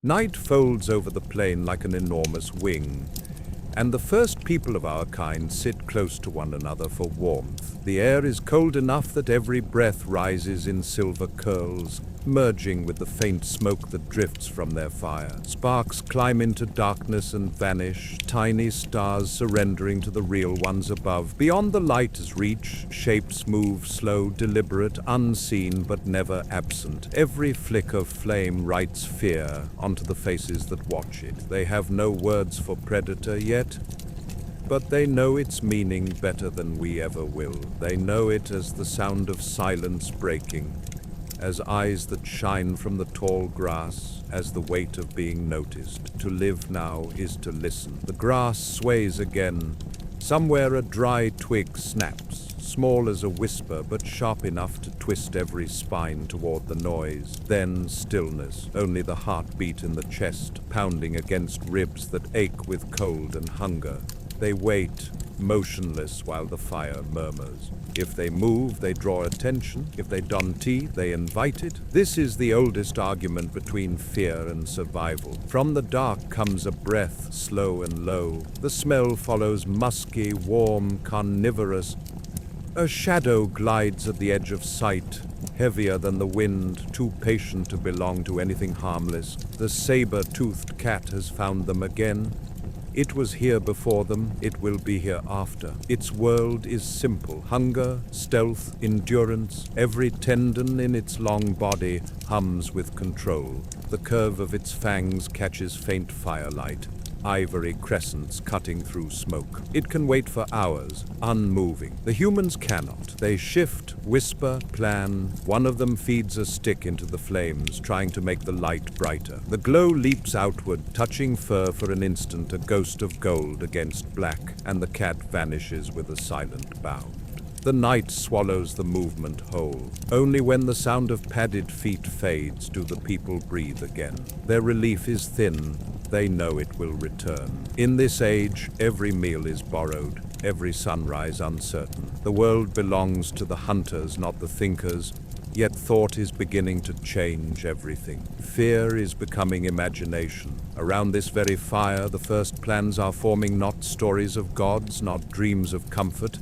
Night folds over the plain like an enormous wing, and the first people of our kind sit close to one another for warmth. The air is cold enough that every breath rises in silver curls, merging with the faint smoke that drifts from their fire. Sparks climb into darkness and vanish, tiny stars surrendering to the real ones above. Beyond the light's reach, shapes move slow, deliberate, unseen but never absent. Every flick of flame writes fear onto the faces that watch it. They have no words for predator yet, but they know its meaning better than we ever will. They know it as the sound of silence breaking, as eyes that shine from the tall grass, as the weight of being noticed. To live now is to listen. The grass sways again. Somewhere a dry twig snaps, small as a whisper but sharp enough to twist every spine toward the noise. Then stillness, only the heartbeat in the chest, pounding against ribs that ache with cold and hunger. They wait, motionless, while the fire murmurs. If they move, they draw attention. If they don tea, they invite it. This is the oldest argument between fear and survival. From the dark comes a breath, slow and low. The smell follows musky, warm, carnivorous. A shadow glides at the edge of sight, heavier than the wind, too patient to belong to anything harmless. The saber-toothed cat has found them again. It was here before them, it will be here after. Its world is simple. Hunger, stealth, endurance. Every tendon in its long body hums with control. The curve of its fangs catches faint firelight, ivory crescents cutting through smoke. It can wait for hours, unmoving. The humans cannot. They shift, whisper, plan. One of them feeds a stick into the flames, trying to make the light brighter. The glow leaps outward, touching fur for an instant, a ghost of gold against black, and the cat vanishes with a silent bound. The night swallows the movement whole. Only when the sound of padded feet fades do the people breathe again. Their relief is thin. They know it will return. In this age, every meal is borrowed, every sunrise uncertain. The world belongs to the hunters, not the thinkers, yet thought is beginning to change everything. Fear is becoming imagination. Around this very fire, the first plans are forming, not stories of gods, not dreams of comfort,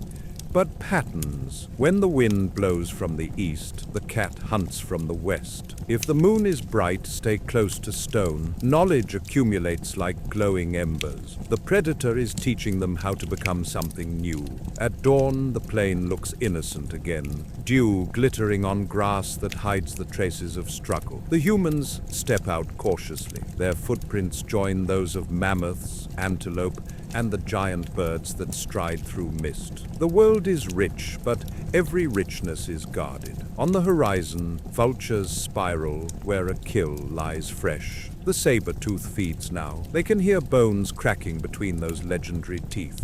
but patterns. When the wind blows from the east, the cat hunts from the west. If the moon is bright, stay close to stone. Knowledge accumulates like glowing embers. The predator is teaching them how to become something new. At dawn, the plain looks innocent again, dew glittering on grass that hides the traces of struggle. The humans step out cautiously. Their footprints join those of mammoths, antelope, and the giant birds that stride through mist. The world is rich, but every richness is guarded. On the horizon, vultures spiral where a kill lies fresh. The saber-tooth feeds now. They can hear bones cracking between those legendary teeth.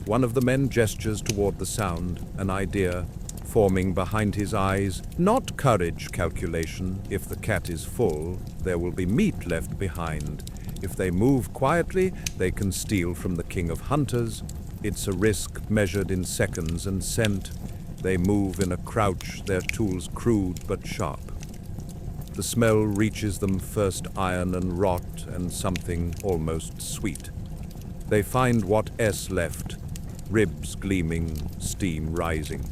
One of the men gestures toward the sound, an idea forming behind his eyes. Not courage, calculation. If the cat is full, there will be meat left behind. If they move quietly, they can steal from the king of hunters. It's a risk measured in seconds and scent. They move in a crouch, their tools crude but sharp. The smell reaches them, first iron and rot and something almost sweet. They find what's left, ribs gleaming, steam rising.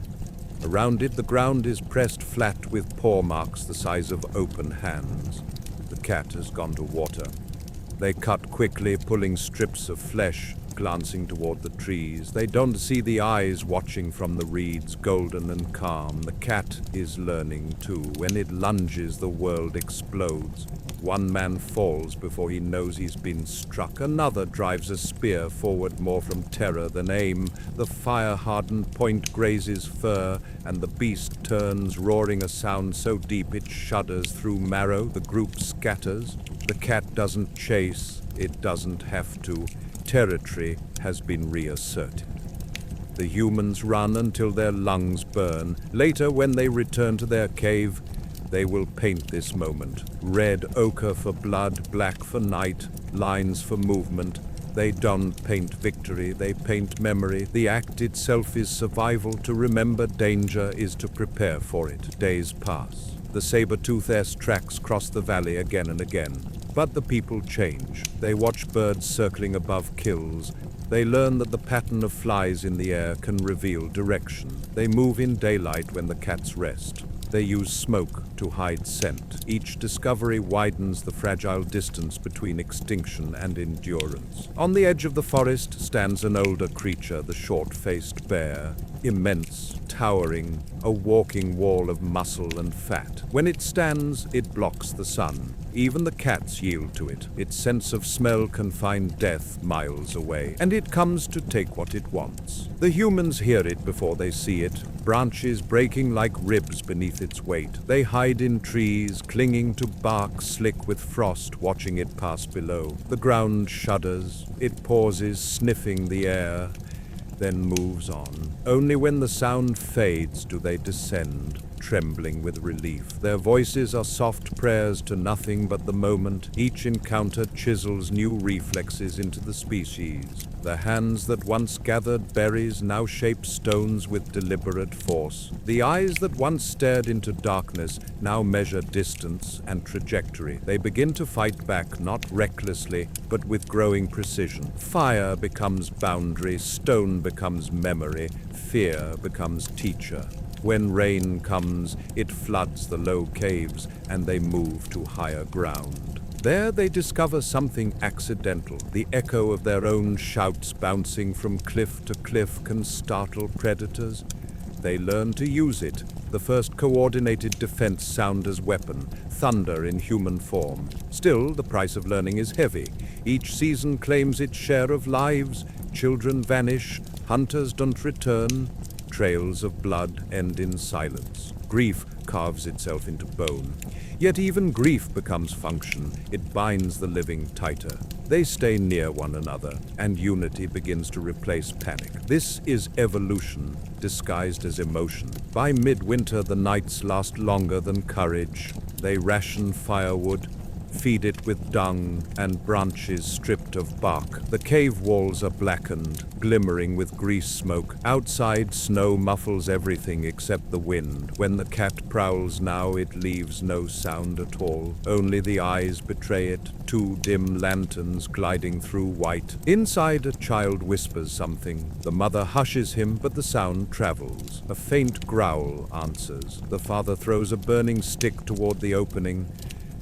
Around it, the ground is pressed flat with paw marks the size of open hands. The cat has gone to water. They cut quickly, pulling strips of flesh, glancing toward the trees. They don't see the eyes watching from the reeds, golden and calm. The cat is learning too. When it lunges, the world explodes. One man falls before he knows he's been struck. Another drives a spear forward more from terror than aim. The fire-hardened point grazes fur, and the beast turns, roaring a sound so deep it shudders through marrow. The group scatters. The cat doesn't chase. It doesn't have to. Territory has been reasserted. The humans run until their lungs burn. Later, when they return to their cave, they will paint this moment. Red ochre for blood, black for night, lines for movement. They don't paint victory, they paint memory. The act itself is survival. To remember danger is to prepare for it. Days pass. The saber-toothed tracks cross the valley again and again. But the people change. They watch birds circling above kills. They learn that the pattern of flies in the air can reveal direction. They move in daylight when the cats rest. They use smoke to hide scent. Each discovery widens the fragile distance between extinction and endurance. On the edge of the forest stands an older creature, the short-faced bear, immense, towering, a walking wall of muscle and fat. When it stands, it blocks the sun. Even the cats yield to it. Its sense of smell can find death miles away, and it comes to take what it wants. The humans hear it before they see it, branches breaking like ribs beneath its weight. They hide in trees, clinging to bark slick with frost, watching it pass below. The ground shudders. It pauses, sniffing the air, then moves on. Only when the sound fades do they descend, trembling with relief. Their voices are soft prayers to nothing but the moment. Each encounter chisels new reflexes into the species. The hands that once gathered berries now shape stones with deliberate force. The eyes that once stared into darkness now measure distance and trajectory. They begin to fight back, not recklessly, but with growing precision. Fire becomes boundary, stone becomes memory, fear becomes teacher. When rain comes, it floods the low caves, and they move to higher ground. There they discover something accidental. The echo of their own shouts bouncing from cliff to cliff can startle predators. They learn to use it. The first coordinated defense sound as weapon, thunder in human form. Still, the price of learning is heavy. Each season claims its share of lives. Children vanish, hunters don't return. Trails of blood end in silence. Grief carves itself into bone. Yet even grief becomes function. It binds the living tighter. They stay near one another, and unity begins to replace panic. This is evolution, disguised as emotion. By midwinter, the nights last longer than courage. They ration firewood, feed it with dung and branches stripped of bark. The cave walls are blackened, glimmering with grease smoke. Outside, snow muffles everything except the wind. When the cat prowls now, it leaves no sound at all. Only the eyes betray it, two dim lanterns gliding through white. Inside, a child whispers something. The mother hushes him, but the sound travels. A faint growl answers. The father throws a burning stick toward the opening,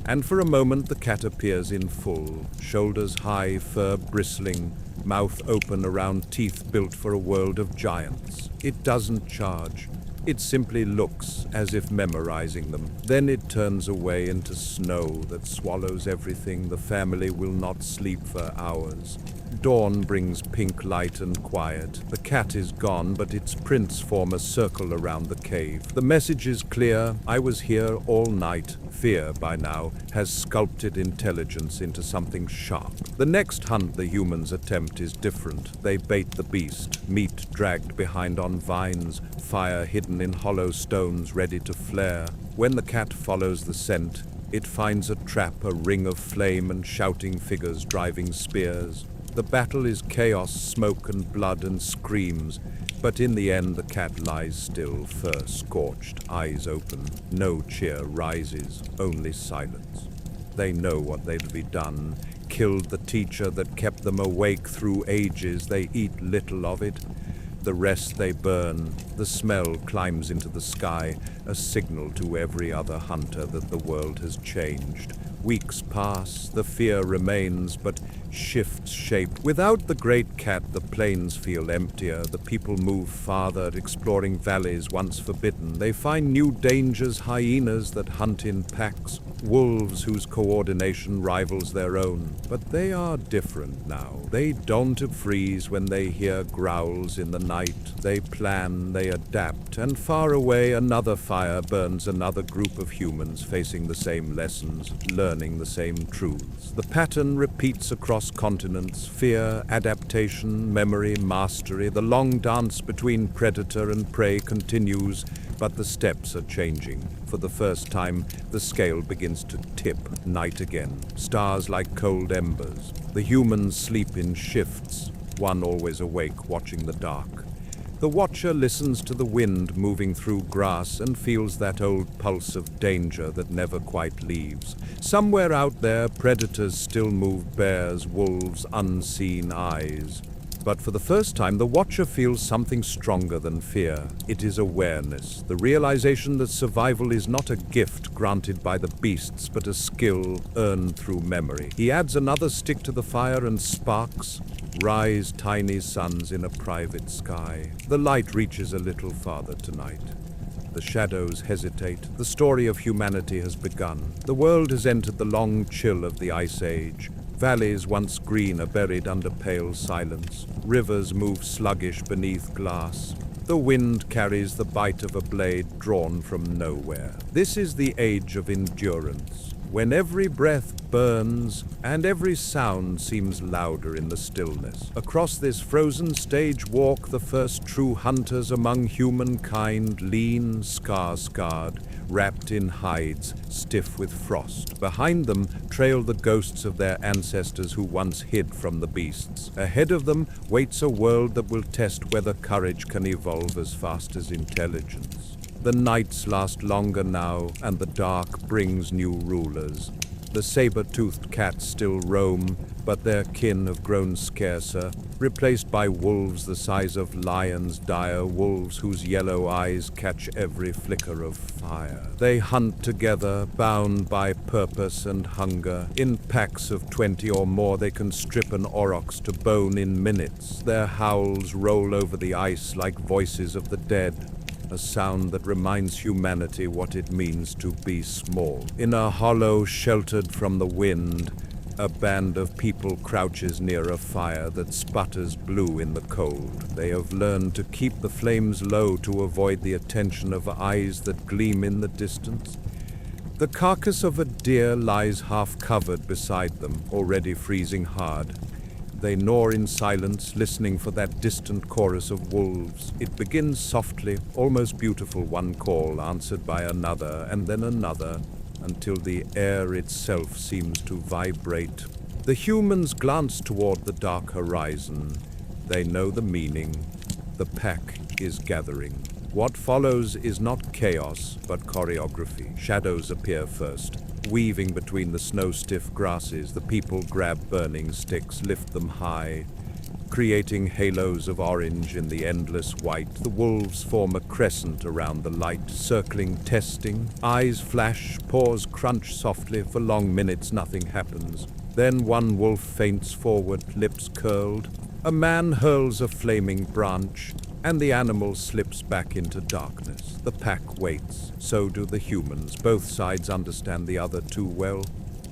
and for a moment the cat appears in full, shoulders high, fur bristling, mouth open around teeth built for a world of giants. It doesn't charge. It simply looks, as if memorizing them. Then it turns away into snow that swallows everything. The family will not sleep for hours. Dawn brings pink light and quiet. The cat is gone, but its prints form a circle around the cave. The message is clear. I was here all night. Fear, by now, has sculpted intelligence into something sharp. The next hunt the humans attempt is different. They bait the beast, meat dragged behind on vines, fire hidden in hollow stones ready to flare. When the cat follows the scent, it finds a trap, a ring of flame and shouting figures driving spears. The battle is chaos, smoke and blood and screams, but in the end the cat lies still, fur scorched, eyes open. No cheer rises, only silence. They know what they'd be done. Killed the teacher that kept them awake through ages. They eat little of it. The rest they burn. The smell climbs into the sky, a signal to every other hunter that the world has changed. Weeks pass, the fear remains, but shifts shape. Without the great cat, the plains feel emptier. The people move farther, exploring valleys once forbidden. They find new dangers, hyenas that hunt in packs, wolves whose coordination rivals their own. But they are different now. They don't freeze when they hear growls in the night. They plan, they adapt, and far away another fire burns another group of humans facing the same lessons, learning the same truths. The pattern repeats across continents: fear, adaptation, memory, mastery. The long dance between predator and prey continues, but the steps are changing. For the first time, the scale begins to tip. Night again. Stars like cold embers. The humans sleep in shifts, one always awake watching the dark. The watcher listens to the wind moving through grass and feels that old pulse of danger that never quite leaves. Somewhere out there, predators still move, bears, wolves, unseen eyes. But for the first time, the watcher feels something stronger than fear. It is awareness, the realization that survival is not a gift granted by the beasts, but a skill earned through memory. He adds another stick to the fire and sparks rise tiny suns in a private sky. The light reaches a little farther tonight. The shadows hesitate. The story of humanity has begun. The world has entered the long chill of the Ice Age. Valleys once green are buried under pale silence. Rivers move sluggish beneath glass. The wind carries the bite of a blade drawn from nowhere. This is the age of endurance, when every breath burns and every sound seems louder in the stillness. Across this frozen stage walk the first true hunters among humankind, lean, scar-scarred, wrapped in hides, stiff with frost. Behind them trail the ghosts of their ancestors who once hid from the beasts. Ahead of them waits a world that will test whether courage can evolve as fast as intelligence. The nights last longer now, and the dark brings new rulers. The saber-toothed cats still roam, but their kin have grown scarcer, replaced by wolves the size of lions, dire wolves whose yellow eyes catch every flicker of fire. They hunt together, bound by purpose and hunger. In packs of 20 or more, they can strip an aurochs to bone in minutes. Their howls roll over the ice like voices of the dead. A sound that reminds humanity what it means to be small. In a hollow sheltered from the wind, a band of people crouches near a fire that sputters blue in the cold. They have learned to keep the flames low to avoid the attention of eyes that gleam in the distance. The carcass of a deer lies half covered beside them, already freezing hard. They gnaw in silence, listening for that distant chorus of wolves. It begins softly, almost beautiful, one call answered by another, and then another, until the air itself seems to vibrate. The humans glance toward the dark horizon. They know the meaning. The pack is gathering. What follows is not chaos, but choreography. Shadows appear first. Weaving between the snow-stiff grasses, the people grab burning sticks, lift them high, creating halos of orange in the endless white. The wolves form a crescent around the light, circling, testing. Eyes flash, paws crunch softly. For long minutes, nothing happens. Then one wolf faints forward, lips curled. A man hurls a flaming branch, and the animal slips back into darkness. The pack waits. So do the humans. Both sides understand the other too well.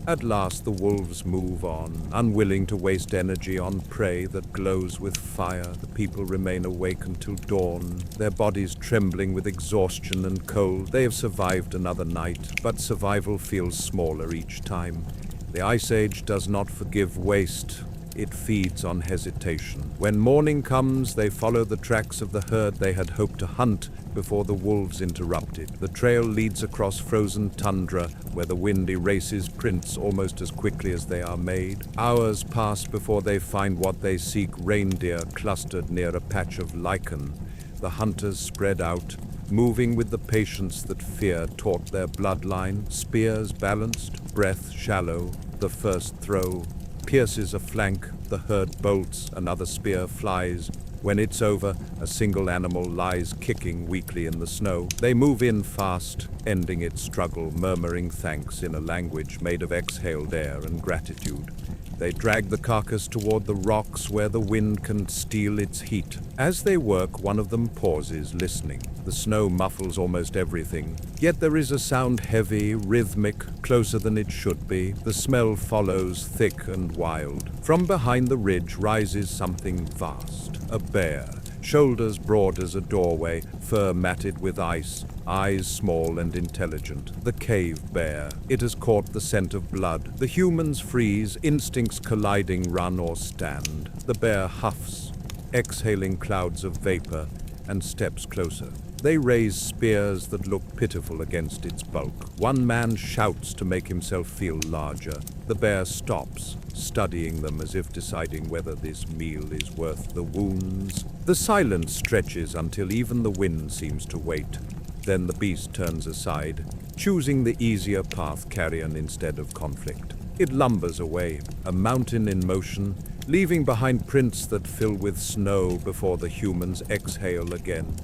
At last the wolves move on, unwilling to waste energy on prey that glows with fire. The people remain awake until dawn, their bodies trembling with exhaustion and cold. They have survived another night, but survival feels smaller each time. The Ice Age does not forgive waste. It feeds on hesitation. When morning comes, they follow the tracks of the herd they had hoped to hunt before the wolves interrupted. The trail leads across frozen tundra, where the wind erases prints almost as quickly as they are made. Hours pass before they find what they seek, reindeer clustered near a patch of lichen. The hunters spread out, moving with the patience that fear taught their bloodline. Spears balanced, breath shallow. The first throw pierces a flank, the herd bolts, another spear flies. When it's over, a single animal lies kicking weakly in the snow. They move in fast, ending its struggle, murmuring thanks in a language made of exhaled air and gratitude. They drag the carcass toward the rocks where the wind can steal its heat. As they work, one of them pauses, listening. The snow muffles almost everything. Yet there is a sound heavy, rhythmic, closer than it should be. The smell follows, thick and wild. From behind the ridge rises something vast. A bear. Shoulders broad as a doorway, fur matted with ice, eyes small and intelligent. The cave bear. It has caught the scent of blood. The humans freeze, instincts colliding, run or stand. The bear huffs, exhaling clouds of vapor, and steps closer. They raise spears that look pitiful against its bulk. One man shouts to make himself feel larger. The bear stops, studying them as if deciding whether this meal is worth the wounds. The silence stretches until even the wind seems to wait. Then the beast turns aside, choosing the easier path, carrion instead of conflict. It lumbers away, a mountain in motion, leaving behind prints that fill with snow before the humans exhale again.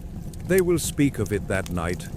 They will speak of it that night,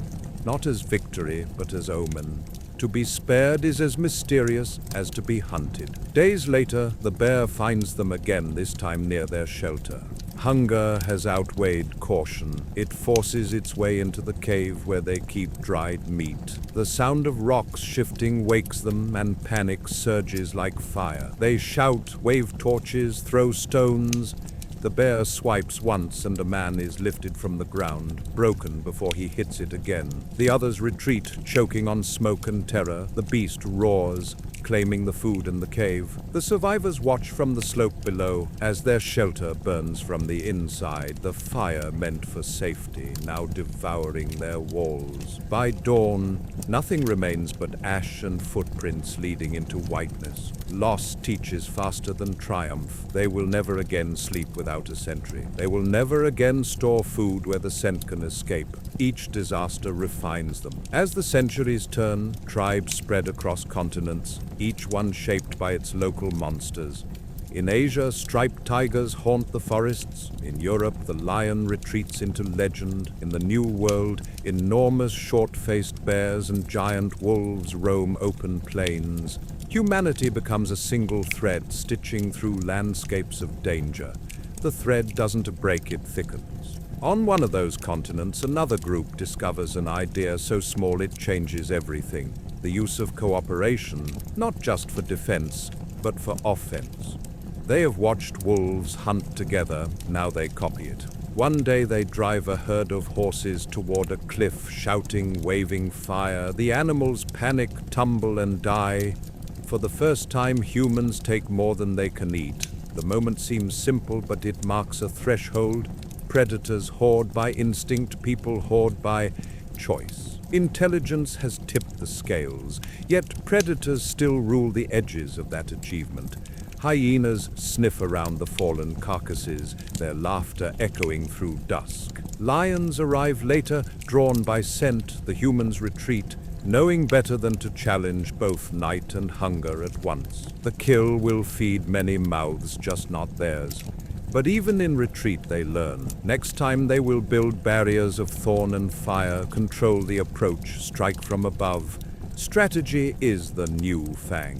not as victory, but as omen. To be spared is as mysterious as to be hunted. Days later, the bear finds them again, this time near their shelter. Hunger has outweighed caution. It forces its way into the cave where they keep dried meat. The sound of rocks shifting wakes them, and panic surges like fire. They shout, wave torches, throw stones. The bear swipes once and a man is lifted from the ground, broken before he hits it again. The others retreat, choking on smoke and terror. The beast roars, claiming the food in the cave. The survivors watch from the slope below as their shelter burns from the inside, the fire meant for safety now devouring their walls. By dawn, nothing remains but ash and footprints leading into whiteness. Loss teaches faster than triumph. They will never again sleep without a sentry. They will never again store food where the scent can escape. Each disaster refines them. As the centuries turn, tribes spread across continents, each one shaped by its local monsters. In Asia, striped tigers haunt the forests. In Europe, the lion retreats into legend. In the New World, enormous short-faced bears and giant wolves roam open plains. Humanity becomes a single thread, stitching through landscapes of danger. The thread doesn't break, it thickens. On one of those continents, another group discovers an idea so small it changes everything. The use of cooperation, not just for defense, but for offense. They have watched wolves hunt together, now they copy it. One day they drive a herd of horses toward a cliff, shouting, waving fire. The animals panic, tumble, and die. For the first time, humans take more than they can eat. The moment seems simple, but it marks a threshold. Predators hoard by instinct, people hoard by choice. Intelligence has tipped the scales, yet predators still rule the edges of that achievement. Hyenas sniff around the fallen carcasses, their laughter echoing through dusk. Lions arrive later, drawn by scent. The humans retreat, knowing better than to challenge both night and hunger at once. The kill will feed many mouths, just not theirs. But even in retreat they learn. Next time they will build barriers of thorn and fire, control the approach, strike from above. Strategy is the new fang.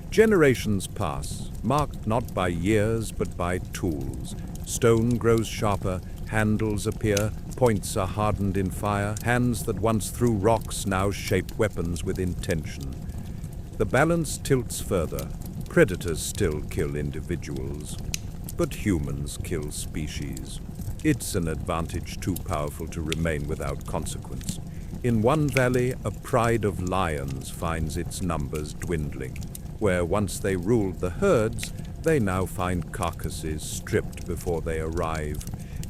Generations pass, marked not by years but by tools. Stone grows sharper, handles appear, points are hardened in fire. Hands that once threw rocks now shape weapons with intention. The balance tilts further. Predators still kill individuals, but humans kill species. It's an advantage too powerful to remain without consequence. In one valley, a pride of lions finds its numbers dwindling. Where once they ruled the herds, they now find carcasses stripped before they arrive.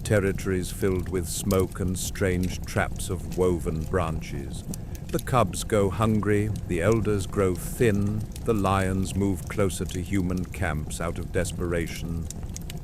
Territories filled with smoke and strange traps of woven branches. The cubs go hungry, the elders grow thin, the lions move closer to human camps out of desperation.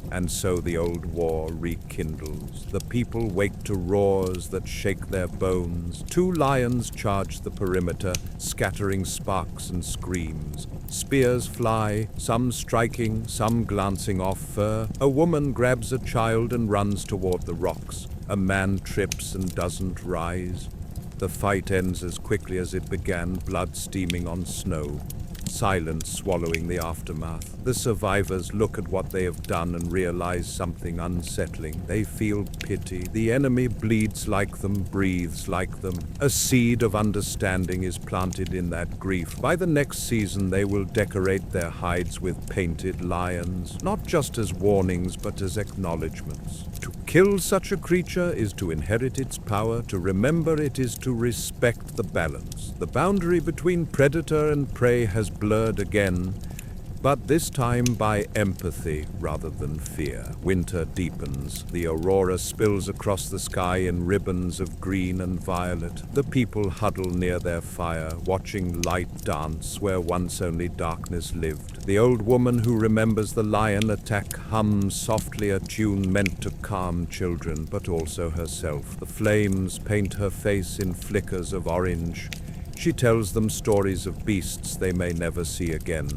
And so the old war rekindles. The people wake to roars that shake their bones. Two lions charge the perimeter, scattering sparks and screams. Spears fly, some striking, some glancing off fur. A woman grabs a child and runs toward the rocks. A man trips and doesn't rise. The fight ends as quickly as it began, blood steaming on snow. Silence swallowing the aftermath. The survivors look at what they have done and realize something unsettling. They feel pity. The enemy bleeds like them, breathes like them. A seed of understanding is planted in that grief. By the next season, they will decorate their hides with painted lions, not just as warnings, but as acknowledgments. To kill such a creature is to inherit its power. To remember it is to respect the balance. The boundary between predator and prey has blurred again, but this time by empathy rather than fear. Winter deepens. The aurora spills across the sky in ribbons of green and violet. The people huddle near their fire, watching light dance where once only darkness lived. The old woman who remembers the lion attack hums softly a tune meant to calm children, but also herself. The flames paint her face in flickers of orange. She tells them stories of beasts they may never see again.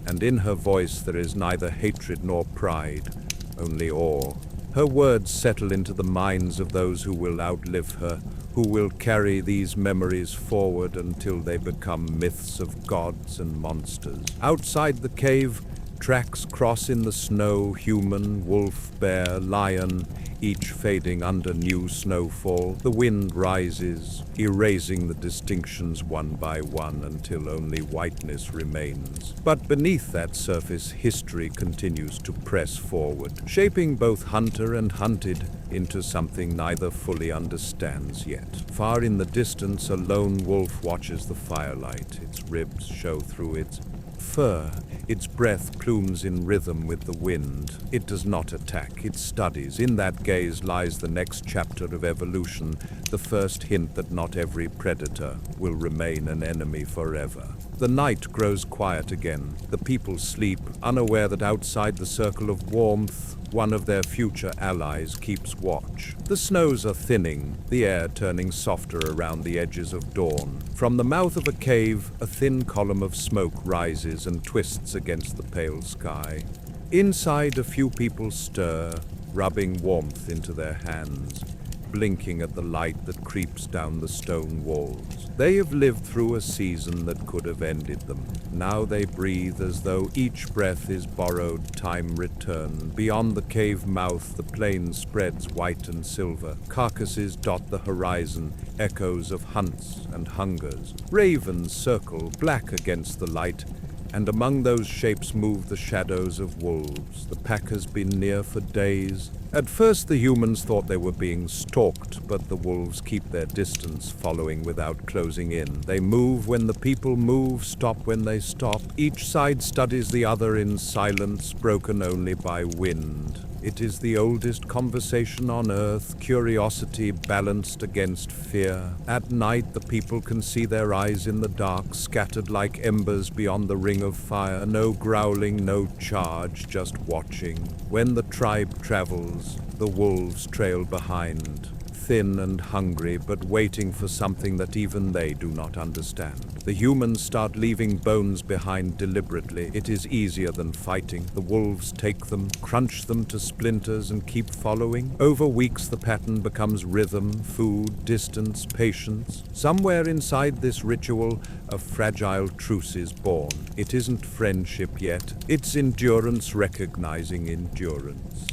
And in her voice there is neither hatred nor pride, only awe. Her words settle into the minds of those who will outlive her, who will carry these memories forward until they become myths of gods and monsters. Outside the cave, tracks cross in the snow, human, wolf, bear, lion, each fading under new snowfall. The wind rises, erasing the distinctions one by one until only whiteness remains. But beneath that surface, history continues to press forward, shaping both hunter and hunted into something neither fully understands yet. Far in the distance, a lone wolf watches the firelight. Its ribs show through its fur, its breath plumes in rhythm with the wind. It does not attack, it studies. In that gaze lies the next chapter of evolution, the first hint that not every predator will remain an enemy forever. The night grows quiet again. The people sleep, unaware that outside the circle of warmth, one of their future allies keeps watch. The snows are thinning, the air turning softer around the edges of dawn. From the mouth of a cave, a thin column of smoke rises and twists against the pale sky. Inside, a few people stir, rubbing warmth into their hands, blinking at the light that creeps down the stone walls. They have lived through a season that could have ended them. Now they breathe as though each breath is borrowed time returned. Beyond the cave mouth, the plain spreads white and silver. Carcasses dot the horizon, echoes of hunts and hungers. Ravens circle, black against the light, and among those shapes move the shadows of wolves. The pack has been near for days. At first the humans thought they were being stalked, but the wolves keep their distance, following without closing in. They move when the people move, stop when they stop. Each side studies the other in silence, broken only by wind. It is the oldest conversation on earth, curiosity balanced against fear. At night, the people can see their eyes in the dark, scattered like embers beyond the ring of fire. No growling, no charge, just watching. When the tribe travels, the wolves trail behind, thin and hungry, but waiting for something that even they do not understand. The humans start leaving bones behind deliberately. It is easier than fighting. The wolves take them, crunch them to splinters, and keep following. Over weeks, the pattern becomes rhythm, food, distance, patience. Somewhere inside this ritual, a fragile truce is born. It isn't friendship yet. It's endurance recognizing endurance.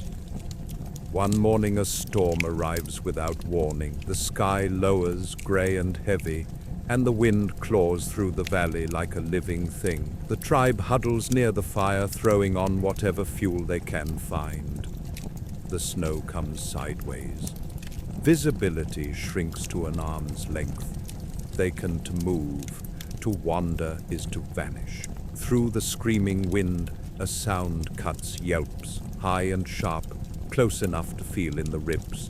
One morning a storm arrives without warning. The sky lowers, gray and heavy, and the wind claws through the valley like a living thing. The tribe huddles near the fire, throwing on whatever fuel they can find. The snow comes sideways. Visibility shrinks to an arm's length. Vacant to move, to wander is to vanish. Through the screaming wind, a sound cuts, yelps, high and sharp, close enough to feel in the ribs.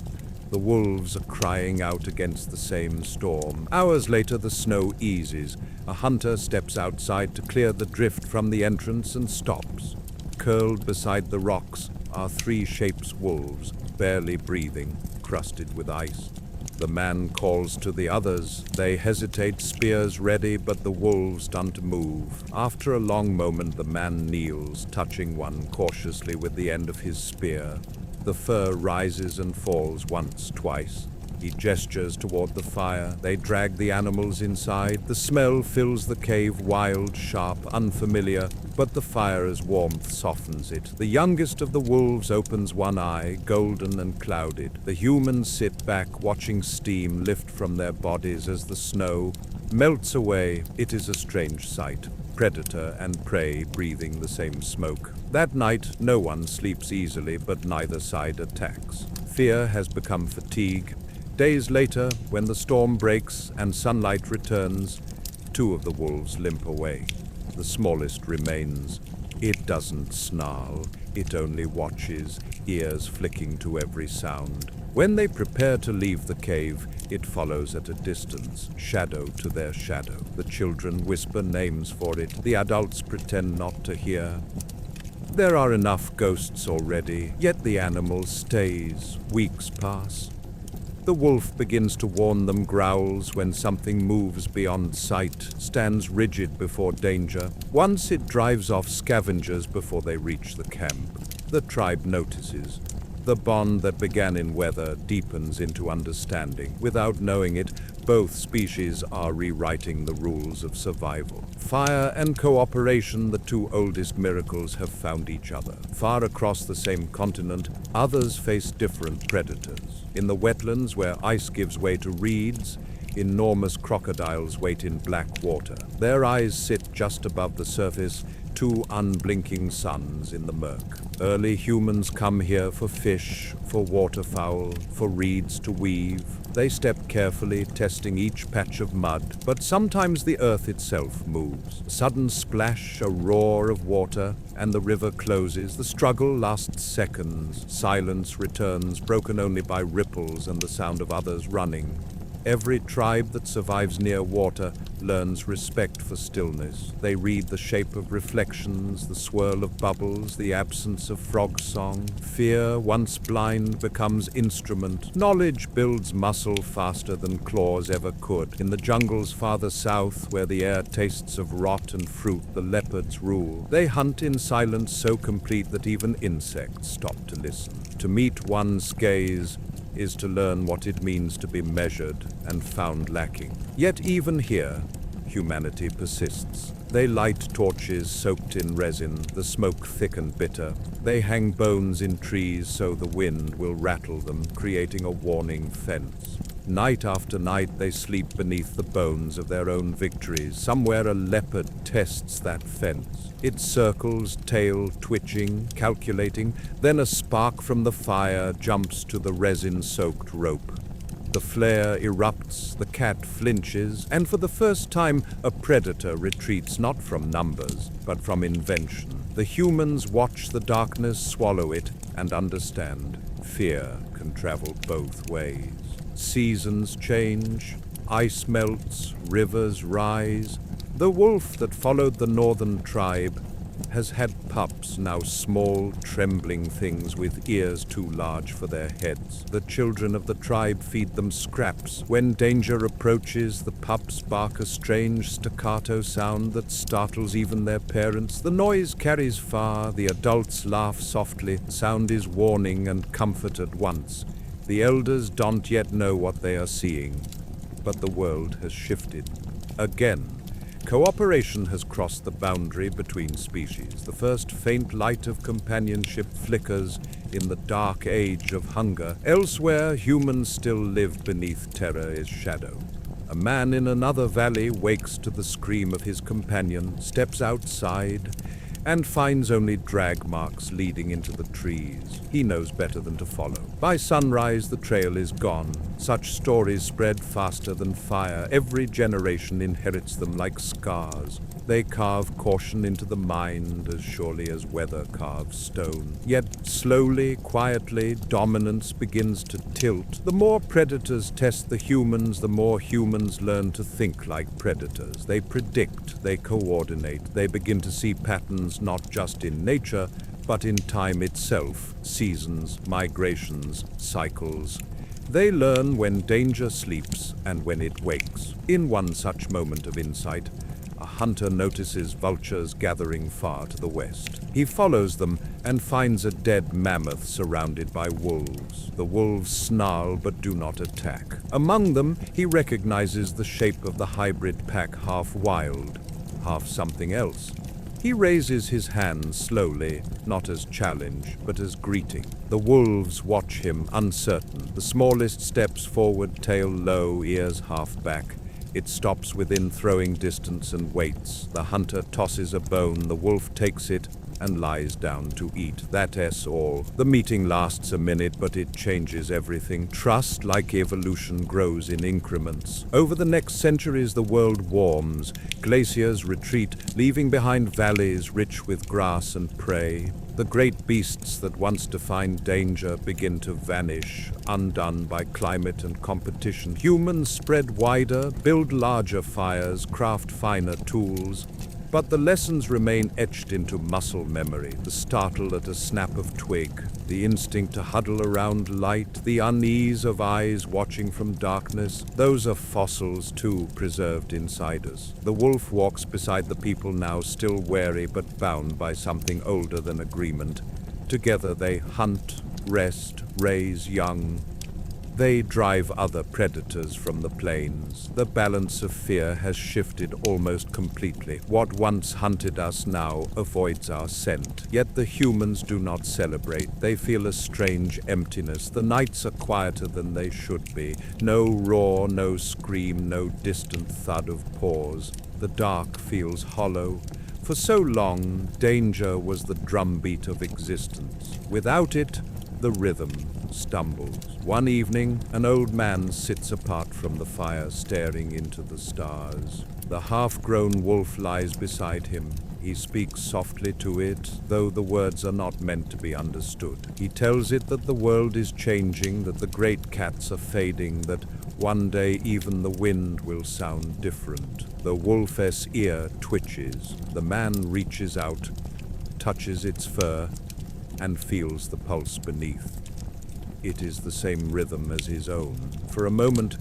The wolves are crying out against the same storm. Hours later, the snow eases. A hunter steps outside to clear the drift from the entrance and stops. Curled beside the rocks are three shapes wolves, barely breathing, crusted with ice. The man calls to the others. They hesitate, spears ready, but the wolves don't move. After a long moment, the man kneels, touching one cautiously with the end of his spear. The fur rises and falls once, twice. He gestures toward the fire. They drag the animals inside. The smell fills the cave, wild, sharp, unfamiliar, but the fire's warmth softens it. The youngest of the wolves opens one eye, golden and clouded. The humans sit back, watching steam lift from their bodies as the snow melts away. It is a strange sight. Predator and prey breathing the same smoke. That night, no one sleeps easily, but neither side attacks. Fear has become fatigue. Days later, when the storm breaks and sunlight returns, two of the wolves limp away. The smallest remains, It doesn't snarl, it only watches, ears flicking to every sound. When they prepare to leave the cave, it follows at a distance, shadow to their shadow. The children whisper names for it, the adults pretend not to hear. There are enough ghosts already, yet the animal stays. Weeks pass. The wolf begins to warn them, growls when something moves beyond sight, stands rigid before danger. Once it drives off scavengers before they reach the camp. The tribe notices. The bond that began in weather deepens into understanding. Without knowing it, both species are rewriting the rules of survival. Fire and cooperation, the two oldest miracles, have found each other. Far across the same continent, others face different predators. In the wetlands where ice gives way to reeds, enormous crocodiles wait in black water. Their eyes sit just above the surface, two unblinking suns in the murk. Early humans come here for fish, for waterfowl, for reeds to weave. They step carefully, testing each patch of mud, but sometimes the earth itself moves. A sudden splash, a roar of water, and the river closes. The struggle lasts seconds. Silence returns, broken only by ripples and the sound of others running. Every tribe that survives near water learns respect for stillness. They read the shape of reflections, the swirl of bubbles, the absence of frog song. Fear, once blind, becomes instrument. Knowledge builds muscle faster than claws ever could. In the jungles farther south, where the air tastes of rot and fruit, the leopards rule. They hunt in silence so complete that even insects stop to listen. To meet one's gaze is to learn what it means to be measured and found lacking. Yet even here, humanity persists. They light torches soaked in resin, the smoke thick and bitter. They hang bones in trees so the wind will rattle them, creating a warning fence. Night after night they sleep beneath the bones of their own victories. Somewhere a leopard tests that fence. It circles, tail twitching, calculating, then a spark from the fire jumps to the resin-soaked rope. The flare erupts, the cat flinches, and for the first time a predator retreats not from numbers, but from invention. The humans watch the darkness swallow it and understand. Fear can travel both ways. Seasons change, ice melts, rivers rise. The wolf that followed the northern tribe has had pups, now small, trembling things with ears too large for their heads. The children of the tribe feed them scraps. When danger approaches, the pups bark a strange staccato sound that startles even their parents. The noise carries far, the adults laugh softly. Sound is warning and comfort at once. The elders don't yet know what they are seeing, but the world has shifted. Again, cooperation has crossed the boundary between species. The first faint light of companionship flickers in the dark age of hunger. Elsewhere, humans still live beneath terror's shadow. A man in another valley wakes to the scream of his companion, steps outside, and finds only drag marks leading into the trees. He knows better than to follow. By sunrise, the trail is gone. Such stories spread faster than fire. Every generation inherits them like scars. They carve caution into the mind as surely as weather carves stone. Yet slowly, quietly, dominance begins to tilt. The more predators test the humans, the more humans learn to think like predators. They predict, they coordinate, they begin to see patterns not just in nature, but in time itself, seasons, migrations, cycles. They learn when danger sleeps and when it wakes. In one such moment of insight, a hunter notices vultures gathering far to the west. He follows them and finds a dead mammoth surrounded by wolves. The wolves snarl but do not attack. Among them, he recognizes the shape of the hybrid pack, half wild, half something else. He raises his hand slowly, not as challenge, but as greeting. The wolves watch him, uncertain. The smallest steps forward, tail low, ears half back. It stops within throwing distance and waits. The hunter tosses a bone, the wolf takes it and lies down to eat. That's all. The meeting lasts a minute, but it changes everything. Trust, like evolution, grows in increments. Over the next centuries, the world warms. Glaciers retreat, leaving behind valleys rich with grass and prey. The great beasts that once defined danger begin to vanish, undone by climate and competition. Humans spread wider, build larger fires, craft finer tools. But the lessons remain etched into muscle memory. The startle at a snap of twig, the instinct to huddle around light, the unease of eyes watching from darkness. Those are fossils too, preserved inside us. The wolf walks beside the people now, still wary but bound by something older than agreement. Together they hunt, rest, raise young. They drive other predators from the plains. The balance of fear has shifted almost completely. What once hunted us now avoids our scent. Yet the humans do not celebrate. They feel a strange emptiness. The nights are quieter than they should be. No roar, no scream, no distant thud of paws. The dark feels hollow. For so long, danger was the drumbeat of existence. Without it, the rhythm stumbles. One evening, an old man sits apart from the fire, staring into the stars. The half-grown wolf lies beside him. He speaks softly to it, though the words are not meant to be understood. He tells it that the world is changing, that the great cats are fading, that one day even the wind will sound different. The wolf's ear twitches. The man reaches out, touches its fur, and feels the pulse beneath. It is the same rhythm as his own. For a moment,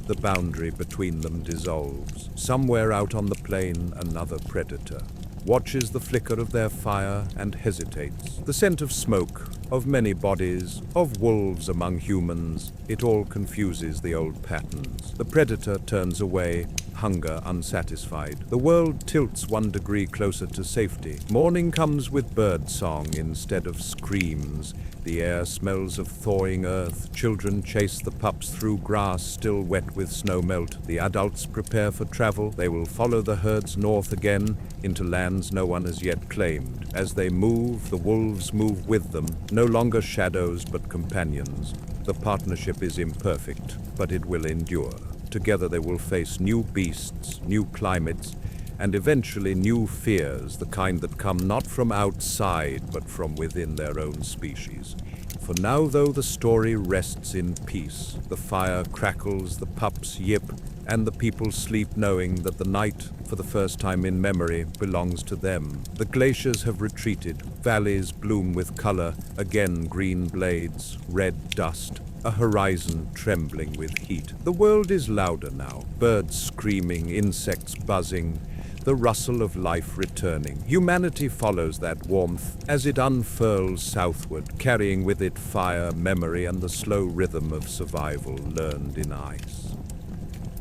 the boundary between them dissolves. Somewhere out on the plain, another predator watches the flicker of their fire and hesitates. The scent of smoke, of many bodies, of wolves among humans, it all confuses the old patterns. The predator turns away, hunger unsatisfied. The world tilts 1 degree closer to safety. Morning comes with bird song instead of screams. The air smells of thawing earth. Children chase the pups through grass still wet with snowmelt. The adults prepare for travel. They will follow the herds north again into lands no one has yet claimed. As they move, the wolves move with them, no longer shadows but companions. The partnership is imperfect, but it will endure. Together they will face new beasts, new climates, and eventually new fears, the kind that come not from outside, but from within their own species. For now, though, the story rests in peace. The fire crackles, the pups yip, and the people sleep knowing that the night, for the first time in memory, belongs to them. The glaciers have retreated, valleys bloom with color, again green blades, red dust, a horizon trembling with heat. The world is louder now, birds screaming, insects buzzing, the rustle of life returning. Humanity follows that warmth as it unfurls southward, carrying with it fire, memory, and the slow rhythm of survival learned in ice.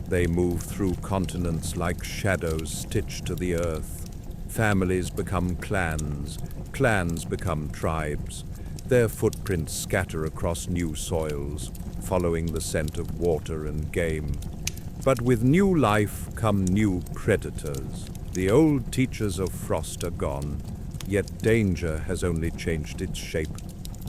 They move through continents like shadows stitched to the earth. Families become clans, clans become tribes. Their footprints scatter across new soils, following the scent of water and game. But with new life come new predators. The old teachers of frost are gone, yet danger has only changed its shape.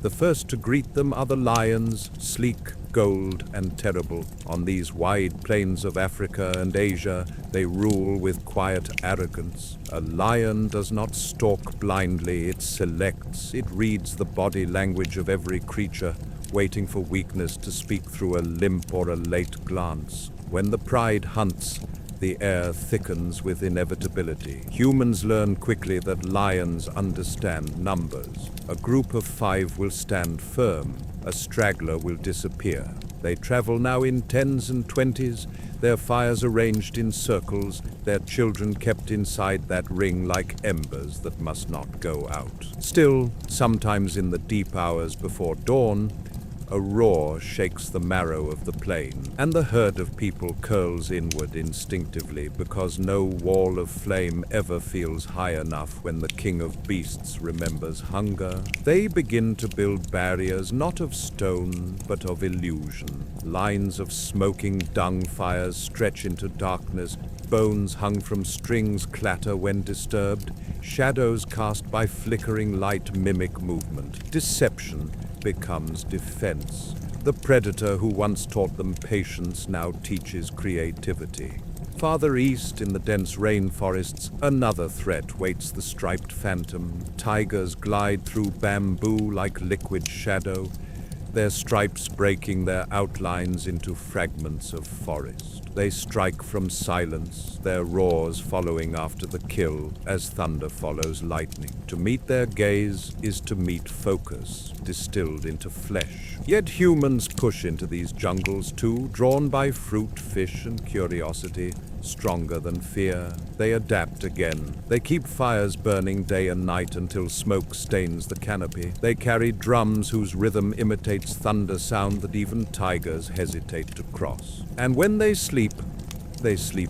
The first to greet them are the lions, sleek, gold, and terrible. On these wide plains of Africa and Asia, they rule with quiet arrogance. A lion does not stalk blindly, it selects. It reads the body language of every creature, waiting for weakness to speak through a limp or a late glance. When the pride hunts, the air thickens with inevitability. Humans learn quickly that lions understand numbers. A group of 5 will stand firm, a straggler will disappear. They travel now in 10s and 20s, their fires arranged in circles, their children kept inside that ring like embers that must not go out. Still, sometimes in the deep hours before dawn, a roar shakes the marrow of the plain, and the herd of people curls inward instinctively because no wall of flame ever feels high enough when the king of beasts remembers hunger. They begin to build barriers not of stone, but of illusion. Lines of smoking dung fires stretch into darkness, bones hung from strings clatter when disturbed. Shadows cast by flickering light mimic movement. Deception becomes defense. The predator who once taught them patience now teaches creativity. Farther east, in the dense rainforests, another threat waits the striped phantom. Tigers glide through bamboo like liquid shadow, their stripes breaking their outlines into fragments of forest. They strike from silence, their roars following after the kill as thunder follows lightning. To meet their gaze is to meet focus, distilled into flesh. Yet humans push into these jungles too, drawn by fruit, fish, and curiosity. Stronger than fear, they adapt again. They keep fires burning day and night until smoke stains the canopy. They carry drums whose rhythm imitates thunder sound that even tigers hesitate to cross. And when they sleep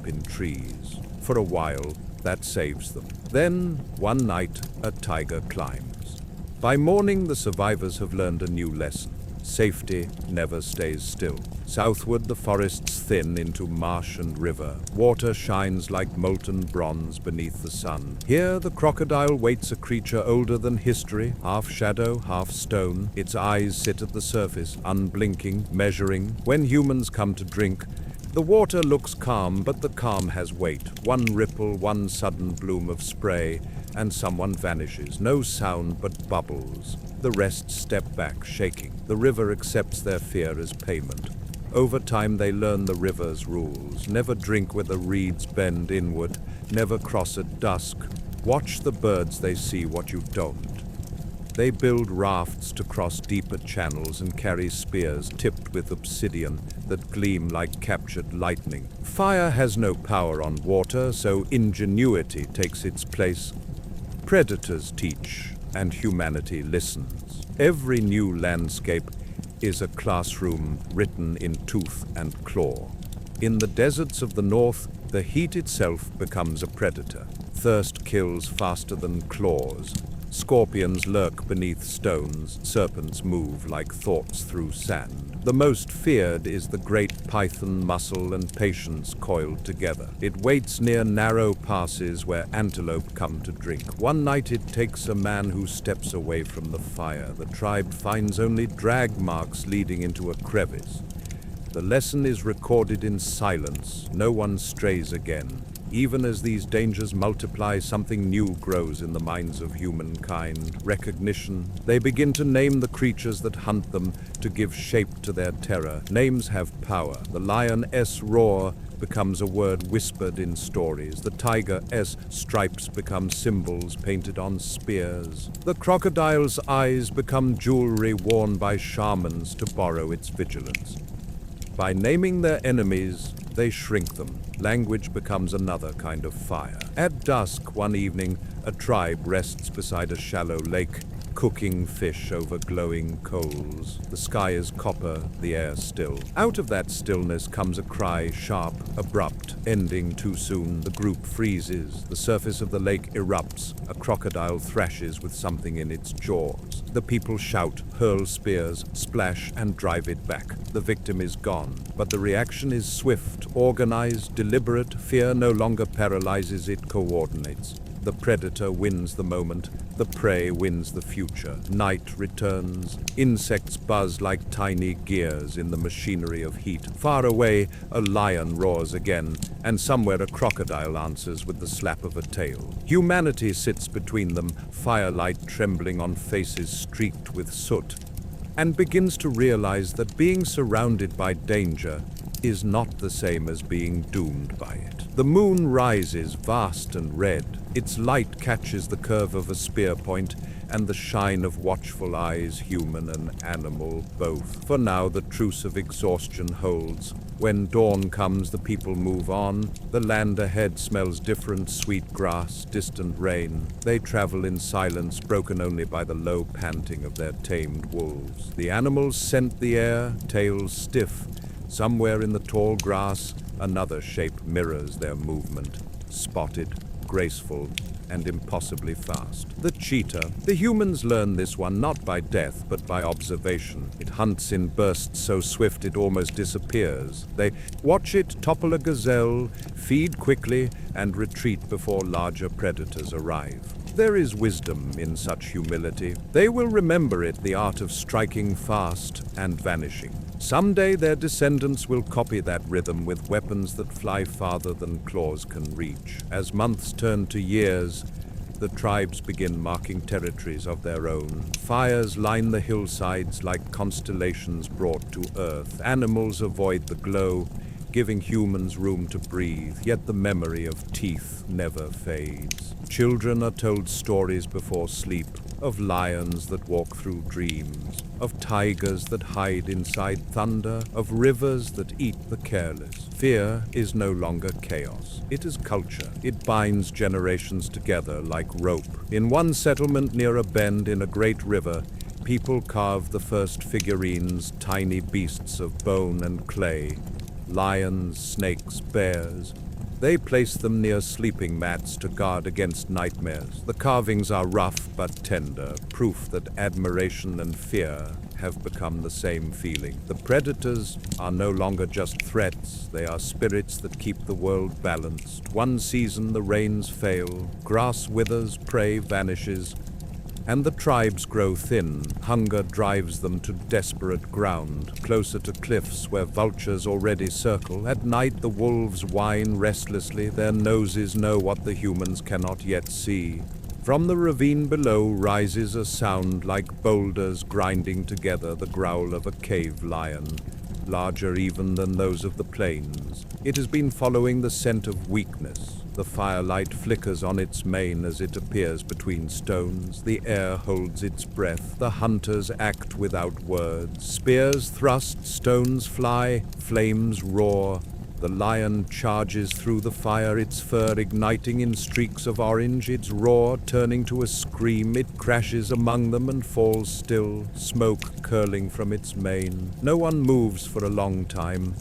in trees. For a while, that saves them. Then, one night, a tiger climbs. By morning, the survivors have learned a new lesson. Safety never stays still. Southward, the forests thin into marsh and river. Water shines like molten bronze beneath the sun. Here, the crocodile waits a creature older than history, half shadow, half stone. Its eyes sit at the surface, unblinking, measuring. When humans come to drink, the water looks calm, but the calm has weight. One ripple, one sudden bloom of spray, and someone vanishes. No sound but bubbles. The rest step back, shaking. The river accepts their fear as payment. Over time they learn the river's rules. Never drink where the reeds bend inward. Never cross at dusk. Watch the birds, they see what you don't. They build rafts to cross deeper channels and carry spears tipped with obsidian that gleam like captured lightning. Fire has no power on water, so ingenuity takes its place. Predators teach, and humanity listens. Every new landscape is a classroom written in tooth and claw. In the deserts of the north, the heat itself becomes a predator. Thirst kills faster than claws. Scorpions lurk beneath stones. Serpents move like thoughts through sand. The most feared is the great python, muscle and patience coiled together. It waits near narrow passes where antelope come to drink. One night it takes a man who steps away from the fire. The tribe finds only drag marks leading into a crevice. The lesson is recorded in silence. No one strays again. Even as these dangers multiply, something new grows in the minds of humankind. Recognition. They begin to name the creatures that hunt them, to give shape to their terror. Names have power. The lion's roar becomes a word whispered in stories. The tiger's stripes become symbols painted on spears. The crocodile's eyes become jewelry worn by shamans to borrow its vigilance. By naming their enemies, they shrink them. Language becomes another kind of fire. At dusk one evening, a tribe rests beside a shallow lake, cooking fish over glowing coals. The sky is copper, the air still. Out of that stillness comes a cry, sharp, abrupt, ending too soon. The group freezes. The surface of the lake erupts. A crocodile thrashes with something in its jaws. The people shout, hurl spears, splash, and drive it back. The victim is gone, but the reaction is swift, organized, deliberate. Fear no longer paralyzes, it coordinates. The predator wins the moment, the prey wins the future. Night returns. Insects buzz like tiny gears in the machinery of heat. Far away, a lion roars again, and somewhere a crocodile answers with the slap of a tail. Humanity sits between them, firelight trembling on faces streaked with soot, and begins to realize that being surrounded by danger is not the same as being doomed by it. The moon rises vast and red. Its light catches the curve of a spear point and the shine of watchful eyes, human and animal both. For now, the truce of exhaustion holds. When dawn comes, the people move on. The land ahead smells different, sweet grass, distant rain. They travel in silence, broken only by the low panting of their tamed wolves. The animals scent the air, tails stiff. Somewhere in the tall grass, another shape mirrors their movement. Spotted, graceful, and impossibly fast. The cheetah. The humans learn this one not by death, but by observation. It hunts in bursts so swift it almost disappears. They watch it topple a gazelle, feed quickly, and retreat before larger predators arrive. There is wisdom in such humility. They will remember it, the art of striking fast and vanishing. Someday their descendants will copy that rhythm with weapons that fly farther than claws can reach. As months turn to years, the tribes begin marking territories of their own. Fires line the hillsides like constellations brought to earth. Animals avoid the glow, giving humans room to breathe, yet the memory of teeth never fades. Children are told stories before sleep, of lions that walk through dreams, of tigers that hide inside thunder, of rivers that eat the careless. Fear is no longer chaos. It is culture. It binds generations together like rope. In one settlement near a bend in a great river, people carved the first figurines, tiny beasts of bone and clay. Lions, snakes, bears. They place them near sleeping mats to guard against nightmares. The carvings are rough but tender, proof that admiration and fear have become the same feeling. The predators are no longer just threats, they are spirits that keep the world balanced. One season the rains fail, grass withers, prey vanishes, and the tribes grow thin. Hunger drives them to desperate ground, closer to cliffs where vultures already circle. At night the wolves whine restlessly, their noses know what the humans cannot yet see. From the ravine below rises a sound like boulders grinding together, the growl of a cave lion, larger even than those of the plains. It has been following the scent of weakness. The firelight flickers on its mane as it appears between stones. The air holds its breath. The hunters act without words. Spears thrust, stones fly, flames roar. The lion charges through the fire, its fur igniting in streaks of orange, its roar turning to a scream. It crashes among them and falls still, smoke curling from its mane. No one moves for a long time.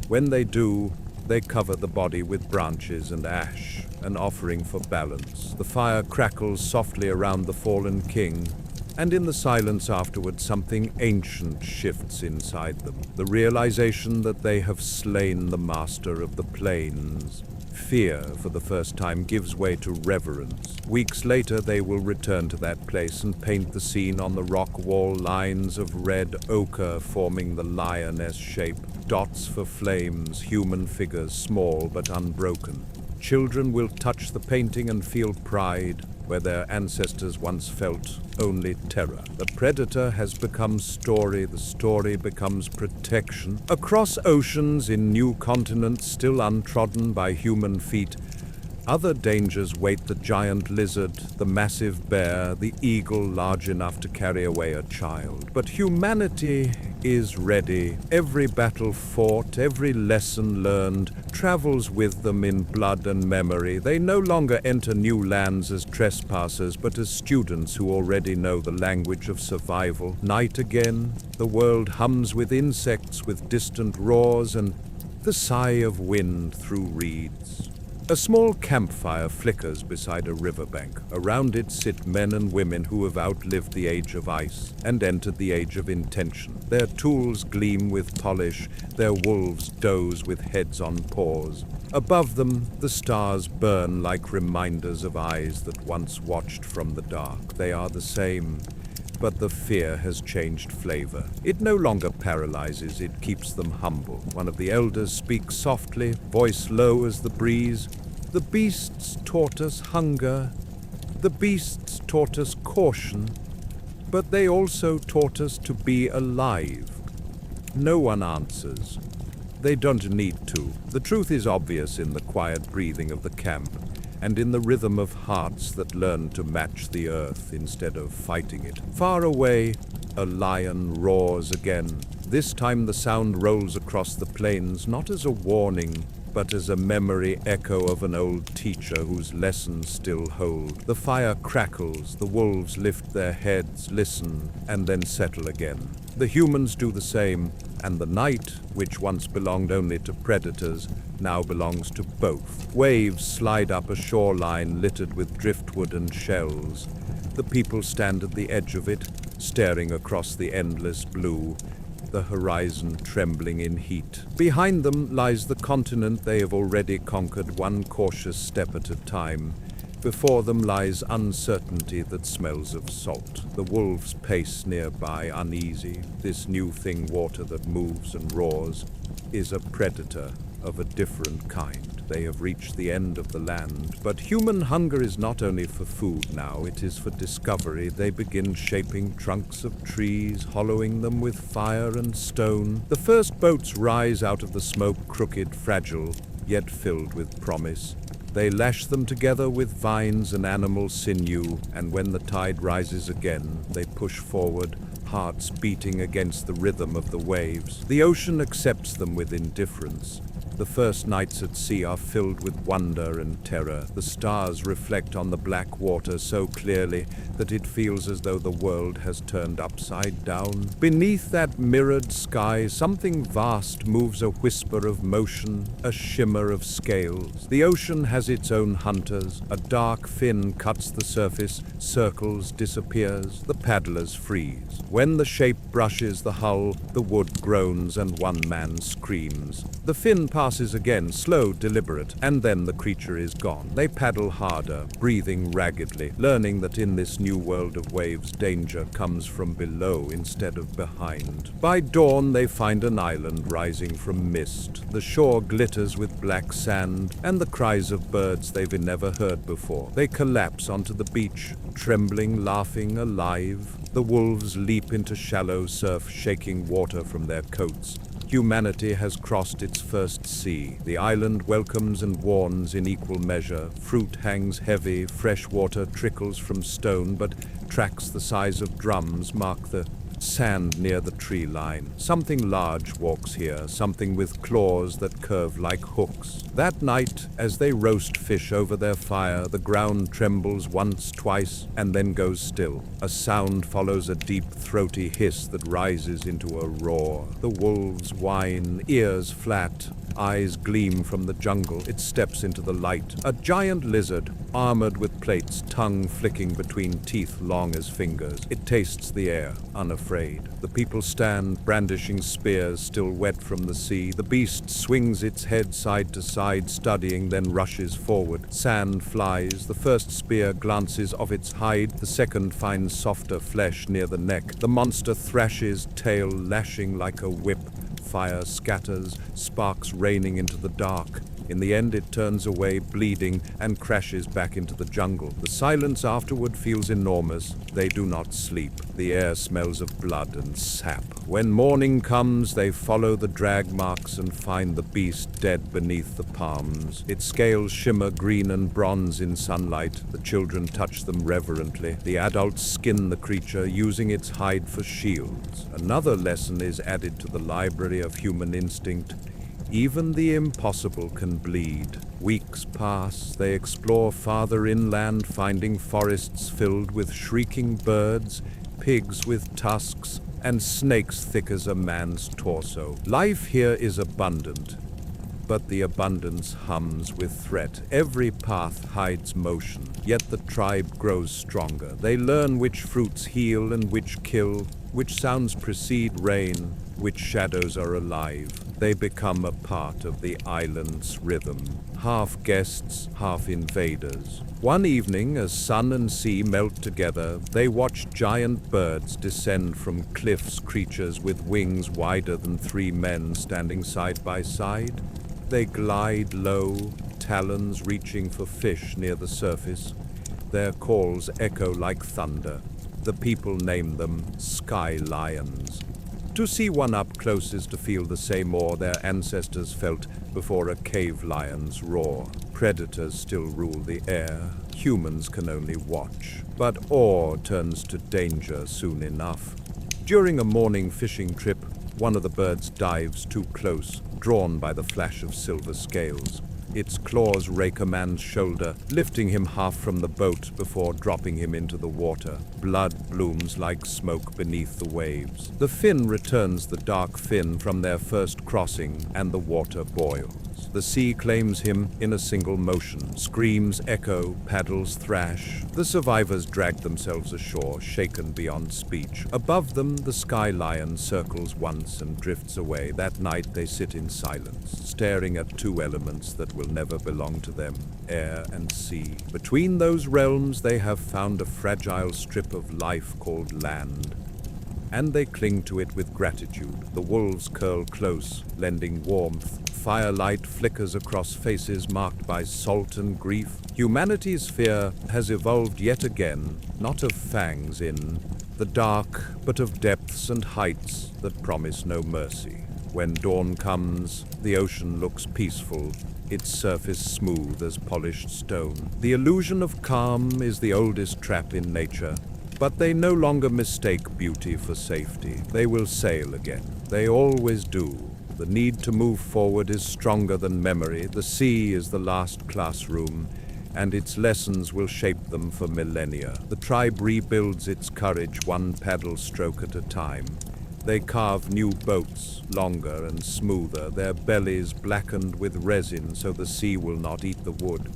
When they do, they cover the body with branches and ash, an offering for balance. The fire crackles softly around the fallen king, and in the silence afterward something ancient shifts inside them. The realization that they have slain the master of the plains. Fear, for the first time, gives way to reverence. Weeks later, they will return to that place and paint the scene on the rock wall, lines of red ochre forming the lioness shape, dots for flames, human figures small but unbroken. Children will touch the painting and feel pride, where their ancestors once felt only terror. The predator has become story, the story becomes protection. Across oceans, in new continents still untrodden by human feet, other dangers wait: the giant lizard, the massive bear, the eagle large enough to carry away a child. But humanity is ready. Every battle fought, every lesson learned, travels with them in blood and memory. They no longer enter new lands as trespassers, but as students who already know the language of survival. Night again, the world hums with insects, with distant roars, and the sigh of wind through reeds. A small campfire flickers beside a riverbank. Around it sit men and women who have outlived the age of ice and entered the age of intention. Their tools gleam with polish, their wolves doze with heads on paws. Above them, the stars burn like reminders of eyes that once watched from the dark. They are the same, but the fear has changed flavor. It no longer paralyzes, it keeps them humble. One of the elders speaks softly, voice low as the breeze. The beasts taught us hunger. The beasts taught us caution. But they also taught us to be alive. No one answers. They don't need to. The truth is obvious in the quiet breathing of the camp, and in the rhythm of hearts that learn to match the earth instead of fighting it. Far away, a lion roars again. This time the sound rolls across the plains, not as a warning, but as a memory echo of an old teacher whose lessons still hold. The fire crackles, the wolves lift their heads, listen, and then settle again. The humans do the same, and the night, which once belonged only to predators, now belongs to both. Waves slide up a shoreline littered with driftwood and shells. The people stand at the edge of it, staring across the endless blue, the horizon trembling in heat. Behind them lies the continent they have already conquered, one cautious step at a time. Before them lies uncertainty that smells of salt. The wolves pace nearby, uneasy. This new thing, water that moves and roars, is a predator of a different kind. They have reached the end of the land. But human hunger is not only for food now, it is for discovery. They begin shaping trunks of trees, hollowing them with fire and stone. The first boats rise out of the smoke, crooked, fragile, yet filled with promise. They lash them together with vines and animal sinew, and when the tide rises again, they push forward, hearts beating against the rhythm of the waves. The ocean accepts them with indifference. The first nights at sea are filled with wonder and terror. The stars reflect on the black water so clearly that it feels as though the world has turned upside down. Beneath that mirrored sky, something vast moves, a whisper of motion, a shimmer of scales. The ocean has its own hunters. A dark fin cuts the surface, circles, disappears. The paddlers freeze. When the shape brushes the hull, the wood groans and one man screams. The fin passes again, slow, deliberate, and then the creature is gone. They paddle harder, breathing raggedly, learning that in this new world of waves, danger comes from below instead of behind. By dawn, they find an island rising from mist. The shore glitters with black sand, and the cries of birds they've never heard before. They collapse onto the beach, trembling, laughing, alive. The wolves leap into shallow surf, shaking water from their coats. Humanity has crossed its first sea. The island welcomes and warns in equal measure. Fruit hangs heavy, fresh water trickles from stone, but tracks the size of drums mark the sand near the tree line. Something large walks here, something with claws that curve like hooks. That night, as they roast fish over their fire, the ground trembles once, twice, and then goes still. A sound follows a deep, throaty hiss that rises into a roar. The wolves whine, ears flat, eyes gleam from the jungle. It steps into the light. A giant lizard, armored with plates, tongue flicking between teeth long as fingers. It tastes the air, unafraid. The people stand, brandishing spears, still wet from the sea. The beast swings its head side to side, studying, then rushes forward. Sand flies. The first spear glances off its hide. The second finds softer flesh near the neck. The monster thrashes, tail lashing like a whip. Fire scatters, sparks raining into the dark. In the end, it turns away, bleeding, and crashes back into the jungle. The silence afterward feels enormous. They do not sleep. The air smells of blood and sap. When morning comes, they follow the drag marks and find the beast dead beneath the palms. Its scales shimmer green and bronze in sunlight. The children touch them reverently. The adults skin the creature, using its hide for shields. Another lesson is added to the library of human instinct. Even the impossible can bleed. Weeks pass, they explore farther inland, finding forests filled with shrieking birds, pigs with tusks, and snakes thick as a man's torso. Life here is abundant, but the abundance hums with threat. Every path hides motion, yet the tribe grows stronger. They learn which fruits heal and which kill, which sounds precede rain, which shadows are alive. They become a part of the island's rhythm, half guests, half invaders. One evening, as sun and sea melt together, they watch giant birds descend from cliffs, creatures with wings wider than 3 men standing side by side. They glide low, talons reaching for fish near the surface. Their calls echo like thunder. The people name them sky lions. To see one up close is to feel the same awe their ancestors felt before a cave lion's roar. Predators still rule the air. Humans can only watch. But awe turns to danger soon enough. During a morning fishing trip, One of the birds dives too close, drawn by the flash of silver scales. Its claws rake a man's shoulder, lifting him half from the boat before dropping him into the water. Blood blooms like smoke beneath the waves. The fin returns the dark fin from their first crossing, and the water boils. The sea claims him in a single motion. Screams echo, paddles thrash. The survivors drag themselves ashore, shaken beyond speech. Above them, the sky lion circles once and drifts away. That night they sit in silence, staring at two elements that will never belong to them, air and sea. Between those realms they have found a fragile strip of life called land, and they cling to it with gratitude. The wolves curl close, lending warmth. Firelight flickers across faces marked by salt and grief. Humanity's fear has evolved yet again, not of fangs in the dark, but of depths and heights that promise no mercy. When dawn comes, the ocean looks peaceful, its surface smooth as polished stone. The illusion of calm is the oldest trap in nature, but they no longer mistake beauty for safety. They will sail again. They always do. The need to move forward is stronger than memory. The sea is the last classroom, and its lessons will shape them for millennia. The tribe rebuilds its courage one paddle stroke at a time. They carve new boats, longer and smoother, their bellies blackened with resin so the sea will not eat the wood.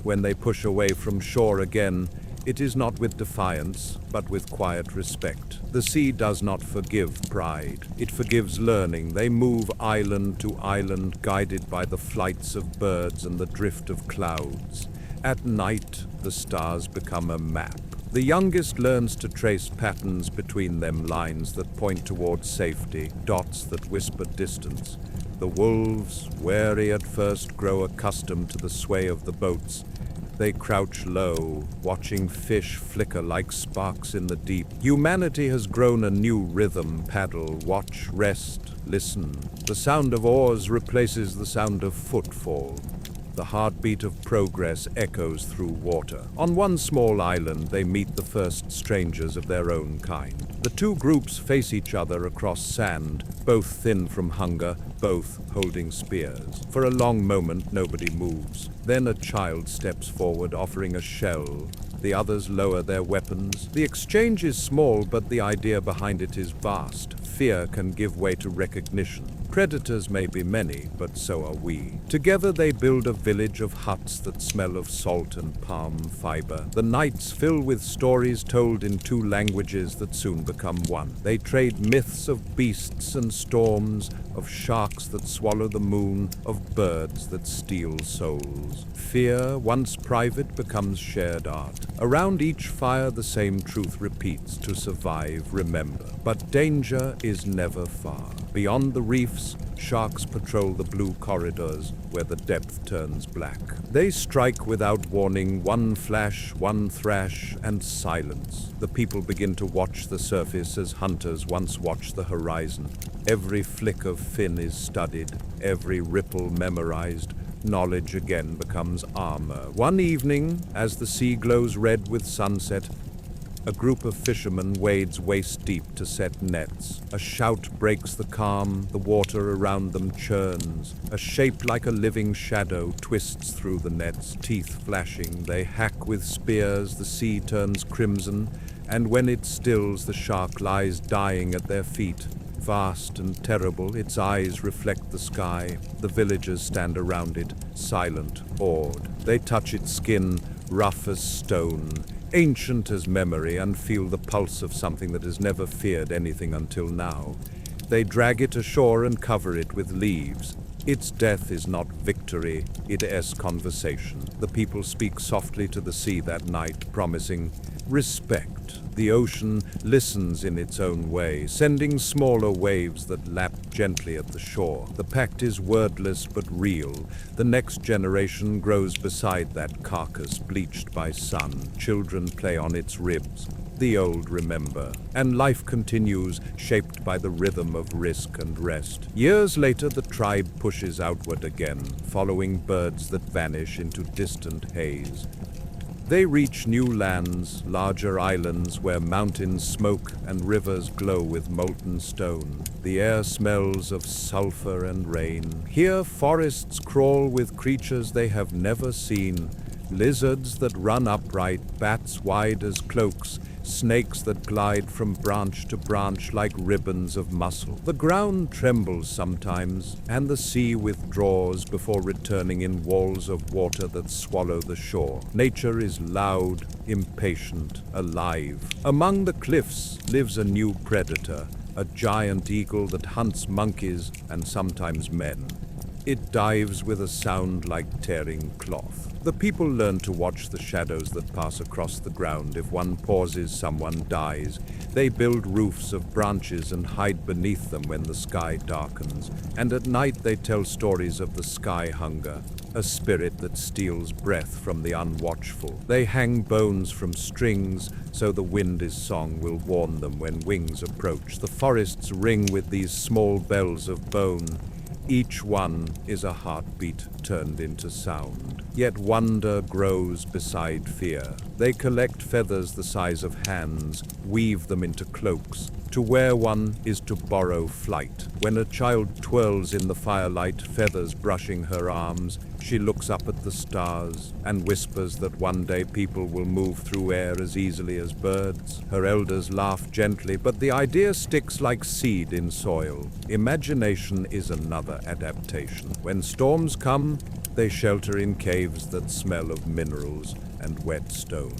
When they push away from shore again, it is not with defiance, but with quiet respect. The sea does not forgive pride. It forgives learning. They move island to island, guided by the flights of birds and the drift of clouds. At night, the stars become a map. The youngest learns to trace patterns between them, lines that point towards safety, dots that whisper distance. The wolves, wary at first, grow accustomed to the sway of the boats. They crouch low, watching fish flicker like sparks in the deep. Humanity has grown a new rhythm: paddle, watch, rest, listen. The sound of oars replaces the sound of footfall. The heartbeat of progress echoes through water. On one small island, they meet the first strangers of their own kind. The two groups face each other across sand, both thin from hunger, both holding spears. For a long moment, nobody moves. Then a child steps forward, offering a shell. The others lower their weapons. The exchange is small, but the idea behind it is vast. Fear can give way to recognition. Predators may be many, but so are we. Together they build a village of huts that smell of salt and palm fiber. The nights fill with stories told in two languages that soon become one. They trade myths of beasts and storms, of sharks that swallow the moon, of birds that steal souls. Fear, once private, becomes shared art. Around each fire the same truth repeats: to survive, remember. But danger is never far. Beyond the reefs, sharks patrol the blue corridors where the depth turns black. They strike without warning, one flash, one thrash, and silence. The people begin to watch the surface as hunters once watched the horizon. Every flick of fin is studied, every ripple memorized. Knowledge again becomes armor. One evening, as the sea glows red with sunset, a group of fishermen wades waist-deep to set nets. A shout breaks the calm, the water around them churns. A shape like a living shadow twists through the nets, teeth flashing. They hack with spears, the sea turns crimson, and when it stills, the shark lies dying at their feet. Vast and terrible, its eyes reflect the sky. The villagers stand around it, silent, awed. They touch its skin, rough as stone, ancient as memory, and feel the pulse of something that has never feared anything until now. They drag it ashore and cover it with leaves. Its death is not victory, it is conversation. The people speak softly to the sea that night, promising respect. The ocean listens in its own way, sending smaller waves that lap gently at the shore. The pact is wordless but real. The next generation grows beside that carcass bleached by sun. Children play on its ribs. The old remember, and life continues, shaped by the rhythm of risk and rest. Years later, the tribe pushes outward again, following birds that vanish into distant haze. They reach new lands, larger islands where mountains smoke and rivers glow with molten stone. The air smells of sulfur and rain. Here forests crawl with creatures they have never seen. Lizards that run upright, bats wide as cloaks, snakes that glide from branch to branch like ribbons of muscle. The ground trembles sometimes, and the sea withdraws before returning in walls of water that swallow the shore. Nature is loud, impatient, alive. Among the cliffs lives a new predator, a giant eagle that hunts monkeys and sometimes men. It dives with a sound like tearing cloth. The people learn to watch the shadows that pass across the ground. If one pauses, someone dies. They build roofs of branches and hide beneath them when the sky darkens. And at night they tell stories of the sky hunger, a spirit that steals breath from the unwatchful. They hang bones from strings, so the wind's song will warn them when wings approach. The forests ring with these small bells of bone. Each one is a heartbeat turned into sound. Yet wonder grows beside fear. They collect feathers the size of hands, weave them into cloaks. To wear one is to borrow flight. When a child twirls in the firelight, feathers brushing her arms, she looks up at the stars and whispers that one day people will move through air as easily as birds. Her elders laugh gently, but the idea sticks like seed in soil. Imagination is another adaptation. When storms come, they shelter in caves that smell of minerals and wet stone.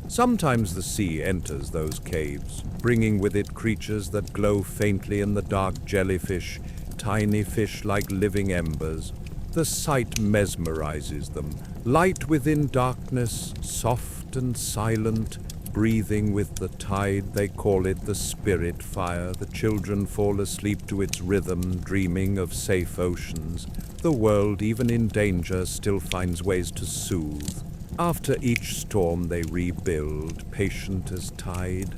Sometimes the sea enters those caves, bringing with it creatures that glow faintly in the dark. Jellyfish, tiny fish like living embers. The sight mesmerizes them. Light within darkness, soft and silent, breathing with the tide. They call it the spirit fire. The children fall asleep to its rhythm, dreaming of safe oceans. The world, even in danger, still finds ways to soothe. After each storm they rebuild, patient as tide.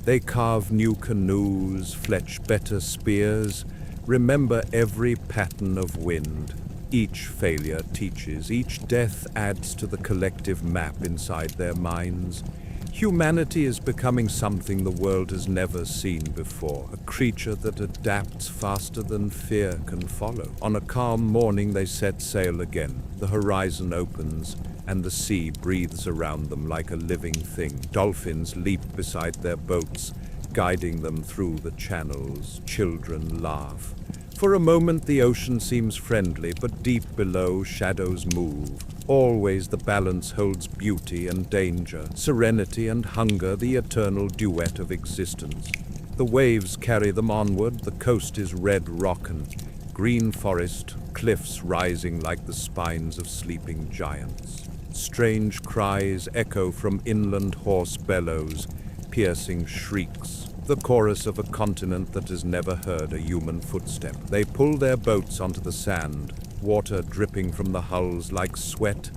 They carve new canoes, fletch better spears, remember every pattern of wind. Each failure teaches, each death adds to the collective map inside their minds. Humanity is becoming something the world has never seen before, a creature that adapts faster than fear can follow. On a calm morning they set sail again. The horizon opens, and the sea breathes around them like a living thing. Dolphins leap beside their boats, guiding them through the channels. Children laugh. For a moment the ocean seems friendly, but deep below shadows move. Always the balance holds beauty and danger, serenity and hunger, the eternal duet of existence. The waves carry them onward, the coast is red rock and green forest, cliffs rising like the spines of sleeping giants. Strange cries echo from inland hoarse bellows, piercing shrieks, the chorus of a continent that has never heard a human footstep. They pull their boats onto the sand, water dripping from the hulls like sweat,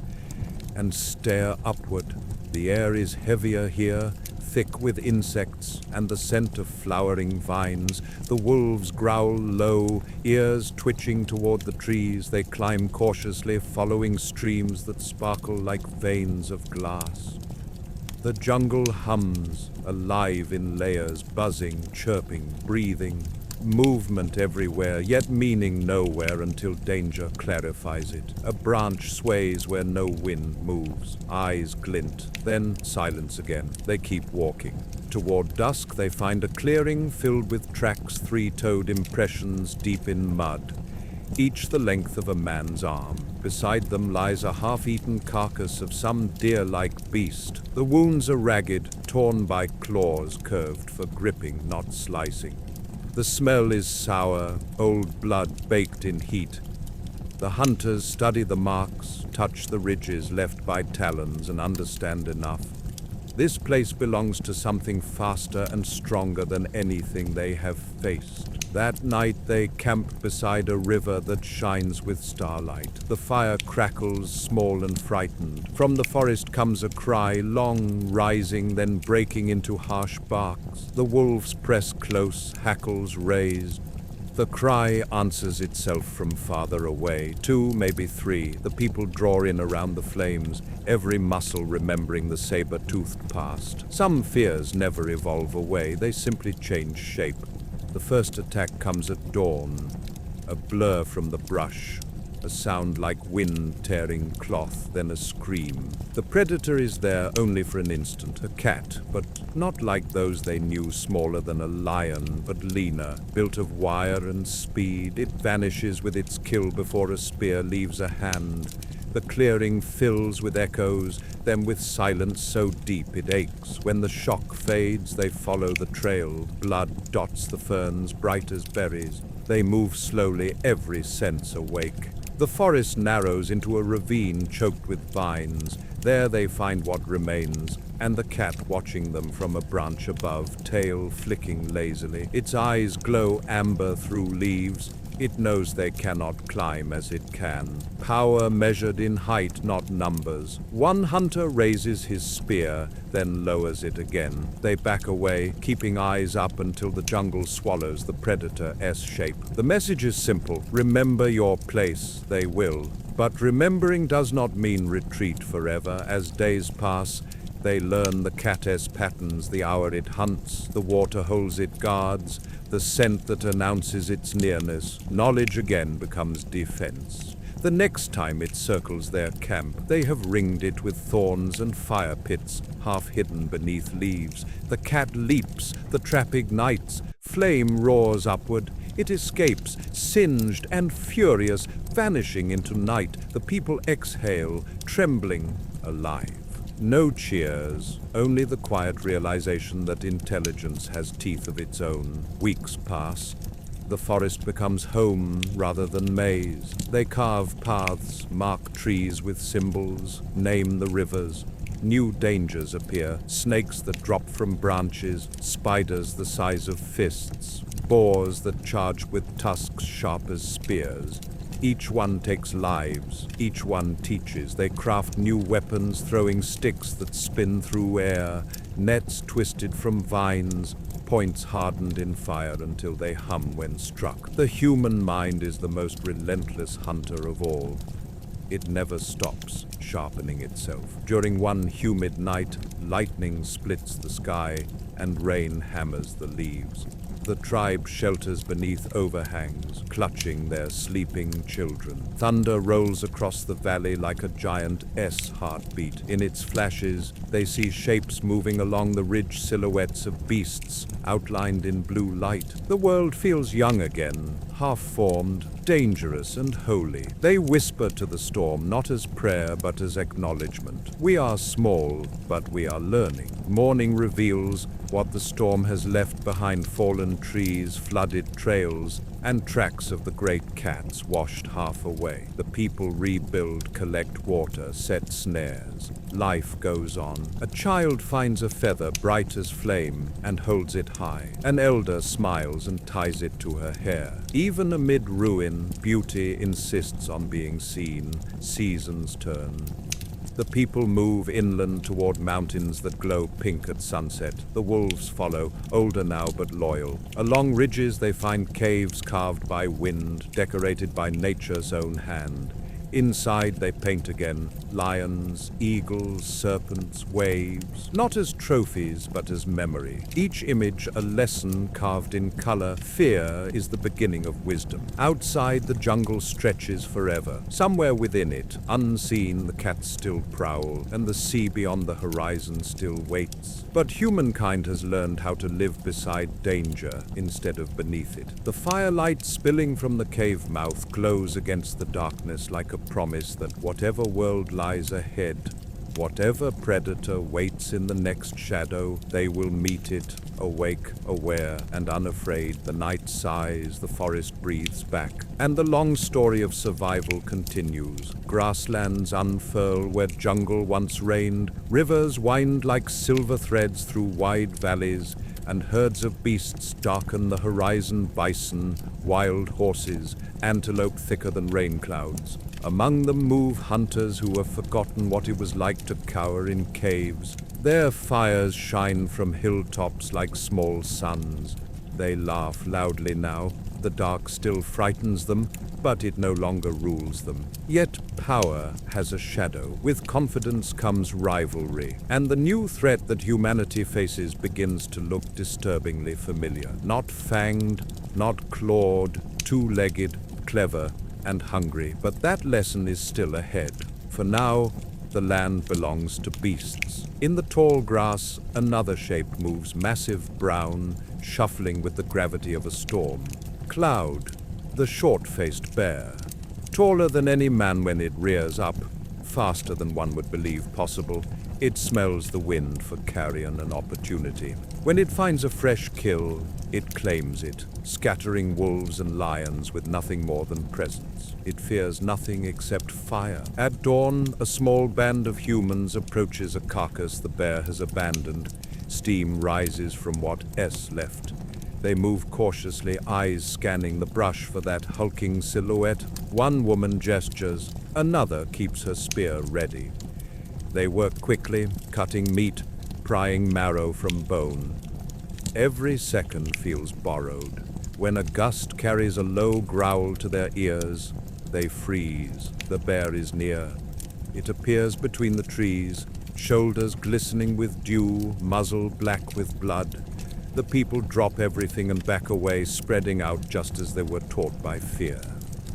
and stare upward. The air is heavier here, thick with insects and the scent of flowering vines. The wolves growl low, ears twitching toward the trees. They climb cautiously, following streams that sparkle like veins of glass. The jungle hums, alive in layers, buzzing, chirping, breathing. Movement everywhere, yet meaning nowhere until danger clarifies it. A branch sways where no wind moves. Eyes glint, then silence again. They keep walking. Toward dusk, they find a clearing filled with tracks, three-toed impressions deep in mud, each the length of a man's arm. Beside them lies a half-eaten carcass of some deer-like beast. The wounds are ragged, torn by claws curved for gripping, not slicing. The smell is sour, old blood baked in heat. The hunters study the marks, touch the ridges left by talons, and understand enough. This place belongs to something faster and stronger than anything they have faced. That night they camp beside a river that shines with starlight. The fire crackles, small and frightened. From the forest comes a cry, long, rising, then breaking into harsh barks. The wolves press close, hackles raised. The cry answers itself from farther away. 2, maybe 3. The people draw in around the flames, every muscle remembering the saber-toothed past. Some fears never evolve away, they simply change shape. The first attack comes at dawn, a blur from the brush, a sound like wind tearing cloth, then a scream. The predator is there only for an instant, a cat, but not like those they knew, smaller than a lion, but leaner, built of wire and speed. It vanishes with its kill before a spear leaves a hand. The clearing fills with echoes, then with silence so deep it aches. When the shock fades, they follow the trail. Blood dots the ferns, bright as berries. They move slowly, every sense awake. The forest narrows into a ravine choked with vines. There they find what remains, and the cat watching them from a branch above, tail flicking lazily. Its eyes glow amber through leaves. It knows they cannot climb as it can. Power measured in height, not numbers. One hunter raises his spear, then lowers it again. They back away, keeping eyes up until the jungle swallows the predator S-shape. The message is simple. Remember your place, they will. But remembering does not mean retreat forever. As days pass, they learn the cat-s patterns, the hour it hunts, the water holes it guards, the scent that announces its nearness. Knowledge again becomes defense. The next time it circles their camp, they have ringed it with thorns and fire pits, half hidden beneath leaves. The cat leaps, the trap ignites, flame roars upward. It escapes, singed and furious, vanishing into night. The people exhale, trembling, alive. No cheers, only the quiet realization that intelligence has teeth of its own. Weeks pass. The forest becomes home rather than maze. They carve paths, mark trees with symbols, name the rivers. New dangers appear, snakes that drop from branches, spiders the size of fists, boars that charge with tusks sharp as spears. Each one takes lives, each one teaches. They craft new weapons, throwing sticks that spin through air, nets twisted from vines, points hardened in fire until they hum when struck. The human mind is the most relentless hunter of all. It never stops sharpening itself. During one humid night, lightning splits the sky and rain hammers the leaves. The tribe shelters beneath overhangs, clutching their sleeping children. Thunder rolls across the valley like a giant S heartbeat. In its flashes, they see shapes moving along the ridge, silhouettes of beasts outlined in blue light. The world feels young again, half-formed, dangerous and holy. They whisper to the storm, not as prayer but as acknowledgement. We are small, but we are learning. Morning reveals what the storm has left behind: fallen trees, flooded trails, and tracks of the great cats washed half away. The people rebuild, collect water, set snares. Life goes on. A child finds a feather bright as flame and holds it high. An elder smiles and ties it to her hair. Even amid ruin, beauty insists on being seen. Seasons turn. The people move inland toward mountains that glow pink at sunset. The wolves follow, older now but loyal. Along ridges they find caves carved by wind, decorated by nature's own hand. Inside they paint again, lions, eagles, serpents, waves, not as trophies but as memory. Each image a lesson carved in color. Fear is the beginning of wisdom. Outside the jungle stretches forever. Somewhere within it, unseen, the cats still prowl, and the sea beyond the horizon still waits. But humankind has learned how to live beside danger instead of beneath it. The firelight spilling from the cave mouth glows against the darkness like a promise that whatever world lies ahead, whatever predator waits in the next shadow, they will meet it, awake, aware, and unafraid. The night sighs, the forest breathes back, and the long story of survival continues. Grasslands unfurl where jungle once reigned, rivers wind like silver threads through wide valleys, and herds of beasts darken the horizon: bison, wild horses, antelope thicker than rain clouds. Among them move hunters who have forgotten what it was like to cower in caves. Their fires shine from hilltops like small suns. They laugh loudly now. The dark still frightens them, but it no longer rules them. Yet power has a shadow. With confidence comes rivalry, and the new threat that humanity faces begins to look disturbingly familiar. Not fanged, not clawed, two-legged, clever, and hungry, but that lesson is still ahead. For now, the land belongs to beasts. In the tall grass, another shape moves, massive, brown, shuffling with the gravity of a storm. Cloud, the short-faced bear. Taller than any man when it rears up, faster than one would believe possible, it smells the wind for carrion and opportunity. When it finds a fresh kill, it claims it, scattering wolves and lions with nothing more than presence. It fears nothing except fire. At dawn, a small band of humans approaches a carcass the bear has abandoned. Steam rises from what's left. They move cautiously, eyes scanning the brush for that hulking silhouette. One woman gestures, another keeps her spear ready. They work quickly, cutting meat, prying marrow from bone. Every second feels borrowed. When a gust carries a low growl to their ears, they freeze. The bear is near. It appears between the trees, shoulders glistening with dew, muzzle black with blood. The people drop everything and back away, spreading out just as they were taught by fear.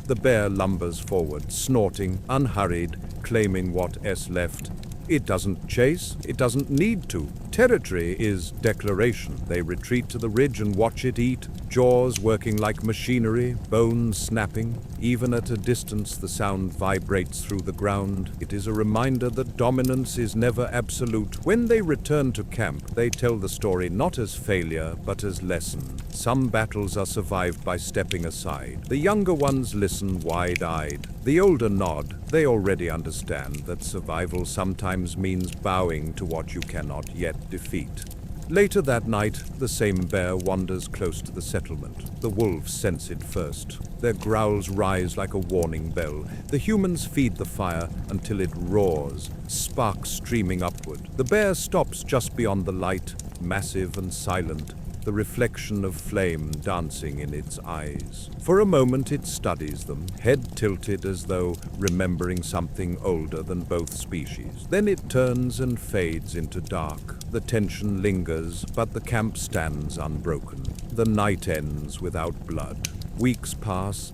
The bear lumbers forward, snorting, unhurried, claiming what's left. It doesn't chase, it doesn't need to. Territory is declaration. They retreat to the ridge and watch it eat, jaws working like machinery, bones snapping. Even at a distance, the sound vibrates through the ground. It is a reminder that dominance is never absolute. When they return to camp, they tell the story not as failure, but as lesson. Some battles are survived by stepping aside. The younger ones listen wide-eyed. The older nod. They already understand that survival sometimes means bowing to what you cannot yet defeat. Later that night, the same bear wanders close to the settlement. The wolves sense it first. Their growls rise like a warning bell. The humans feed the fire until it roars, sparks streaming upward. The bear stops just beyond the light, massive and silent, the reflection of flame dancing in its eyes. For a moment it studies them, head tilted as though remembering something older than both species. Then it turns and fades into dark. The tension lingers, but the camp stands unbroken. The night ends without blood. Weeks pass,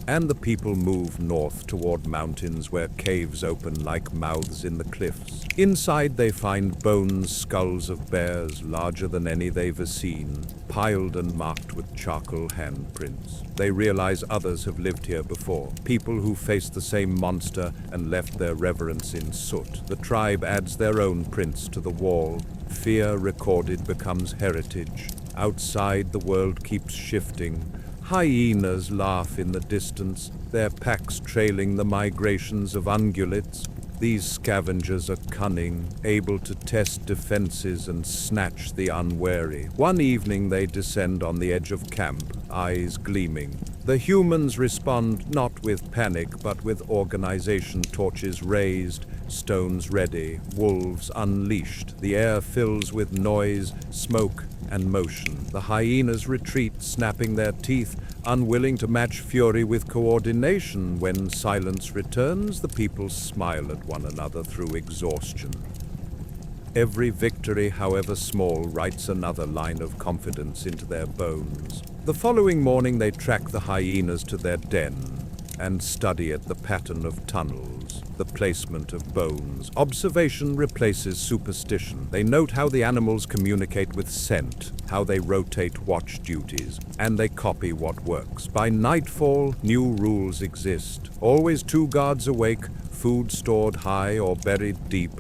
and the people move north toward mountains where caves open like mouths in the cliffs. Inside they find bones, skulls of bears larger than any they've seen, piled and marked with charcoal handprints. They realize others have lived here before, people who faced the same monster and left their reverence in soot. The tribe adds their own prints to the wall. Fear recorded becomes heritage. Outside, the world keeps shifting. Hyenas laugh in the distance, their packs trailing the migrations of ungulates. These scavengers are cunning, able to test defenses and snatch the unwary. One evening they descend on the edge of camp, eyes gleaming. The humans respond not with panic, but with organization, torches raised, stones ready, wolves unleashed. The air fills with noise, smoke, and motion. The hyenas retreat, snapping their teeth, unwilling to match fury with coordination. When silence returns, the people smile at one another through exhaustion. Every victory, however small, writes another line of confidence into their bones. The following morning they track the hyenas to their den and study at the pattern of tunnels, the placement of bones. Observation replaces superstition. They note how the animals communicate with scent, how they rotate watch duties, and they copy what works. By nightfall, new rules exist. Always 2 guards awake, food stored high or buried deep,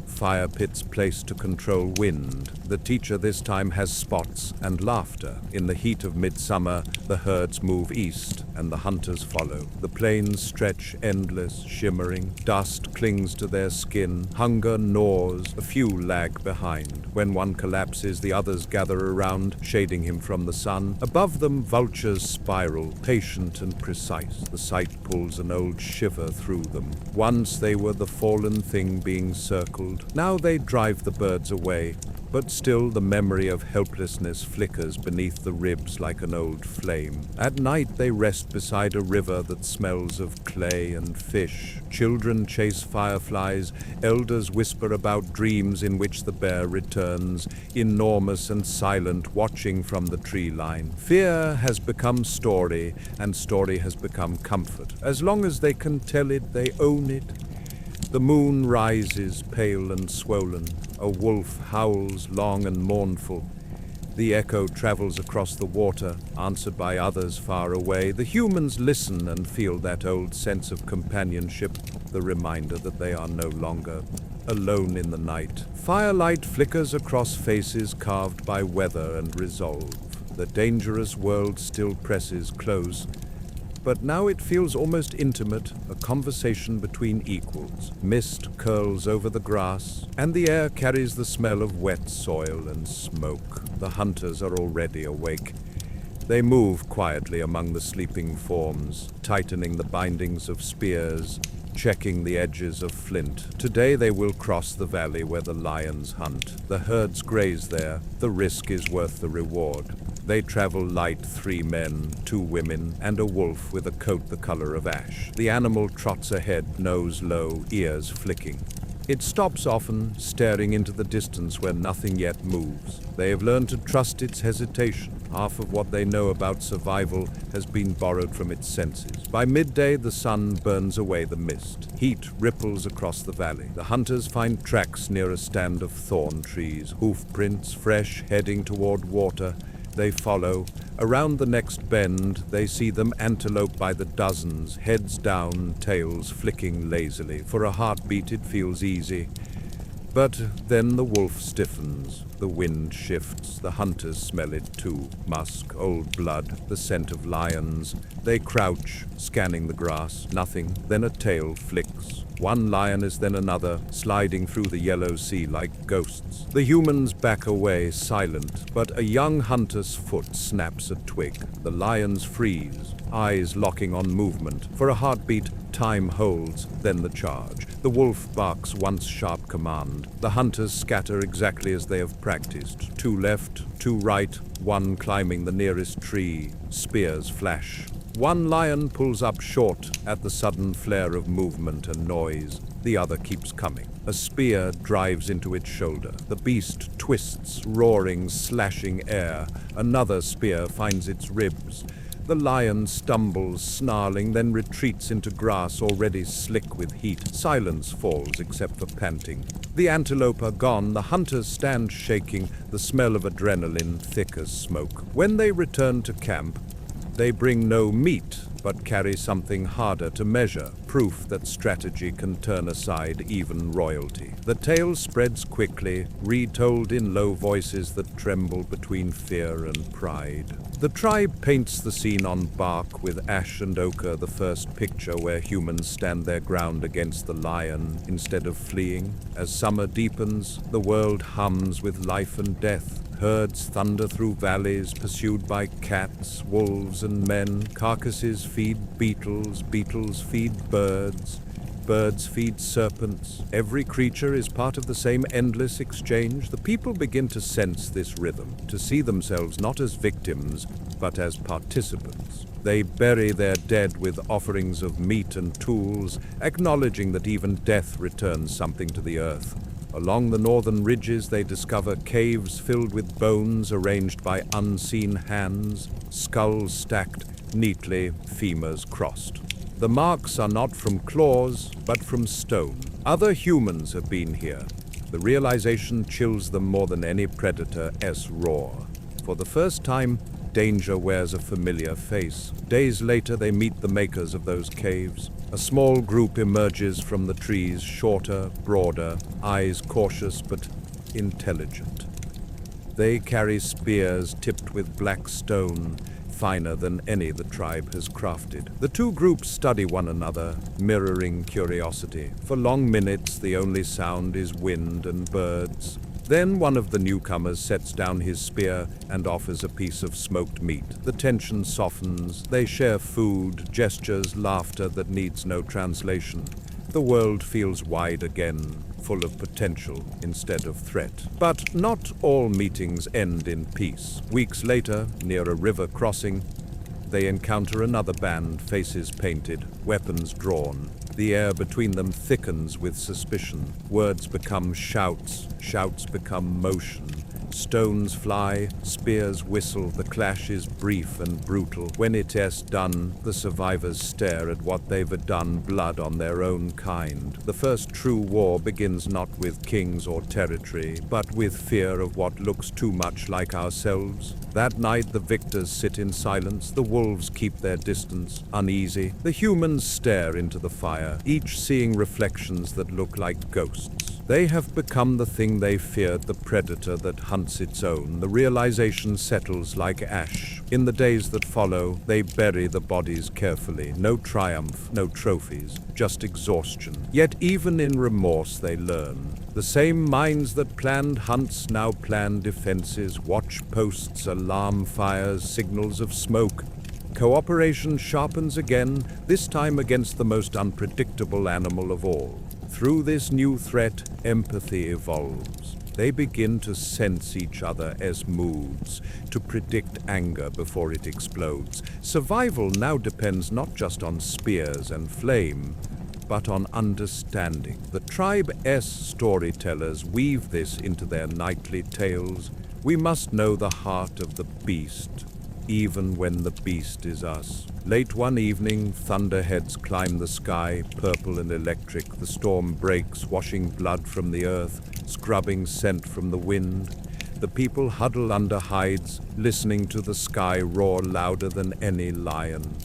fire pits placed to control wind. The teacher this time has spots and laughter. In the heat of midsummer, the herds move east and the hunters follow. The plains stretch endless, shimmering. Dust clings to their skin. Hunger gnaws. A few lag behind. When one collapses, the others gather around, shading him from the sun. Above them, vultures spiral, patient and precise. The sight pulls an old shiver through them. Once they were the fallen thing being circled, Now they drive the birds away, but still the memory of helplessness flickers beneath the ribs like an old flame. At night they rest beside a river that smells of clay and fish. Children chase fireflies, elders whisper about dreams in which the bear returns, enormous and silent, watching from the tree line. Fear has become story, and story has become comfort. As long as they can tell it, they own it. The moon rises, pale and swollen. A wolf howls, long and mournful. The echo travels across the water, answered by others far away. The humans listen and feel that old sense of companionship, the reminder that they are no longer alone in the night. Firelight flickers across faces carved by weather and resolve. The dangerous world still presses close, but now it feels almost intimate, a conversation between equals. Mist curls over the grass, and the air carries the smell of wet soil and smoke. The hunters are already awake. They move quietly among the sleeping forms, tightening the bindings of spears, checking the edges of flint. Today they will cross the valley where the lions hunt. The herds graze there. The risk is worth the reward. They travel light, 3 men, 2 women, and a wolf with a coat the color of ash. The animal trots ahead, nose low, ears flicking. It stops often, staring into the distance where nothing yet moves. They have learned to trust its hesitation. Half of what they know about survival has been borrowed from its senses. By midday, the sun burns away the mist. Heat ripples across the valley. The hunters find tracks near a stand of thorn trees, hoof prints fresh, heading toward water. They follow. Around the next bend, they see them antelope by the dozens, heads down, tails flicking lazily. For a heartbeat, it feels easy. But then the wolf stiffens. The wind shifts. The hunters smell it too. Musk, old blood, the scent of lions. They crouch, scanning the grass. Nothing. Then a tail flicks. One lioness, then another, sliding through the yellow sea like ghosts. The humans back away, silent, but a young hunter's foot snaps a twig. The lions freeze, eyes locking on movement. For a heartbeat, time holds, then the charge. The wolf barks once sharp command. The hunters scatter exactly as they have practiced. 2 left, 2 right, 1 climbing the nearest tree. Spears flash. One lion pulls up short at the sudden flare of movement and noise. The other keeps coming. A spear drives into its shoulder. The beast twists, roaring, slashing air. Another spear finds its ribs. The lion stumbles, snarling, then retreats into grass already slick with heat. Silence falls except for panting. The antelope are gone. The hunters stand shaking, the smell of adrenaline thick as smoke. When they return to camp, they bring no meat, but carry something harder to measure, proof that strategy can turn aside even royalty. The tale spreads quickly, retold in low voices that tremble between fear and pride. The tribe paints the scene on bark with ash and ochre, the first picture where humans stand their ground against the lion instead of fleeing. As summer deepens, the world hums with life and death. Herds thunder through valleys, pursued by cats, wolves, and men. Carcasses feed beetles, beetles feed birds, birds feed serpents. Every creature is part of the same endless exchange. The people begin to sense this rhythm, to see themselves not as victims, but as participants. They bury their dead with offerings of meat and tools, acknowledging that even death returns something to the earth. Along the northern ridges, they discover caves filled with bones arranged by unseen hands, skulls stacked neatly, femurs crossed. The marks are not from claws, but from stone. Other humans have been here. The realization chills them more than any predator's roar. For the first time, danger wears a familiar face. Days later, they meet the makers of those caves. A small group emerges from the trees, shorter, broader, eyes cautious but intelligent. They carry spears tipped with black stone, finer than any the tribe has crafted. The 2 groups study one another, mirroring curiosity. For long minutes, the only sound is wind and birds. Then one of the newcomers sets down his spear and offers a piece of smoked meat. The tension softens. They share food, gestures, laughter that needs no translation. The world feels wide again, full of potential instead of threat. But not all meetings end in peace. Weeks later, near a river crossing, they encounter another band, faces painted, weapons drawn. The air between them thickens with suspicion. Words become shouts, shouts become motion. Stones fly, spears whistle, the clash is brief and brutal. When it is done, the survivors stare at what they've done, blood on their own kind. The first true war begins not with kings or territory, but with fear of what looks too much like ourselves. That night the victors sit in silence, the wolves keep their distance, uneasy. The humans stare into the fire, each seeing reflections that look like ghosts. They have become the thing they feared, the predator that hunts its own. The realization settles like ash. In the days that follow, they bury the bodies carefully. No triumph, no trophies, just exhaustion. Yet even in remorse they learn. The same minds that planned hunts now plan defenses, watch posts, alarm fires, signals of smoke. Cooperation sharpens again, this time against the most unpredictable animal of all. Through this new threat, empathy evolves. They begin to sense each other as moods, to predict anger before it explodes. Survival now depends not just on spears and flame, but on understanding. The tribe's storytellers weave this into their nightly tales. We must know the heart of the beast, even when the beast is us. Late one evening, thunderheads climb the sky, purple and electric. The storm breaks, washing blood from the earth, scrubbing scent from the wind. The people huddle under hides, listening to the sky roar louder than any lion.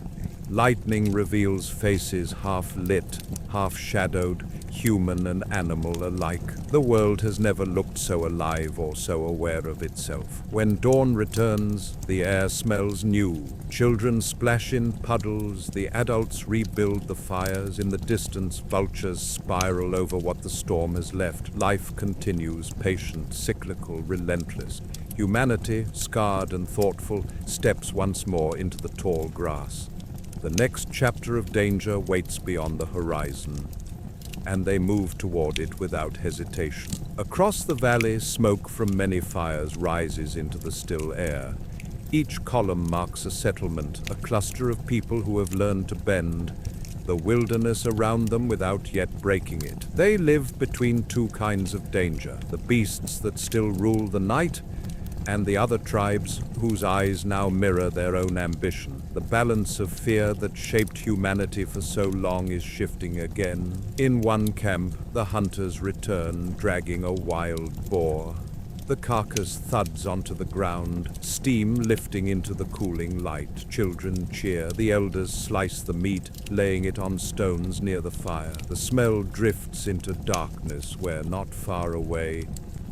Lightning reveals faces half lit, half shadowed, human and animal alike. The world has never looked so alive or so aware of itself. When dawn returns, the air smells new. Children splash in puddles, the adults rebuild the fires. In the distance, vultures spiral over what the storm has left. Life continues, patient, cyclical, relentless. Humanity, scarred and thoughtful, steps once more into the tall grass. The next chapter of danger waits beyond the horizon, and they move toward it without hesitation. Across the valley, smoke from many fires rises into the still air. Each column marks a settlement, a cluster of people who have learned to bend the wilderness around them without yet breaking it. They live between two kinds of danger, the beasts that still rule the night, and the other tribes whose eyes now mirror their own ambition. The balance of fear that shaped humanity for so long is shifting again. In one camp, the hunters return, dragging a wild boar. The carcass thuds onto the ground, steam lifting into the cooling light. Children cheer. The elders slice the meat, laying it on stones near the fire. The smell drifts into darkness where, not far away,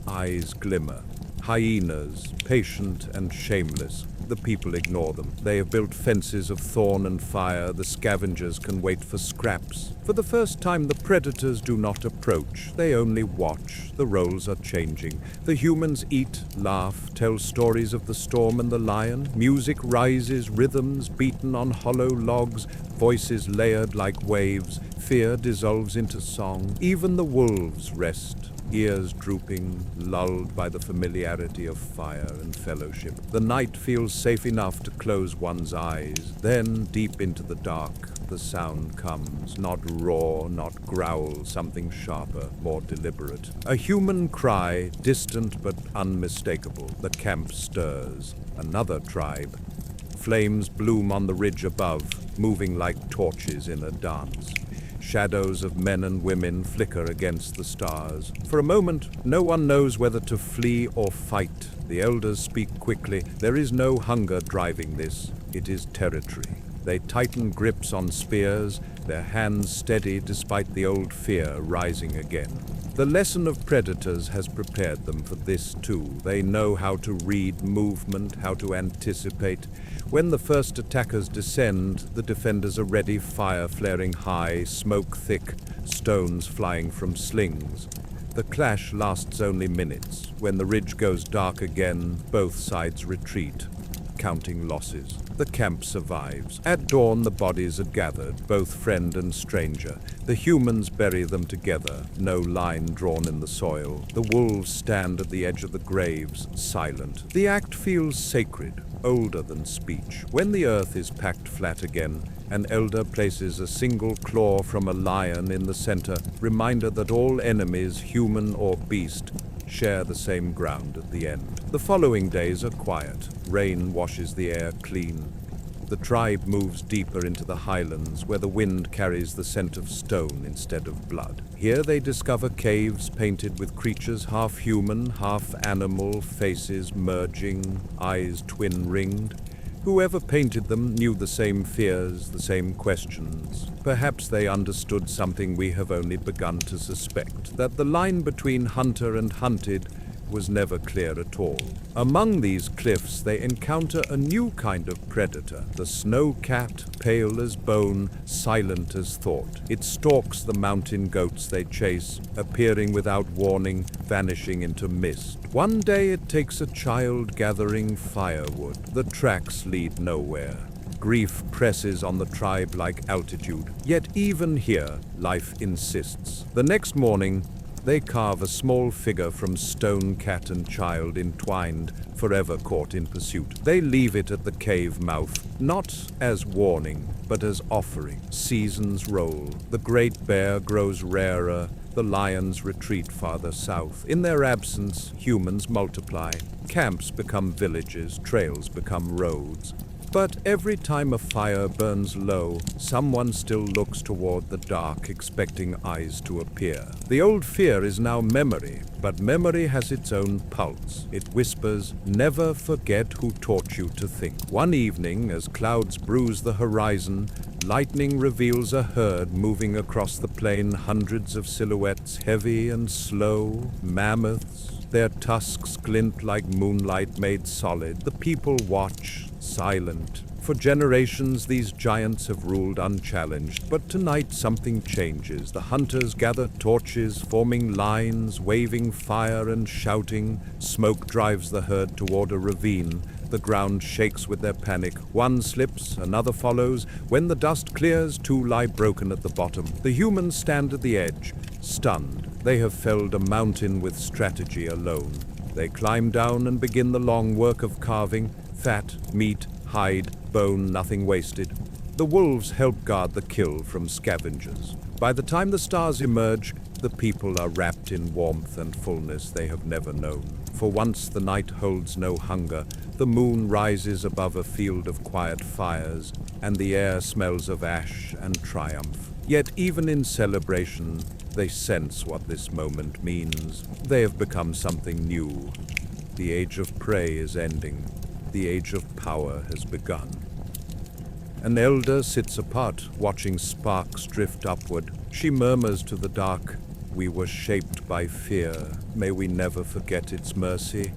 eyes glimmer. Hyenas, patient and shameless. The people ignore them. They have built fences of thorn and fire. The scavengers can wait for scraps. For the first time, the predators do not approach. They only watch. The roles are changing. The humans eat, laugh, tell stories of the storm and the lion. Music rises, rhythms beaten on hollow logs, voices layered like waves. Fear dissolves into song. Even the wolves rest, ears drooping, lulled by the familiarity of fire and fellowship. The night feels safe enough to close one's eyes. Then, deep into the dark, the sound comes. Not roar, not growl, something sharper, more deliberate. A human cry, distant but unmistakable. The camp stirs. Another tribe. Flames bloom on the ridge above, moving like torches in a dance. Shadows of men and women flicker against the stars. For a moment, no one knows whether to flee or fight. The elders speak quickly. There is no hunger driving this. It is territory. They tighten grips on spears, their hands steady despite the old fear rising again. The lesson of predators has prepared them for this too. They know how to read movement, how to anticipate. When the first attackers descend, the defenders are ready, fire flaring high, smoke thick, stones flying from slings. The clash lasts only minutes. When the ridge goes dark again, both sides retreat, counting losses. The camp survives. At dawn, the bodies are gathered, both friend and stranger. The humans bury them together, no line drawn in the soil. The wolves stand at the edge of the graves, silent. The act feels sacred, older than speech. When the earth is packed flat again, an elder places a single claw from a lion in the center, reminder that all enemies, human or beast, share the same ground at the end. The following days are quiet. Rain washes the air clean. The tribe moves deeper into the highlands, where the wind carries the scent of stone instead of blood. Here they discover caves painted with creatures half human, half animal, faces merging, eyes twin-ringed. Whoever painted them knew the same fears, the same questions. Perhaps they understood something we have only begun to suspect, that the line between hunter and hunted was never clear at all. Among these cliffs they encounter a new kind of predator, the snow cat, pale as bone, silent as thought. It stalks the mountain goats they chase, appearing without warning, vanishing into mist. One day it takes a child gathering firewood. The tracks lead nowhere. Grief presses on the tribe like altitude, yet even here, life insists. The next morning, they carve a small figure from stone cat and child entwined, forever caught in pursuit. They leave it at the cave mouth, not as warning, but as offering. Seasons roll. The great bear grows rarer. The lions retreat farther south. In their absence, humans multiply. Camps become villages, trails become roads. But every time a fire burns low, someone still looks toward the dark, expecting eyes to appear. The old fear is now memory, but memory has its own pulse. It whispers, "Never forget who taught you to think." One evening, as clouds bruise the horizon, lightning reveals a herd moving across the plain, hundreds of silhouettes, heavy and slow, mammoths. Their tusks glint like moonlight made solid. The people watch, silent. For generations, these giants have ruled unchallenged, but tonight something changes. The hunters gather torches, forming lines, waving fire and shouting. Smoke drives the herd toward a ravine. The ground shakes with their panic. One slips, another follows. When the dust clears, two lie broken at the bottom. The humans stand at the edge, stunned. They have felled a mountain with strategy alone. They climb down and begin the long work of carving. Fat, meat, hide, bone, nothing wasted. The wolves help guard the kill from scavengers. By the time the stars emerge, the people are wrapped in warmth and fullness they have never known. For once the night holds no hunger. The moon rises above a field of quiet fires, and the air smells of ash and triumph. Yet even in celebration, they sense what this moment means. They have become something new. The age of prey is ending. The age of power has begun. An elder sits apart, watching sparks drift upward. She murmurs to the dark, "We were shaped by fear. May we never forget its mercy."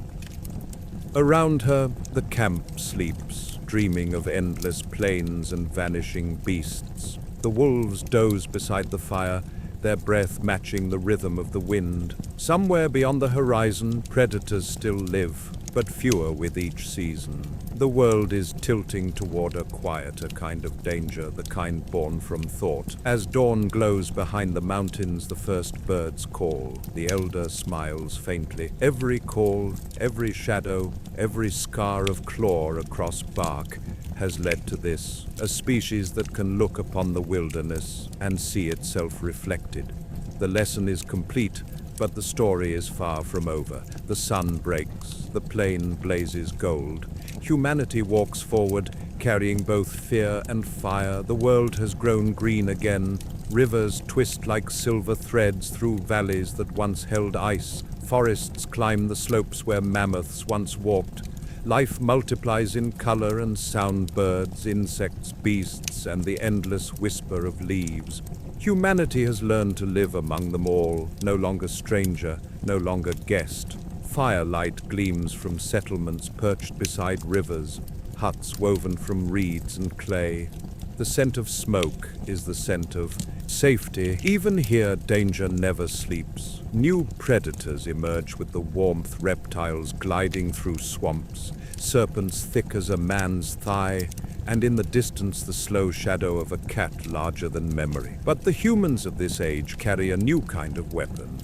Around her, the camp sleeps, dreaming of endless plains and vanishing beasts. The wolves doze beside the fire, their breath matching the rhythm of the wind. Somewhere beyond the horizon, predators still live, but fewer with each season. The world is tilting toward a quieter kind of danger, the kind born from thought. As dawn glows behind the mountains, the first birds call. The elder smiles faintly. Every call, every shadow, every scar of claw across bark has led to this, a species that can look upon the wilderness and see itself reflected. The lesson is complete, but the story is far from over. The sun breaks, the plain blazes gold. Humanity walks forward, carrying both fear and fire. The world has grown green again. Rivers twist like silver threads through valleys that once held ice. Forests climb the slopes where mammoths once walked. Life multiplies in color and sound, birds, insects, beasts, and the endless whisper of leaves. Humanity has learned to live among them all, no longer stranger, no longer guest. Firelight gleams from settlements perched beside rivers, huts woven from reeds and clay. The scent of smoke is the scent of safety. Even here, danger never sleeps. New predators emerge with the warmth, reptiles gliding through swamps, serpents thick as a man's thigh, and in the distance the slow shadow of a cat larger than memory. But the humans of this age carry a new kind of weapon.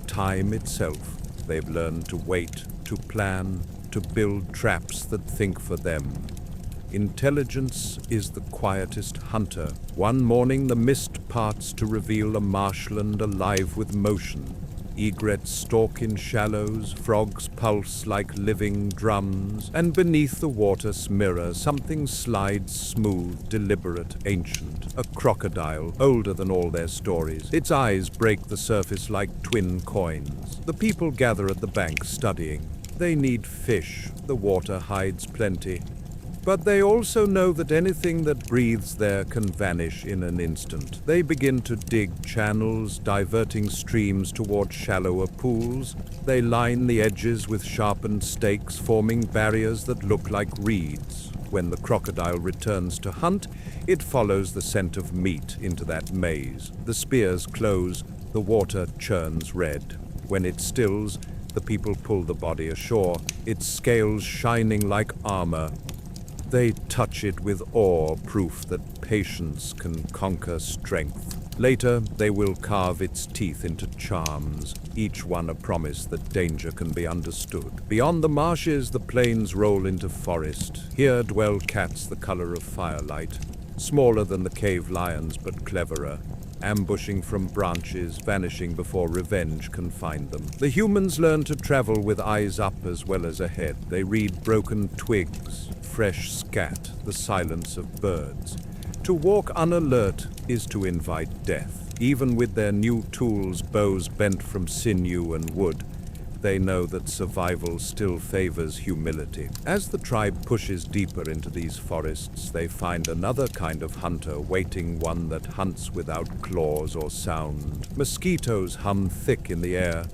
Time itself. They've learned to wait, to plan, to build traps that think for them. Intelligence is the quietest hunter. One morning the mist parts to reveal a marshland alive with motion. Egrets stalk in shallows, frogs pulse like living drums, and beneath the water's mirror something slides smooth, deliberate, ancient. A crocodile, older than all their stories. Its eyes break the surface like twin coins. The people gather at the bank studying. They need fish. The water hides plenty. But they also know that anything that breathes there can vanish in an instant. They begin to dig channels, diverting streams toward shallower pools. They line the edges with sharpened stakes, forming barriers that look like reeds. When the crocodile returns to hunt, it follows the scent of meat into that maze. The spears close, the water churns red. When it stills, the people pull the body ashore, its scales shining like armor. They touch it with awe, proof that patience can conquer strength. Later, they will carve its teeth into charms, each one a promise that danger can be understood. Beyond the marshes, the plains roll into forest. Here dwell cats the color of firelight, smaller than the cave lions but cleverer, ambushing from branches, vanishing before revenge can find them. The humans learn to travel with eyes up as well as ahead. They read broken twigs, fresh scat, the silence of birds. To walk unalert is to invite death. Even with their new tools, bows bent from sinew and wood, they know that survival still favors humility. As the tribe pushes deeper into these forests, they find another kind of hunter waiting, one that hunts without claws or sound. Mosquitoes hum thick in the air.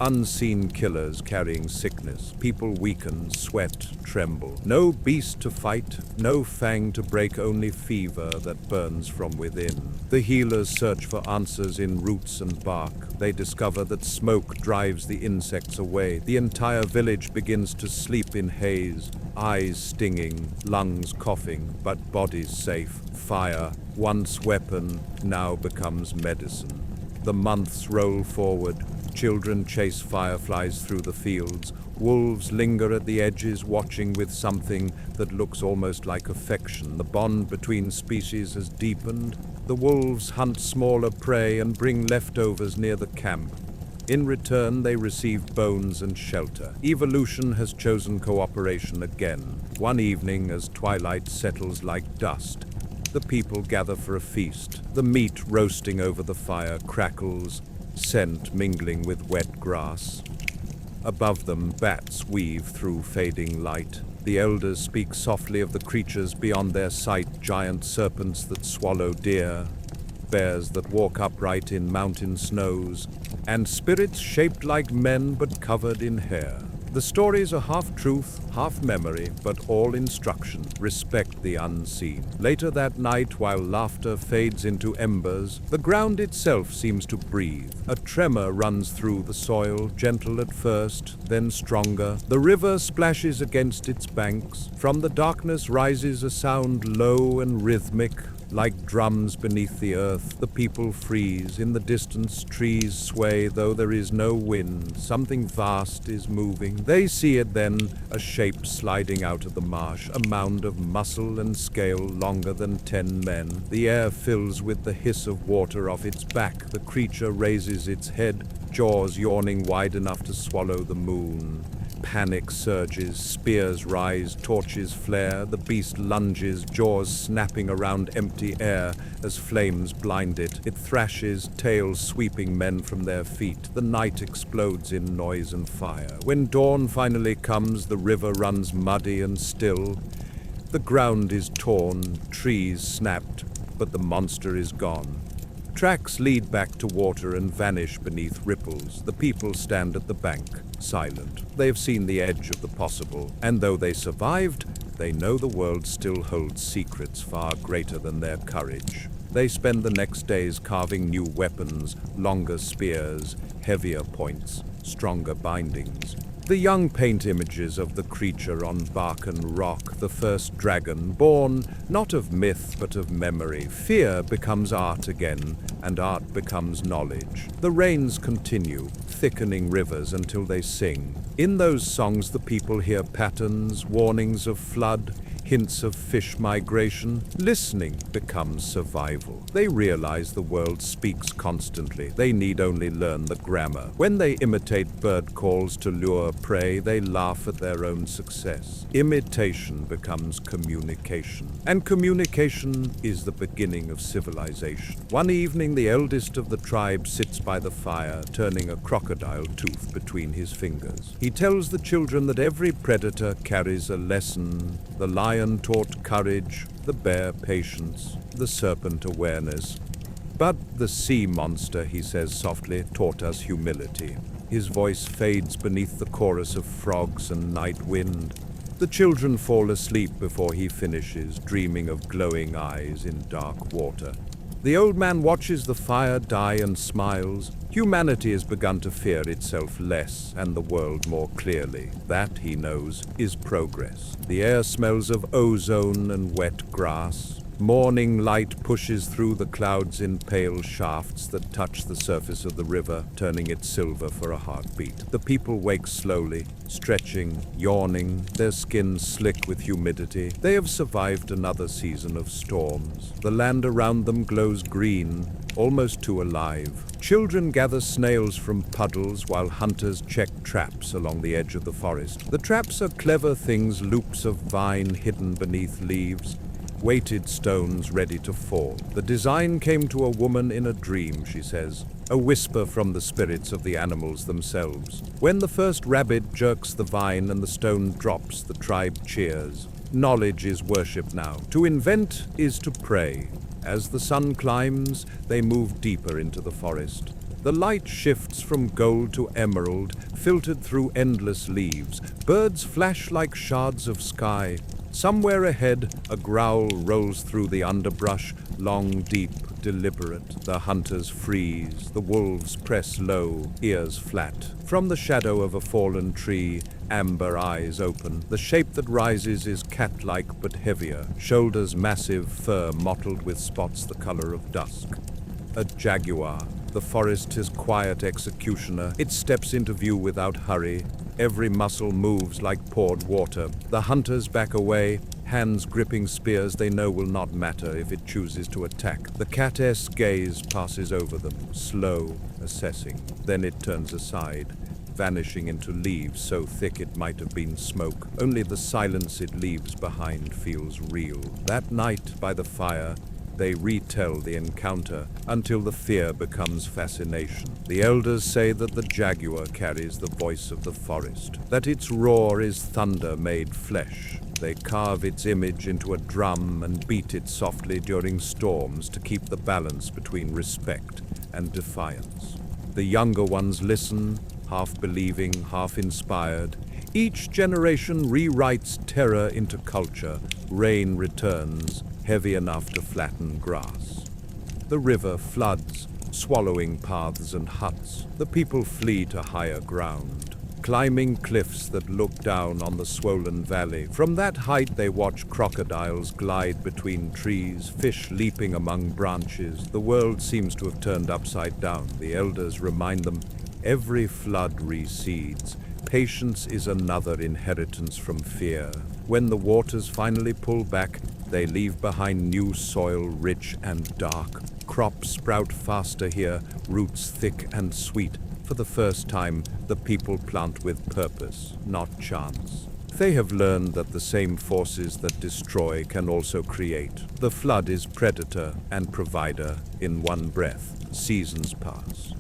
Unseen killers carrying sickness. People weaken, sweat, tremble. No beast to fight, no fang to break, only fever that burns from within. The healers search for answers in roots and bark. They discover that smoke drives the insects away. The entire village begins to sleep in haze, eyes stinging, lungs coughing, but bodies safe. Fire, once weapon, now becomes medicine. The months roll forward. Children chase fireflies through the fields. Wolves linger at the edges, watching with something that looks almost like affection. The bond between species has deepened. The wolves hunt smaller prey and bring leftovers near the camp. In return, they receive bones and shelter. Evolution has chosen cooperation again. One evening, as twilight settles like dust, the people gather for a feast. The meat roasting over the fire crackles, scent mingling with wet grass. Above them, bats weave through fading light. The elders speak softly of the creatures beyond their sight, giant serpents that swallow deer, bears that walk upright in mountain snows, and spirits shaped like men but covered in hair. The stories are half truth, half memory, but all instruction. Respect the unseen. Later that night, while laughter fades into embers, the ground itself seems to breathe. A tremor runs through the soil, gentle at first, then stronger. The river splashes against its banks. From the darkness rises a sound low and rhythmic, like drums beneath the earth. The people freeze. In the distance, trees sway, though there is no wind. Something vast is moving. They see it then, a shape sliding out of the marsh, a mound of muscle and scale longer than 10 men. The air fills with the hiss of water off its back. The creature raises its head, jaws yawning wide enough to swallow the moon. Panic surges, spears rise, torches flare. The beast lunges, jaws snapping around empty air as flames blind it. It thrashes, tail sweeping men from their feet. The night explodes in noise and fire. When dawn finally comes, the river runs muddy and still. The ground is torn, trees snapped, but the monster is gone. Tracks lead back to water and vanish beneath ripples. The people stand at the bank, silent. They have seen the edge of the possible, and though they survived, they know the world still holds secrets far greater than their courage. They spend the next days carving new weapons, longer spears, heavier points, stronger bindings. The young paint images of the creature on bark and rock, the first dragon, born not of myth but of memory. Fear becomes art again, and art becomes knowledge. The rains continue, thickening rivers until they sing. In those songs the people hear patterns, warnings of flood, hints of fish migration. Listening becomes survival. They realize the world speaks constantly. They need only learn the grammar. When they imitate bird calls to lure prey, they laugh at their own success. Imitation becomes communication. And communication is the beginning of civilization. One evening, the eldest of the tribe sits by the fire, turning a crocodile tooth between his fingers. He tells the children that every predator carries a lesson. The lion taught courage, the bear patience, the serpent awareness. But the sea monster, he says softly, taught us humility. His voice fades beneath the chorus of frogs and night wind. The children fall asleep before he finishes, dreaming of glowing eyes in dark water. The old man watches the fire die and smiles. Humanity has begun to fear itself less and the world more clearly. That, he knows, is progress. The air smells of ozone and wet grass. Morning light pushes through the clouds in pale shafts that touch the surface of the river, turning it silver for a heartbeat. The people wake slowly, stretching, yawning, their skins slick with humidity. They have survived another season of storms. The land around them glows green, almost too alive. Children gather snails from puddles while hunters check traps along the edge of the forest. The traps are clever things, loops of vine hidden beneath leaves, weighted stones ready to fall. The design came to a woman in a dream, she says, a whisper from the spirits of the animals themselves. When the first rabbit jerks the vine and the stone drops, the tribe cheers. Knowledge is worship now. To invent is to pray. As the sun climbs, they move deeper into the forest. The light shifts from gold to emerald, filtered through endless leaves. Birds flash like shards of sky. Somewhere ahead, a growl rolls through the underbrush, long, deep, deliberate. The hunters freeze, the wolves press low, ears flat. From the shadow of a fallen tree, amber eyes open. The shape that rises is cat-like but heavier, shoulders massive, fur mottled with spots the color of dusk. A jaguar. The forest is quiet executioner. It steps into view without hurry. Every muscle moves like poured water. The hunters back away, hands gripping spears they know will not matter if it chooses to attack. The cat-esque gaze passes over them, slow, assessing. Then it turns aside, vanishing into leaves so thick it might have been smoke. Only the silence it leaves behind feels real. That night by the fire, they retell the encounter until the fear becomes fascination. The elders say that the jaguar carries the voice of the forest, that its roar is thunder made flesh. They carve its image into a drum and beat it softly during storms to keep the balance between respect and defiance. The younger ones listen, half believing, half inspired. Each generation rewrites terror into culture. Rain returns, heavy enough to flatten grass. The river floods, swallowing paths and huts. The people flee to higher ground, climbing cliffs that look down on the swollen valley. From that height they watch crocodiles glide between trees, fish leaping among branches. The world seems to have turned upside down. The elders remind them, every flood recedes. Patience is another inheritance from fear. When the waters finally pull back, they leave behind new soil, rich and dark. Crops sprout faster here, roots thick and sweet. For the first time, the people plant with purpose, not chance. They have learned that the same forces that destroy can also create. The flood is predator and provider in one breath. Seasons pass.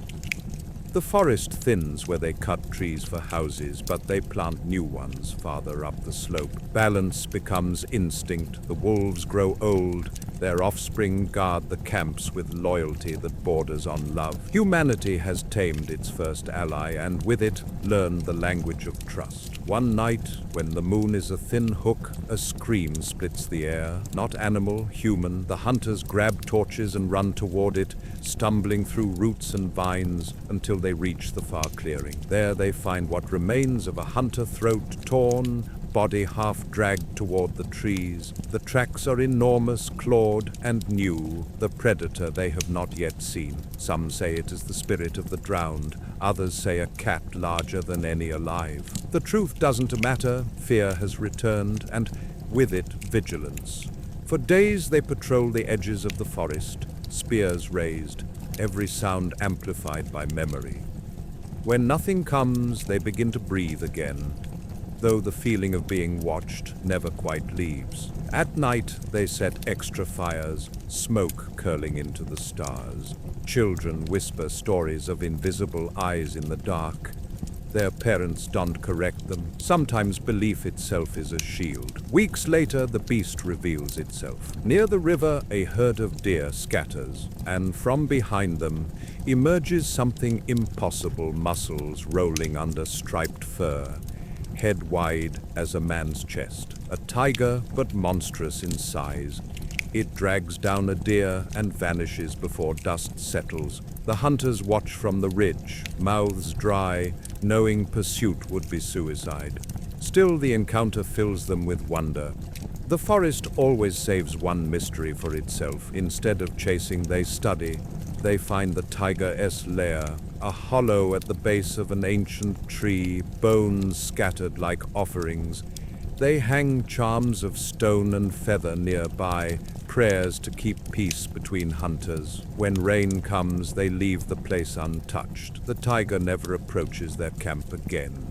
The forest thins where they cut trees for houses, but they plant new ones farther up the slope. Balance becomes instinct. The wolves grow old, Their offspring guard the camps with loyalty that borders on love. Humanity has tamed its first ally and with it learned the language of trust. One night, when the moon is a thin hook, a scream splits the air. Not animal, human, the hunters grab torches and run toward it, stumbling through roots and vines until they reach the far clearing. There they find what remains of a hunter, throat torn, body half dragged toward the trees. The tracks are enormous, clawed, and new, the predator they have not yet seen. Some say it is the spirit of the drowned, others say a cat larger than any alive. The truth doesn't matter, fear has returned, and with it, vigilance. For days they patrol the edges of the forest, spears raised, every sound amplified by memory. When nothing comes, they begin to breathe again, though the feeling of being watched never quite leaves. At night, they set extra fires, smoke curling into the stars. Children whisper stories of invisible eyes in the dark. Their parents don't correct them. Sometimes belief itself is a shield. Weeks later, the beast reveals itself. Near the river, a herd of deer scatters, and from behind them emerges something impossible, muscles rolling under striped fur, head wide as a man's chest. A tiger, but monstrous in size. It drags down a deer and vanishes before dust settles. The hunters watch from the ridge, mouths dry, knowing pursuit would be suicide. Still, the encounter fills them with wonder. The forest always saves one mystery for itself. Instead of chasing, they study. They find the tiger's lair, a hollow at the base of an ancient tree, bones scattered like offerings. They hang charms of stone and feather nearby, prayers to keep peace between hunters. When rain comes, they leave the place untouched. The tiger never approaches their camp again.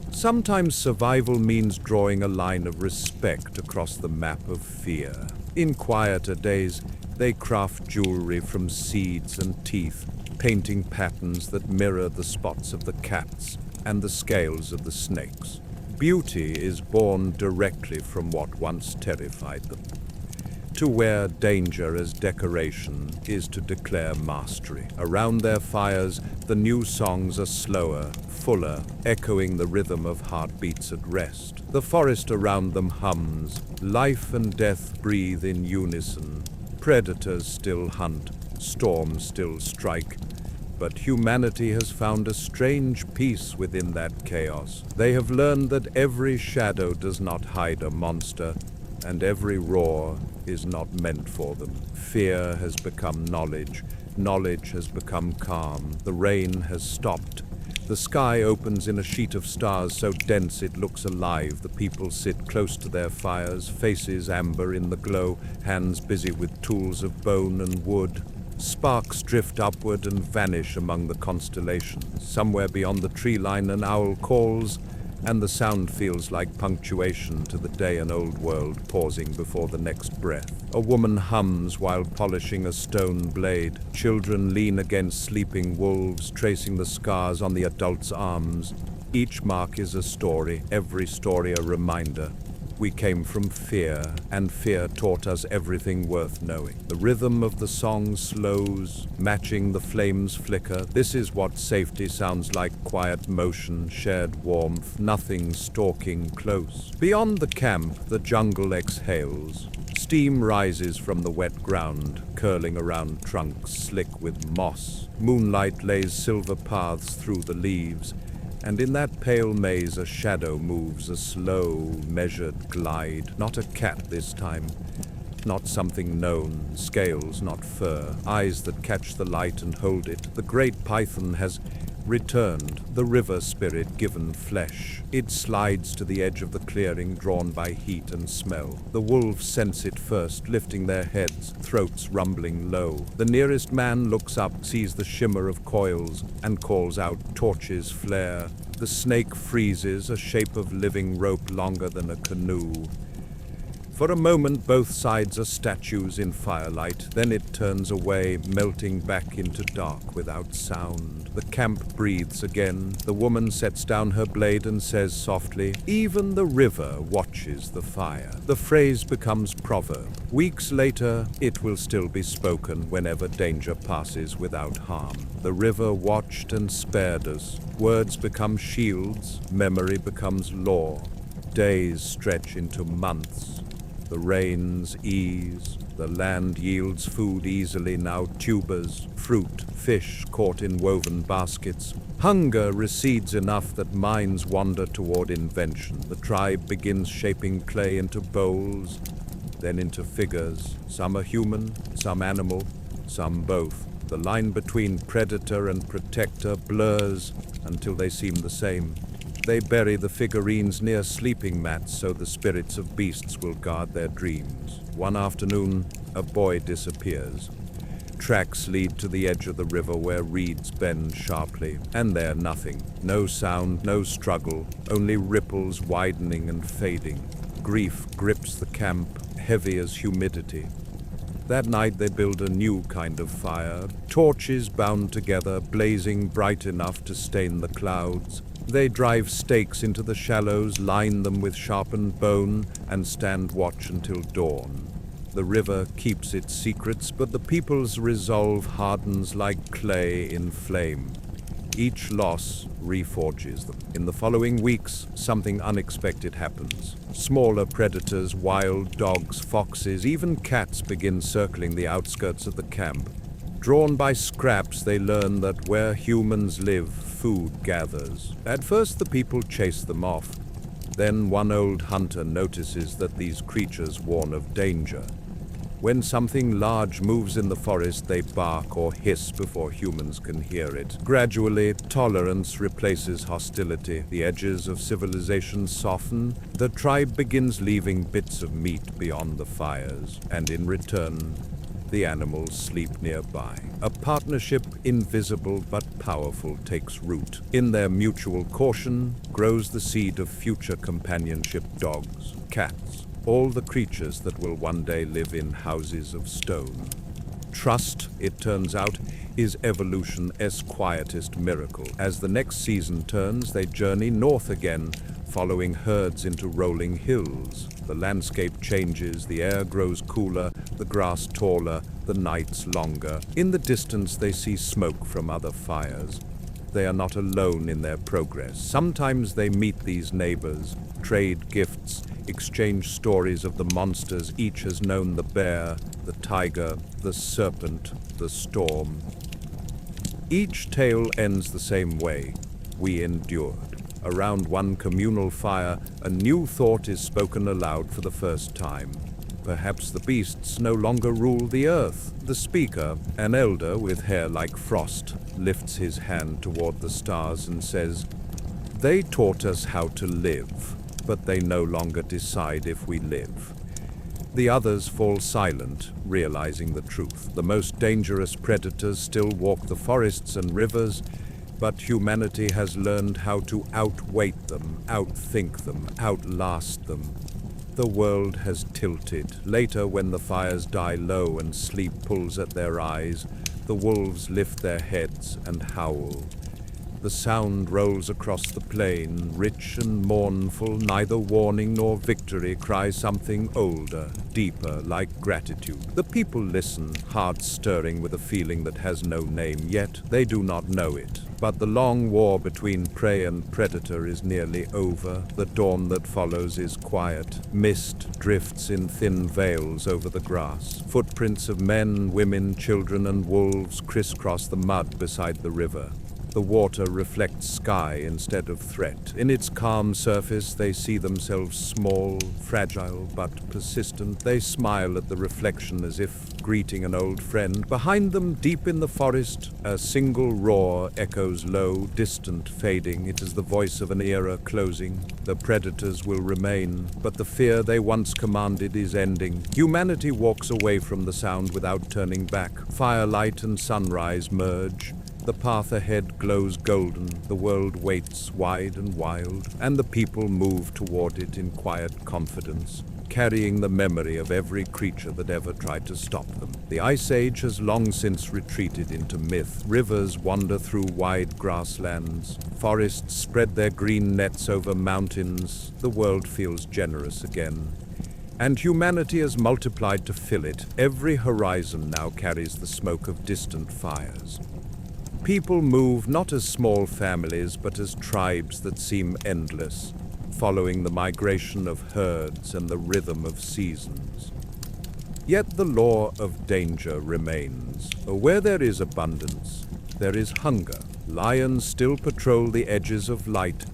Sometimes survival means drawing a line of respect across the map of fear. In quieter days, they craft jewelry from seeds and teeth, painting patterns that mirror the spots of the cats and the scales of the snakes. Beauty is born directly from what once terrified them. To wear danger as decoration is to declare mastery. Around their fires, the new songs are slower, fuller, echoing the rhythm of heartbeats at rest. The forest around them hums. Life and death breathe in unison. Predators still hunt, storms still strike. But humanity has found a strange peace within that chaos. They have learned that every shadow does not hide a monster, and every roar is not meant for them. Fear has become knowledge. Knowledge has become calm. The rain has stopped. The sky opens in a sheet of stars so dense it looks alive. The people sit close to their fires, faces amber in the glow, hands busy with tools of bone and wood. Sparks drift upward and vanish among the constellations. Somewhere beyond the tree line an owl calls, and the sound feels like punctuation to the day and old world pausing before the next breath. A woman hums while polishing a stone blade. Children lean against sleeping wolves, tracing the scars on the adult's arms. Each mark is a story, every story a reminder. We came from fear, and fear taught us everything worth knowing. The rhythm of the song slows, matching the flames' flicker. This is what safety sounds like: quiet motion, shared warmth, nothing stalking close. Beyond the camp, the jungle exhales. Steam rises from the wet ground, curling around trunks slick with moss. Moonlight lays silver paths through the leaves, and in that pale maze a shadow moves, a slow, measured glide. Not a cat this time, not something known, scales, not fur, eyes that catch the light and hold it. The great python has returned, the river spirit given flesh. It slides to the edge of the clearing, drawn by heat and smell. The wolves sense it first, lifting their heads, throats rumbling low. The nearest man looks up, sees the shimmer of coils, and calls out. Torches flare. The snake freezes, a shape of living rope longer than a canoe. For a moment, both sides are statues in firelight. Then it turns away, melting back into dark without sound. The camp breathes again. The woman sets down her blade and says softly, "Even the river watches the fire." The phrase becomes proverb. Weeks later, it will still be spoken whenever danger passes without harm. The river watched and spared us. Words become shields. Memory becomes law. Days stretch into months. The rains ease. The land yields food easily now, tubers, fruit, fish caught in woven baskets. Hunger recedes enough that minds wander toward invention. The tribe begins shaping clay into bowls, then into figures. Some are human, some animal, some both. The line between predator and protector blurs until they seem the same. They bury the figurines near sleeping mats so the spirits of beasts will guard their dreams. One afternoon, a boy disappears. Tracks lead to the edge of the river where reeds bend sharply, and there nothing. No sound, no struggle, only ripples widening and fading. Grief grips the camp, heavy as humidity. That night they build a new kind of fire, torches bound together, blazing bright enough to stain the clouds. They drive stakes into the shallows, line them with sharpened bone, and stand watch until dawn. The river keeps its secrets, but the people's resolve hardens like clay in flame. Each loss reforges them. In the following weeks, something unexpected happens. Smaller predators, wild dogs, foxes, even cats begin circling the outskirts of the camp. Drawn by scraps, they learn that where humans live, food gathers. At first, the people chase them off. Then one old hunter notices that these creatures warn of danger. When something large moves in the forest, they bark or hiss before humans can hear it. Gradually, tolerance replaces hostility. The edges of civilization soften. The tribe begins leaving bits of meat beyond the fires, and in return, the animals sleep nearby. A partnership, invisible but powerful, takes root. In their mutual caution grows the seed of future companionship: dogs, cats, all the creatures that will one day live in houses of stone. Trust, it turns out, is evolution's quietest miracle. As the next season turns, they journey north again, following herds into rolling hills. The landscape changes, the air grows cooler, the grass taller, the nights longer. In the distance, they see smoke from other fires. They are not alone in their progress. Sometimes they meet these neighbors, trade gifts, exchange stories of the monsters each has known: the bear, the tiger, the serpent, the storm. Each tale ends the same way: we endured. Around one communal fire, a new thought is spoken aloud for the first time. Perhaps the beasts no longer rule the earth. The speaker, an elder with hair like frost, lifts his hand toward the stars and says, "They taught us how to live, but they no longer decide if we live." The others fall silent, realizing the truth. The most dangerous predators still walk the forests and rivers, but humanity has learned how to outweight them, outthink them, outlast them. The world has tilted. Later, when the fires die low and sleep pulls at their eyes, the wolves lift their heads and howl. The sound rolls across the plain, rich and mournful, neither warning nor victory. Cries something older, deeper, like gratitude. The people listen, hearts stirring with a feeling that has no name, yet they do not know it. But the long war between prey and predator is nearly over. The dawn that follows is quiet. Mist drifts in thin veils over the grass. Footprints of men, women, children, and wolves crisscross the mud beside the river. The water reflects sky instead of threat. In its calm surface, they see themselves small, fragile, but persistent. They smile at the reflection as if greeting an old friend. Behind them, deep in the forest, a single roar echoes low, distant, fading. It is the voice of an era closing. The predators will remain, but the fear they once commanded is ending. Humanity walks away from the sound without turning back. Firelight and sunrise merge. The path ahead glows golden, the world waits wide and wild, and the people move toward it in quiet confidence. carrying the memory of every creature that ever tried to stop them. The Ice Age has long since retreated into myth. Rivers wander through wide grasslands. Forests spread their green nets over mountains. The world feels generous again. And humanity has multiplied to fill it. Every horizon now carries the smoke of distant fires. People move not as small families, but as tribes that seem endless, following the migration of herds and the rhythm of seasons. Yet the law of danger remains. Where there is abundance, there is hunger. Lions still patrol the edges of light.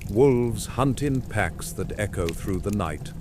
Wolves hunt in packs that echo through the night.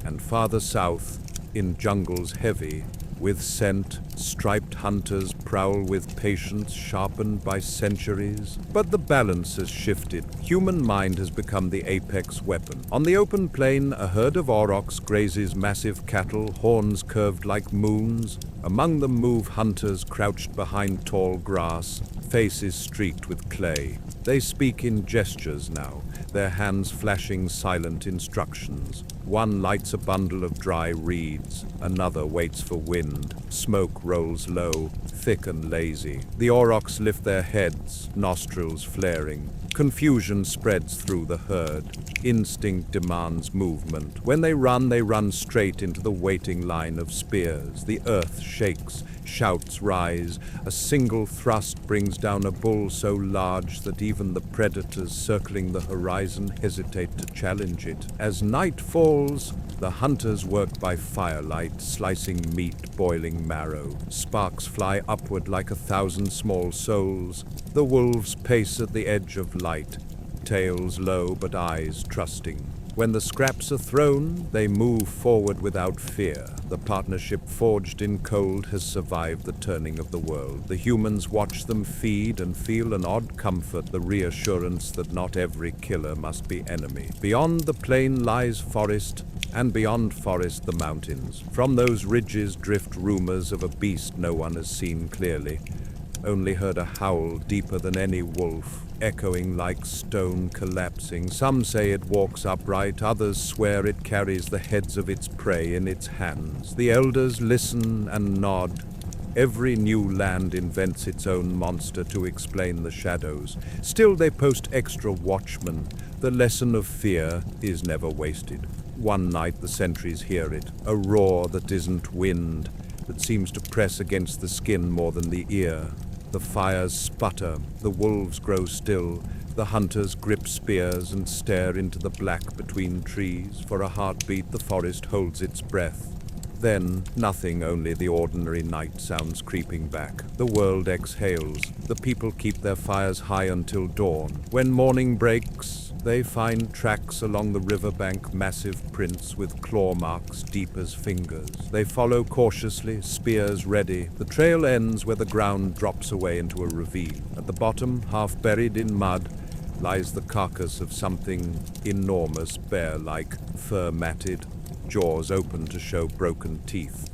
And farther south, in jungles heavy with scent, striped hunters prowl with patience sharpened by centuries. But the balance has shifted. Human mind has become the apex weapon. On the open plain, a herd of aurochs grazes massive cattle, horns curved like moons. Among them move hunters crouched behind tall grass, faces streaked with clay. They speak in gestures now, their hands flashing silent instructions. One lights a bundle of dry reeds, another waits for wind. Smoke rolls low, thick and lazy. The aurochs lift their heads, nostrils flaring. Confusion spreads through the herd. Instinct demands movement. When they run straight into the waiting line of spears. The earth shakes, shouts rise. A single thrust brings down a bull so large that even the predators circling the horizon hesitate to challenge it. As night falls, the hunters work by firelight, slicing meat, boiling marrow. Sparks fly upward like 1,000 small souls. The wolves pace at the edge of light, tails low but eyes trusting. When the scraps are thrown, they move forward without fear. The partnership forged in cold has survived the turning of the world. The humans watch them feed and feel an odd comfort, the reassurance that not every killer must be enemy. Beyond the plain lies forest, and beyond forest the mountains. From those ridges drift rumors of a beast no one has seen clearly. Only heard a howl deeper than any wolf, echoing like stone collapsing. Some say it walks upright, others swear it carries the heads of its prey in its hands. The elders listen and nod. Every new land invents its own monster to explain the shadows. Still they post extra watchmen. The lesson of fear is never wasted. One night the sentries hear it, a roar that isn't wind, that seems to press against the skin more than the ear. The fires sputter, the wolves grow still, the hunters grip spears and stare into the black between trees. For a heartbeat the forest holds its breath. Then, nothing, only the ordinary night sounds creeping back. The world exhales. The people keep their fires high until dawn. When morning breaks, they find tracks along the riverbank, massive prints with claw marks deep as fingers. They follow cautiously, spears ready. The trail ends where the ground drops away into a ravine. At the bottom, half buried in mud, lies the carcass of something enormous, bear-like, fur-matted, jaws open to show broken teeth.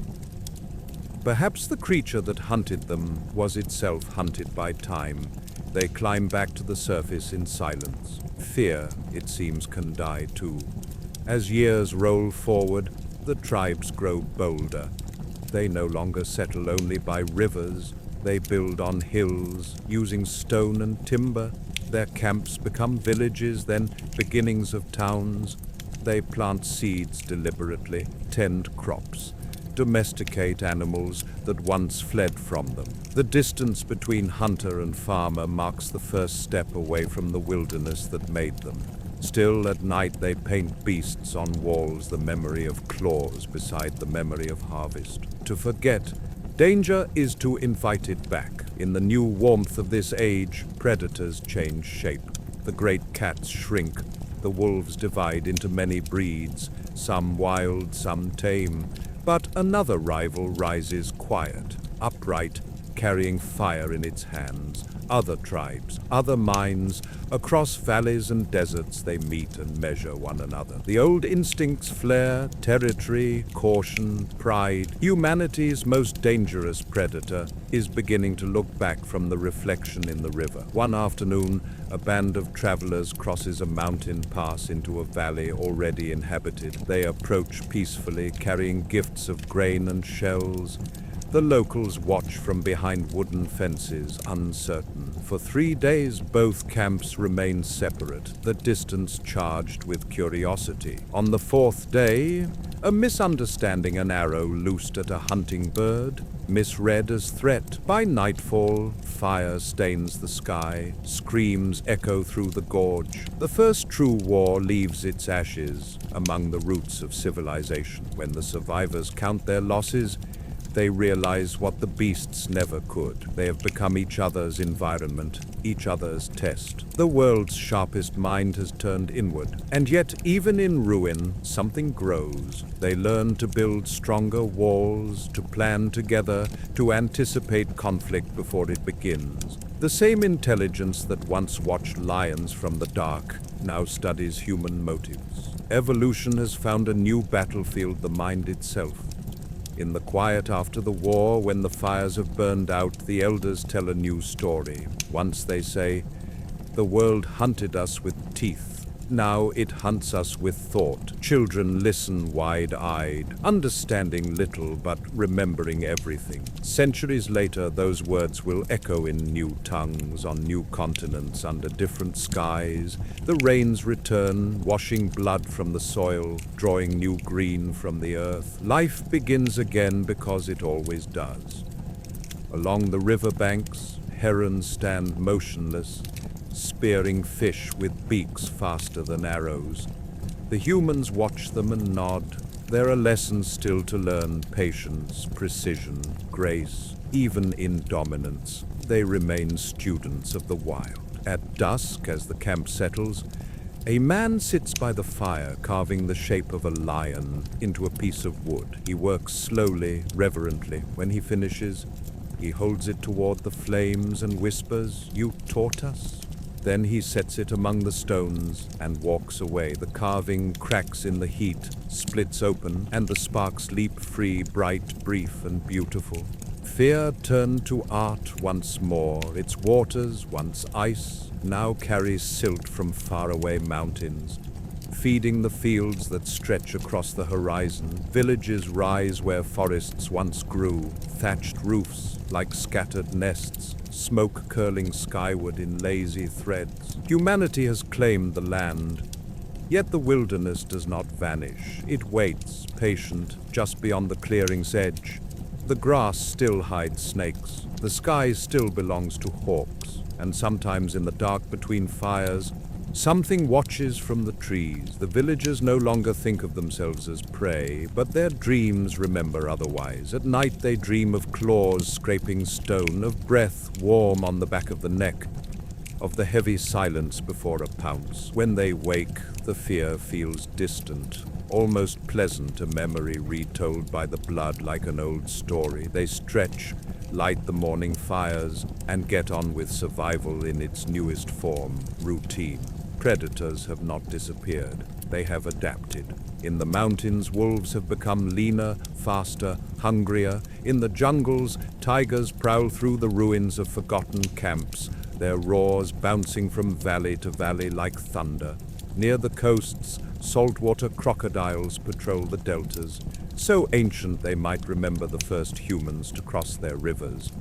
Perhaps the creature that hunted them was itself hunted by time. They climb back to the surface in silence. Fear, it seems, can die too. As years roll forward, the tribes grow bolder. They no longer settle only by rivers. They build on hills, using stone and timber. Their camps become villages, then beginnings of towns. They plant seeds deliberately, tend crops, domesticate animals that once fled from them. The distance between hunter and farmer marks the first step away from the wilderness that made them. Still, at night they paint beasts on walls, the memory of claws beside the memory of harvest. To forget danger is to invite it back. In the new warmth of this age, predators change shape. The great cats shrink. The wolves divide into many breeds, some wild, some tame. But another rival rises quiet, upright, carrying fire in its hands. Other tribes, other minds, across valleys and deserts they meet and measure one another. The old instincts flare, territory, caution, pride. Humanity's most dangerous predator is beginning to look back from the reflection in the river. One afternoon, a band of travelers crosses a mountain pass into a valley already inhabited. They approach peacefully, carrying gifts of grain and shells. The locals watch from behind wooden fences, uncertain. For 3 days, both camps remain separate, the distance charged with curiosity. On the 4th day, a misunderstanding, an arrow loosed at a hunting bird, misread as threat. By nightfall, fire stains the sky, screams echo through the gorge. The first true war leaves its ashes among the roots of civilization. When the survivors count their losses, they realize what the beasts never could. They have become each other's environment, each other's test. The world's sharpest mind has turned inward. And yet, even in ruin, something grows. They learn to build stronger walls, to plan together, to anticipate conflict before it begins. The same intelligence that once watched lions from the dark now studies human motives. Evolution has found a new battlefield, the mind itself. In the quiet after the war, when the fires have burned out, the elders tell a new story. Once they say, "The world hunted us with teeth. Now it hunts us with thought." Children listen wide-eyed, understanding little but remembering everything. Centuries later, those words will echo in new tongues, on new continents, under different skies. The rains return, washing blood from the soil, drawing new green from the earth. Life begins again because it always does. Along the river banks, herons stand motionless, spearing fish with beaks faster than arrows. The humans watch them and nod. There are lessons still to learn: patience, precision, grace. Even in dominance, they remain students of the wild. At dusk, as the camp settles, a man sits by the fire, carving the shape of a lion into a piece of wood. He works slowly, reverently. When he finishes, he holds it toward the flames and whispers, "You taught us." Then he sets it among the stones and walks away. The carving cracks in the heat, splits open, and the sparks leap free, bright, brief, and beautiful. Fear turned to art once more. Its waters, once ice, now carries silt from faraway mountains, feeding the fields that stretch across the horizon. Villages rise where forests once grew, thatched roofs like scattered nests, smoke curling skyward in lazy threads. Humanity has claimed the land, yet the wilderness does not vanish. It waits, patient, just beyond the clearing's edge. The grass still hides snakes, the sky still belongs to hawks, and sometimes in the dark between fires, something watches from the trees. The villagers no longer think of themselves as prey, but their dreams remember otherwise. At night they dream of claws scraping stone, of breath warm on the back of the neck, of the heavy silence before a pounce. When they wake, the fear feels distant, almost pleasant, a memory retold by the blood like an old story. They stretch, light the morning fires, and get on with survival in its newest form, routine. Predators have not disappeared. They have adapted. In the mountains, wolves have become leaner, faster, hungrier. In the jungles, tigers prowl through the ruins of forgotten camps, their roars bouncing from valley to valley like thunder. Near the coasts, saltwater crocodiles patrol the deltas, so ancient they might remember the first humans to cross their rivers.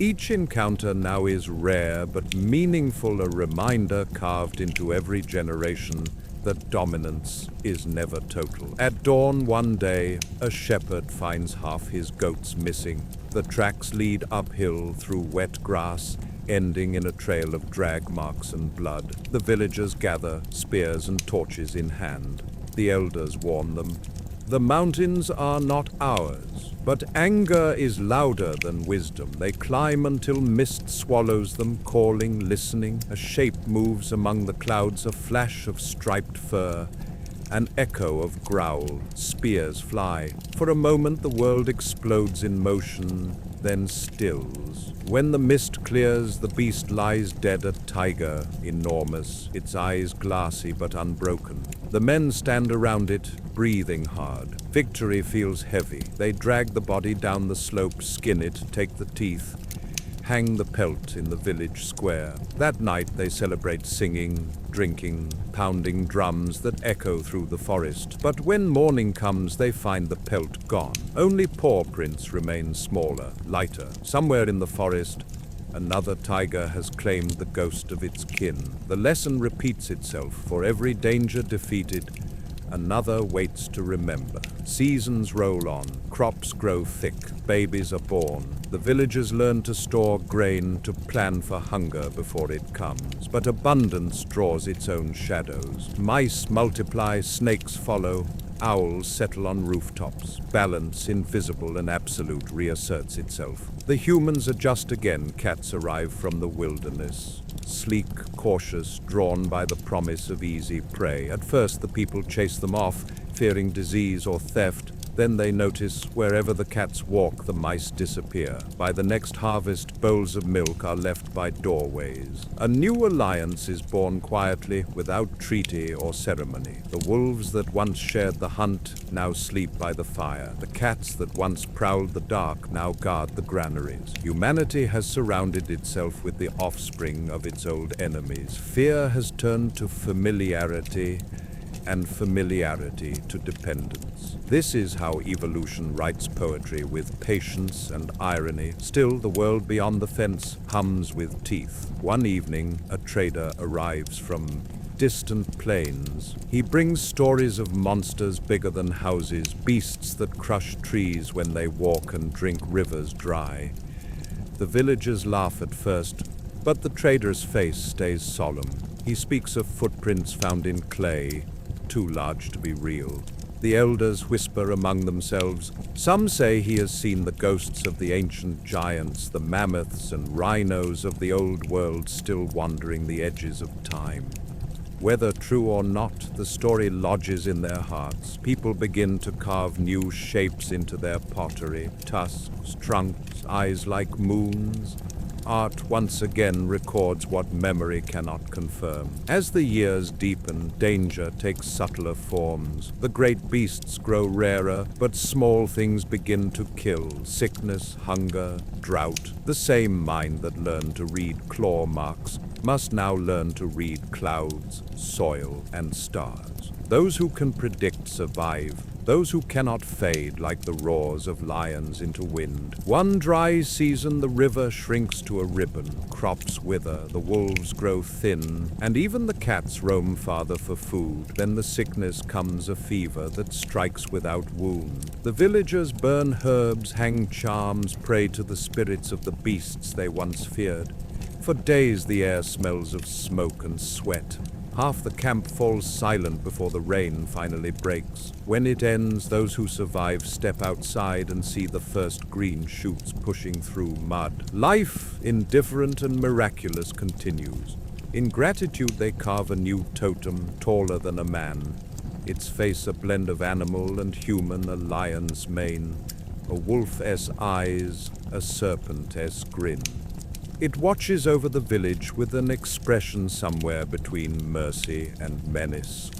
Each encounter now is rare but meaningful, a reminder carved into every generation that dominance is never total. At dawn one day, a shepherd finds half his goats missing. The tracks lead uphill through wet grass, ending in a trail of drag marks and blood. The villagers gather, spears and torches in hand. The elders warn them, "The mountains are not ours." But anger is louder than wisdom. They climb until mist swallows them, calling, listening. A shape moves among the clouds, a flash of striped fur, an echo of growl. Spears fly. For a moment the world explodes in motion. then stills. When the mist clears, the beast lies dead, a tiger, enormous, its eyes glassy but unbroken. The men stand around it, breathing hard. Victory feels heavy. They drag the body down the slope, skin it, take the teeth, hang the pelt in the village square. That night they celebrate, singing, drinking, pounding drums that echo through the forest. But when morning comes, they find the pelt gone. Only paw prints remain, smaller, lighter. Somewhere in the forest, another tiger has claimed the ghost of its kin. The lesson repeats itself. For every danger defeated, another waits to remember. Seasons roll on, crops grow thick, babies are born. The villagers learn to store grain, to plan for hunger before it comes. But abundance draws its own shadows. Mice multiply, snakes follow, owls settle on rooftops. Balance, invisible and absolute, reasserts itself. The humans adjust again. Cats arrive from the wilderness. Sleek, cautious, drawn by the promise of easy prey. At first the people chase them off, fearing disease or theft. Then they notice wherever the cats walk, the mice disappear. By the next harvest, bowls of milk are left by doorways. A new alliance is born quietly, without treaty or ceremony. The wolves that once shared the hunt now sleep by the fire. The cats that once prowled the dark now guard the granaries. Humanity has surrounded itself with the offspring of its old enemies. Fear has turned to familiarity, and familiarity to dependence. This is how evolution writes poetry, with patience and irony. Still, the world beyond the fence hums with teeth. One evening, a trader arrives from distant plains. He brings stories of monsters bigger than houses, beasts that crush trees when they walk and drink rivers dry. The villagers laugh at first, but the trader's face stays solemn. He speaks of footprints found in clay, too large to be real. The elders whisper among themselves. Some say he has seen the ghosts of the ancient giants, the mammoths and rhinos of the old world still wandering the edges of time. Whether true or not, the story lodges in their hearts. People begin to carve new shapes into their pottery. Tusks, trunks, eyes like moons. Art once again records what memory cannot confirm. As the years deepen, danger takes subtler forms. The great beasts grow rarer, but small things begin to kill. Sickness, hunger, drought. The same mind that learned to read claw marks must now learn to read clouds, soil, and stars. Those who can predict survive. Those who cannot fade like the roars of lions into wind. One dry season, the river shrinks to a ribbon. Crops wither, the wolves grow thin, and even the cats roam farther for food. Then the sickness comes, a fever that strikes without wound. The villagers burn herbs, hang charms, pray to the spirits of the beasts they once feared. For days the air smells of smoke and sweat. Half the camp falls silent before the rain finally breaks. When it ends, those who survive step outside and see the first green shoots pushing through mud. Life, indifferent and miraculous, continues. In gratitude, they carve a new totem, taller than a man. Its face a blend of animal and human, a lion's mane, a wolf-esque eyes, a serpent-esque grin. It watches over the village with an expression somewhere between mercy and menace.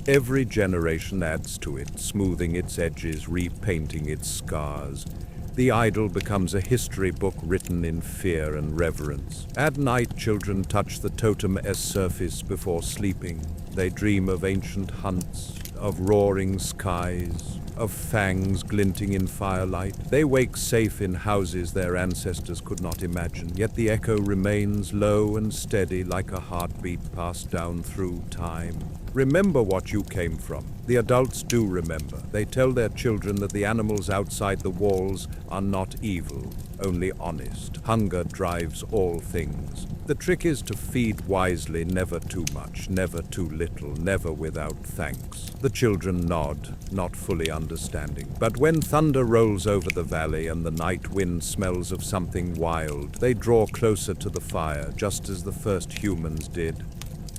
Every generation adds to it, smoothing its edges, repainting its scars. The idol becomes a history book written in fear and reverence. At night, children touch the totem-esque surface before sleeping. They dream of ancient hunts, of roaring skies, of fangs glinting in firelight. They wake safe in houses their ancestors could not imagine, yet the echo remains low and steady like a heartbeat passed down through time. Remember what you came from. The adults do remember. They tell their children that the animals outside the walls are not evil, only honest. Hunger drives all things. The trick is to feed wisely, never too much, never too little, never without thanks. The children nod, not fully understanding. But when thunder rolls over the valley and the night wind smells of something wild, they draw closer to the fire, just as the first humans did.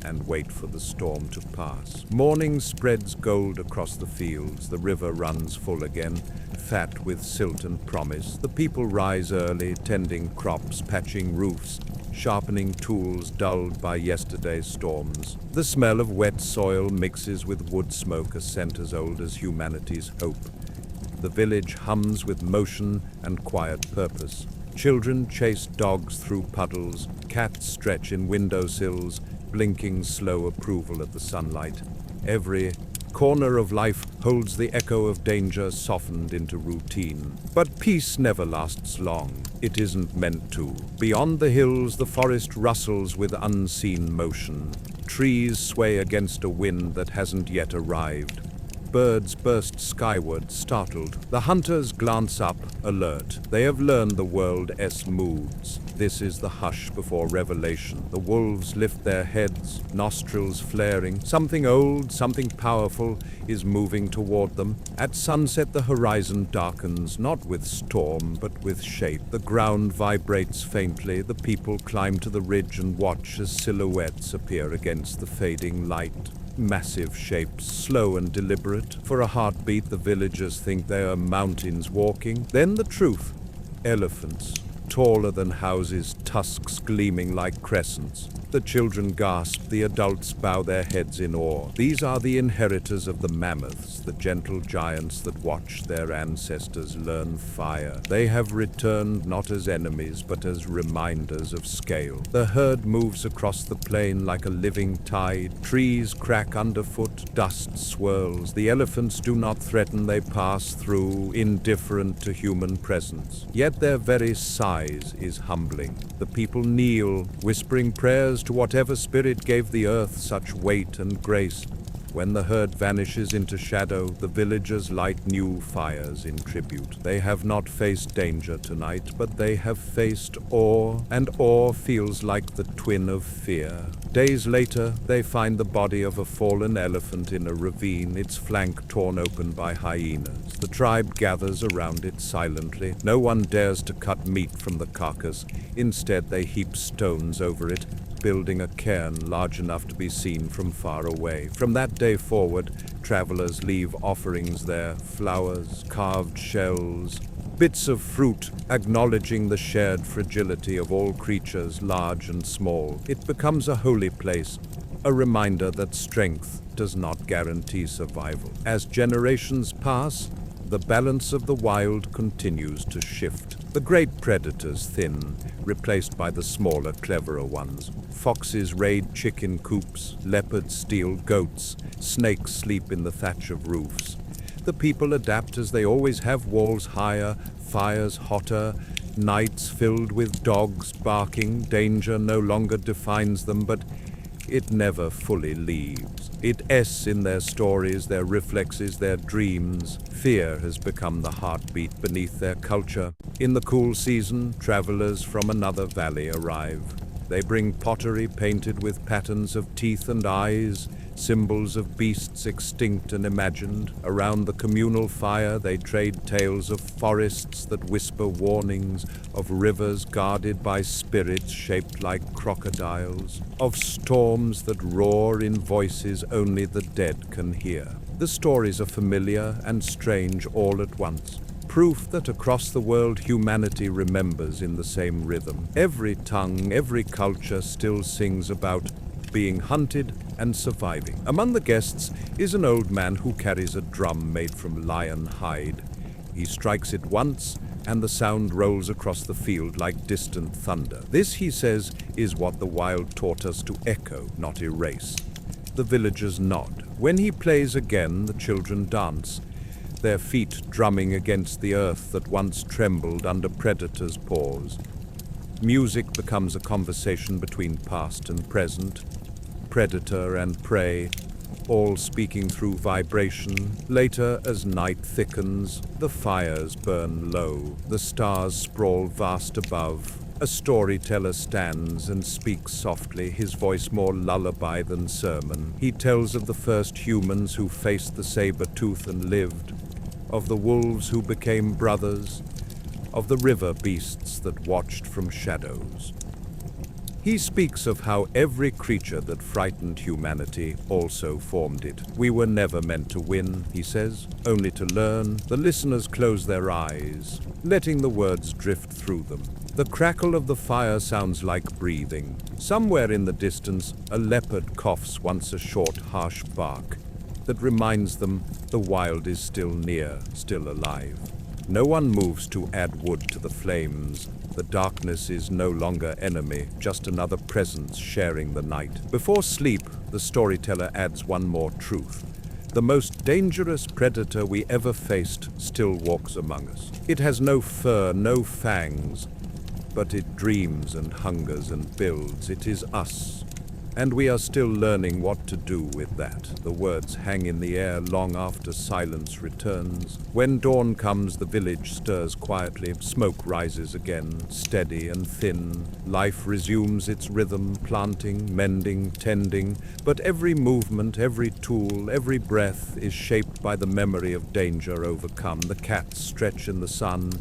and wait for the storm to pass. Morning spreads gold across the fields, the river runs full again, fat with silt and promise. The people rise early, tending crops, patching roofs, sharpening tools dulled by yesterday's storms. The smell of wet soil mixes with wood smoke, a scent as old as humanity's hope. The village hums with motion and quiet purpose. Children chase dogs through puddles, cats stretch in windowsills, blinking slow approval at the sunlight. Every corner of life holds the echo of danger softened into routine. But peace never lasts long. It isn't meant to. Beyond the hills, the forest rustles with unseen motion. Trees sway against a wind that hasn't yet arrived. Birds burst skyward, startled. The hunters glance up, alert. They have learned the world's moods. This is the hush before revelation. The wolves lift their heads, nostrils flaring. Something old, something powerful is moving toward them. At sunset, the horizon darkens, not with storm, but with shape. The ground vibrates faintly. The people climb to the ridge and watch as silhouettes appear against the fading light. Massive shapes, slow and deliberate. For a heartbeat, the villagers think they are mountains walking. Then the truth. Elephants, taller than houses, tusks gleaming like crescents. The children gasp, the adults bow their heads in awe. These are the inheritors of the mammoths, the gentle giants that watched their ancestors learn fire. They have returned not as enemies, but as reminders of scale. The herd moves across the plain like a living tide. Trees crack underfoot, dust swirls. The elephants do not threaten, they pass through, indifferent to human presence. Yet their very size is humbling. The people kneel, whispering prayers to whatever spirit gave the earth such weight and grace. When the herd vanishes into shadow, the villagers light new fires in tribute. They have not faced danger tonight, but they have faced awe, and awe feels like the twin of fear. Days later, they find the body of a fallen elephant in a ravine, its flank torn open by hyenas. The tribe gathers around it silently. No one dares to cut meat from the carcass. Instead, they heap stones over it, building a cairn large enough to be seen from far away. From that day forward, travelers leave offerings there, flowers, carved shells, bits of fruit, acknowledging the shared fragility of all creatures, large and small. It becomes a holy place, a reminder that strength does not guarantee survival. As generations pass, the balance of the wild continues to shift. The great predators thin, replaced by the smaller, cleverer ones. Foxes raid chicken coops, leopards steal goats, snakes sleep in the thatch of roofs. The people adapt as they always have, walls higher, fires hotter, nights filled with dogs barking. Danger no longer defines them, but it never fully leaves. It's in their stories, their reflexes, their dreams. Fear has become the heartbeat beneath their culture. In the cool season, travelers from another valley arrive. They bring pottery painted with patterns of teeth and eyes, symbols of beasts extinct and imagined. Around the communal fire, they trade tales of forests that whisper warnings, of rivers guarded by spirits shaped like crocodiles, of storms that roar in voices only the dead can hear. The stories are familiar and strange all at once. Proof that across the world humanity remembers in the same rhythm. Every tongue, every culture still sings about being hunted and surviving. Among the guests is an old man who carries a drum made from lion hide. He strikes it once, and the sound rolls across the field like distant thunder. This, he says, is what the wild taught us to echo, not erase. The villagers nod. When he plays again, the children dance, their feet drumming against the earth that once trembled under predators' paws. Music becomes a conversation between past and present, predator and prey, all speaking through vibration. Later, as night thickens, the fires burn low, the stars sprawl vast above. A storyteller stands and speaks softly, his voice more lullaby than sermon. He tells of the first humans who faced the saber-toothed and lived, of the wolves who became brothers, of the river beasts that watched from shadows. He speaks of how every creature that frightened humanity also formed it. We were never meant to win, he says, only to learn. The listeners close their eyes, letting the words drift through them. The crackle of the fire sounds like breathing. Somewhere in the distance, a leopard coughs once a short, harsh bark that reminds them the wild is still near, still alive. No one moves to add wood to the flames. The darkness is no longer enemy, just another presence sharing the night. Before sleep, the storyteller adds one more truth. The most dangerous predator we ever faced still walks among us. It has no fur, no fangs, but it dreams and hungers and builds. It is us. And we are still learning what to do with that. The words hang in the air long after silence returns. When dawn comes, the village stirs quietly. Smoke rises again, steady and thin. Life resumes its rhythm, planting, mending, tending. But every movement, every tool, every breath is shaped by the memory of danger overcome. The cats stretch in the sun.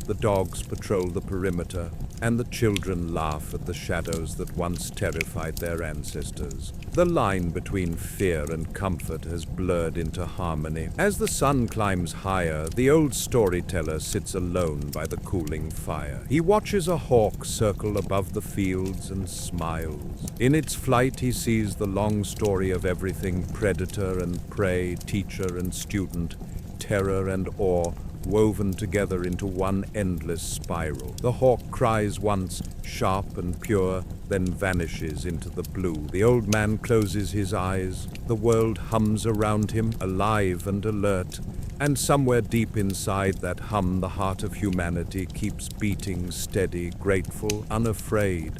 The dogs patrol the perimeter, and the children laugh at the shadows that once terrified their ancestors. The line between fear and comfort has blurred into harmony. As the sun climbs higher, the old storyteller sits alone by the cooling fire. He watches a hawk circle above the fields and smiles. In its flight, he sees the long story of everything: predator and prey, teacher and student, terror and awe, woven together into one endless spiral. The hawk cries once, sharp and pure, then vanishes into the blue. The old man closes his eyes. The world hums around him, alive and alert. And somewhere deep inside that hum, the heart of humanity keeps beating, steady, grateful, unafraid.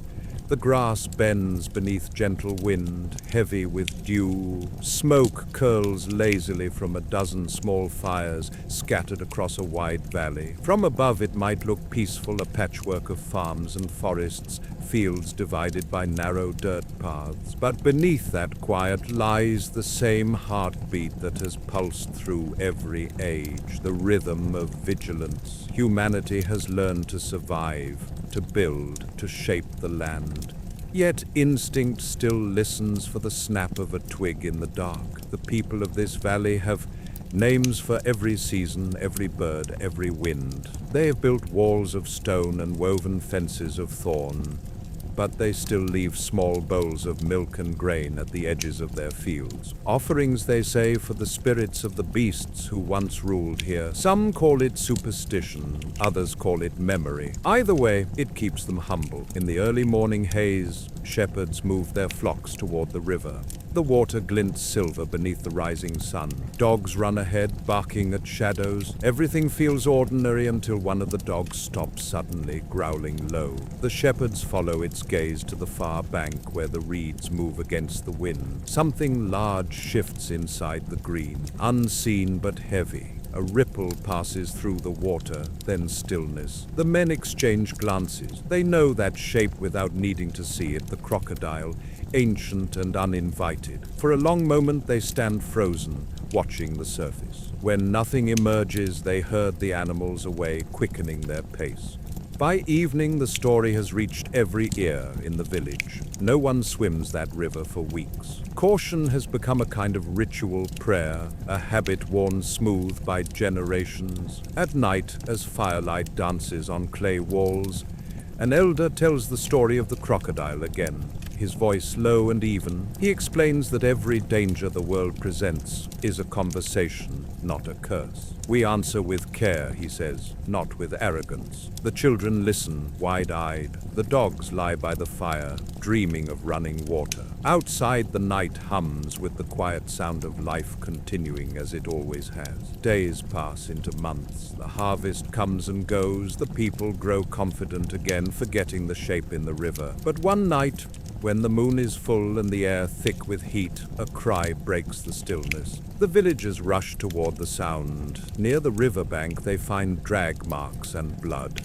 The grass bends beneath gentle wind, heavy with dew. Smoke curls lazily from a dozen small fires scattered across a wide valley. From above it might look peaceful, a patchwork of farms and forests, fields divided by narrow dirt paths. But beneath that quiet lies the same heartbeat that has pulsed through every age, the rhythm of vigilance. Humanity has learned to survive, to build, to shape the land. Yet instinct still listens for the snap of a twig in the dark. The people of this valley have names for every season, every bird, every wind. They have built walls of stone and woven fences of thorn, but they still leave small bowls of milk and grain at the edges of their fields. Offerings, they say, for the spirits of the beasts who once ruled here. Some call it superstition, others call it memory. Either way, it keeps them humble. In the early morning haze, shepherds move their flocks toward the river. The water glints silver beneath the rising sun. Dogs run ahead, barking at shadows. Everything feels ordinary until one of the dogs stops suddenly, growling low. The shepherds follow its gaze to the far bank where the reeds move against the wind. Something large shifts inside the green, unseen but heavy. A ripple passes through the water, then stillness. The men exchange glances. They know that shape without needing to see it, the crocodile, ancient and uninvited. For a long moment they stand frozen, watching the surface. When nothing emerges, they herd the animals away, quickening their pace. By evening, the story has reached every ear in the village. No one swims that river for weeks. Caution has become a kind of ritual prayer, a habit worn smooth by generations. At night, as firelight dances on clay walls, an elder tells the story of the crocodile again. His voice low and even, he explains that every danger the world presents is a conversation, not a curse. We answer with care, he says, not with arrogance. The children listen, wide-eyed. The dogs lie by the fire, dreaming of running water. Outside, the night hums with the quiet sound of life continuing as it always has. Days pass into months. The harvest comes and goes. The people grow confident again, forgetting the shape in the river. But one night, when the moon is full and the air thick with heat, a cry breaks the stillness. The villagers rush toward the sound. Near the riverbank, they find drag marks and blood.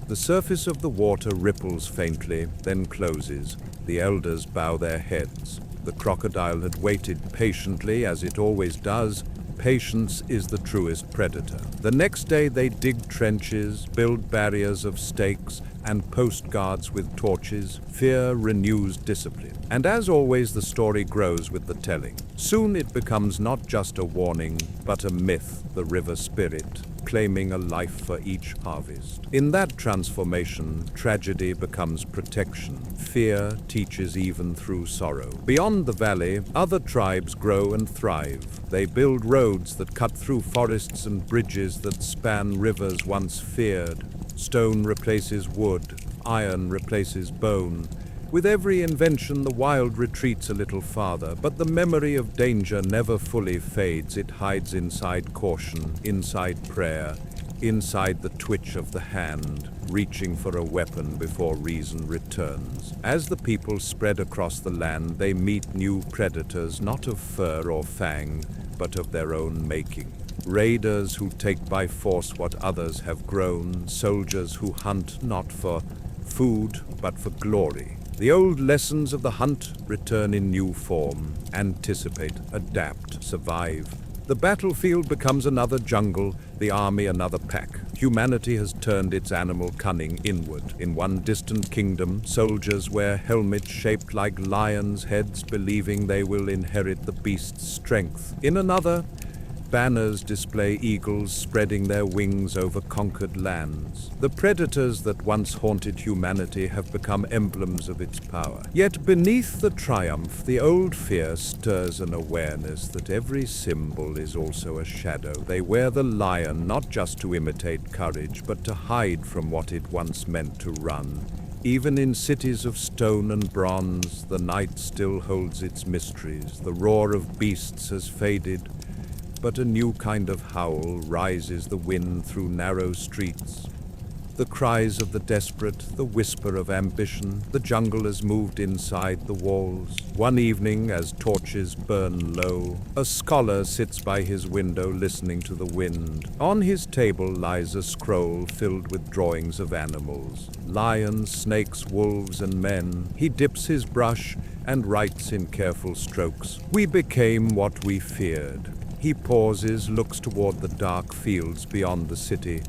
The surface of the water ripples faintly, then closes. The elders bow their heads. The crocodile had waited patiently, as it always does, Patience is the truest predator. The next day they dig trenches, build barriers of stakes, and post guards with torches. Fear renews discipline. And as always, the story grows with the telling. Soon it becomes not just a warning, but a myth, the river spirit, claiming a life for each harvest. In that transformation, tragedy becomes protection. Fear teaches even through sorrow. Beyond the valley, other tribes grow and thrive. They build roads that cut through forests and bridges that span rivers once feared. Stone replaces wood, iron replaces bone. With every invention, the wild retreats a little farther, but the memory of danger never fully fades. It hides inside caution, inside prayer, inside the twitch of the hand, reaching for a weapon before reason returns. As the people spread across the land, they meet new predators, not of fur or fang, but of their own making. Raiders who take by force what others have grown, soldiers who hunt not for food, but for glory. The old lessons of the hunt return in new form. Anticipate, adapt, survive. The battlefield becomes another jungle, the army another pack. Humanity has turned its animal cunning inward. In one distant kingdom, soldiers wear helmets shaped like lions' heads, believing they will inherit the beast's strength. In another, banners display eagles spreading their wings over conquered lands. The predators that once haunted humanity have become emblems of its power. Yet beneath the triumph, the old fear stirs an awareness that every symbol is also a shadow. They wear the lion not just to imitate courage, but to hide from what it once meant to run. Even in cities of stone and bronze, the night still holds its mysteries. The roar of beasts has faded, but a new kind of howl rises the wind through narrow streets. The cries of the desperate, the whisper of ambition, the jungle has moved inside the walls. One evening, as torches burn low, a scholar sits by his window listening to the wind. On his table lies a scroll filled with drawings of animals, lions, snakes, wolves, and men. He dips his brush and writes in careful strokes, "We became what we feared." He pauses, looks toward the dark fields beyond the city,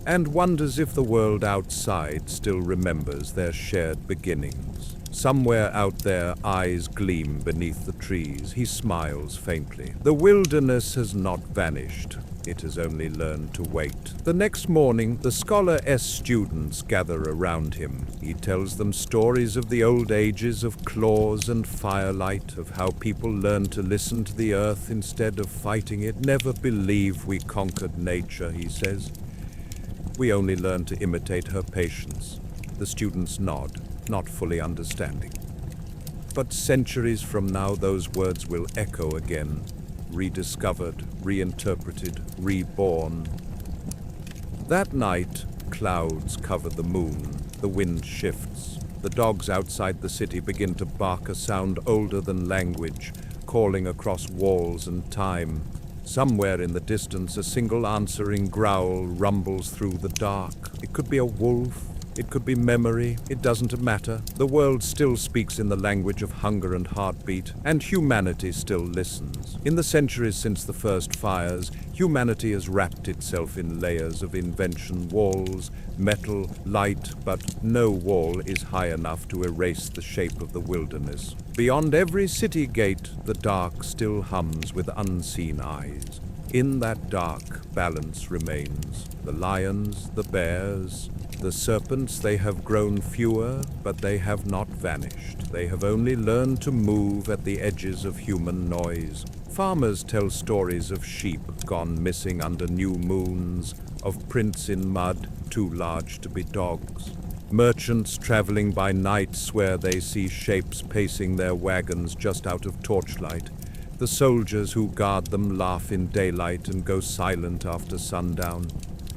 and wonders if the world outside still remembers their shared beginnings. Somewhere out there, eyes gleam beneath the trees. He smiles faintly. The wilderness has not vanished. It has only learned to wait. The next morning, the scholar's students gather around him. He tells them stories of the old ages, of claws and firelight, of how people learned to listen to the earth instead of fighting it. "Never believe we conquered nature," he says. "We only learned to imitate her patience." The students nod, not fully understanding. But centuries from now, those words will echo again, rediscovered, reinterpreted, reborn. That night, clouds cover the moon. The wind shifts. The dogs outside the city begin to bark, a sound older than language, calling across walls and time. Somewhere in the distance, a single answering growl rumbles through the dark. It could be a wolf. It could be memory. It doesn't matter. The world still speaks in the language of hunger and heartbeat, and humanity still listens. In the centuries since the first fires, humanity has wrapped itself in layers of invention, walls, metal, light, but no wall is high enough to erase the shape of the wilderness. Beyond every city gate, the dark still hums with unseen eyes. In that dark, balance remains. The lions, the bears, the serpents, they have grown fewer, but they have not vanished. They have only learned to move at the edges of human noise. Farmers tell stories of sheep gone missing under new moons, of prints in mud too large to be dogs. Merchants traveling by night swear they see shapes pacing their wagons just out of torchlight. The soldiers who guard them laugh in daylight and go silent after sundown.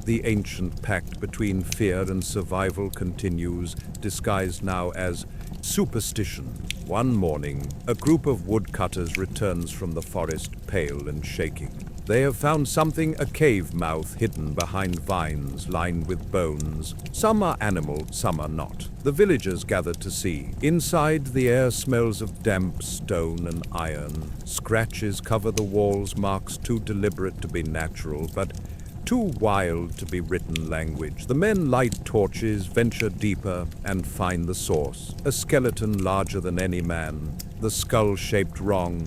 The ancient pact between fear and survival continues, disguised now as superstition. One morning, a group of woodcutters returns from the forest, pale and shaking. They have found something, a cave mouth hidden behind vines lined with bones. Some are animal, some are not. The villagers gathered to see. Inside, the air smells of damp stone and iron. Scratches cover the walls, marks too deliberate to be natural, but too wild to be written language. The men light torches, venture deeper, and find the source. A skeleton larger than any man, the skull shaped wrong,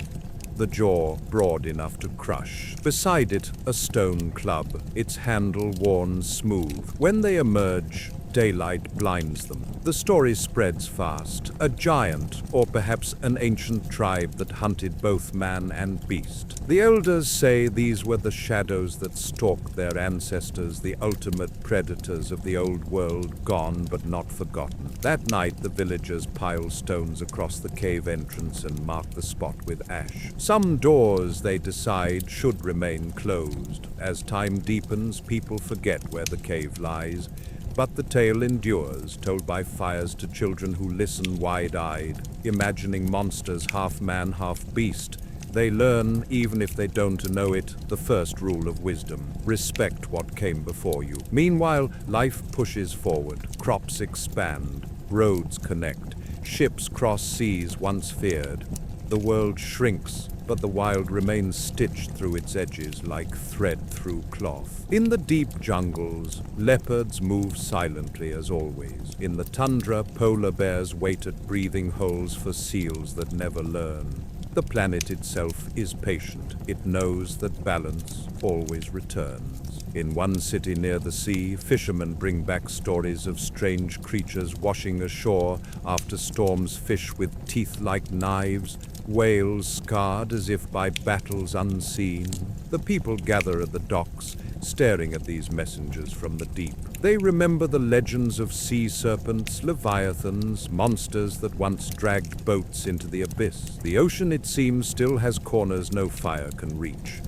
the jaw broad enough to crush. Beside it, a stone club, its handle worn smooth. When they emerge, daylight blinds them. The story spreads fast. A giant, or perhaps an ancient tribe that hunted both man and beast. The elders say these were the shadows that stalked their ancestors, the ultimate predators of the old world, gone but not forgotten. That night, the villagers pile stones across the cave entrance and mark the spot with ash. Some doors, they decide, should remain closed. As time deepens, people forget where the cave lies. But the tale endures, told by fires to children who listen wide-eyed, imagining monsters half man, half beast. They learn, even if they don't know it, the first rule of wisdom: respect what came before you. Meanwhile, life pushes forward, crops expand, roads connect, ships cross seas once feared. The world shrinks, but the wild remains stitched through its edges like thread through cloth. In the deep jungles, leopards move silently as always. In the tundra, polar bears wait at breathing holes for seals that never learn. The planet itself is patient. It knows that balance always returns. In one city near the sea, fishermen bring back stories of strange creatures washing ashore after storms, fish with teeth like knives, whales scarred as if by battles unseen. The people gather at the docks, staring at these messengers from the deep. They remember the legends of sea serpents, leviathans, monsters that once dragged boats into the abyss. The ocean, it seems, still has corners no fire can reach.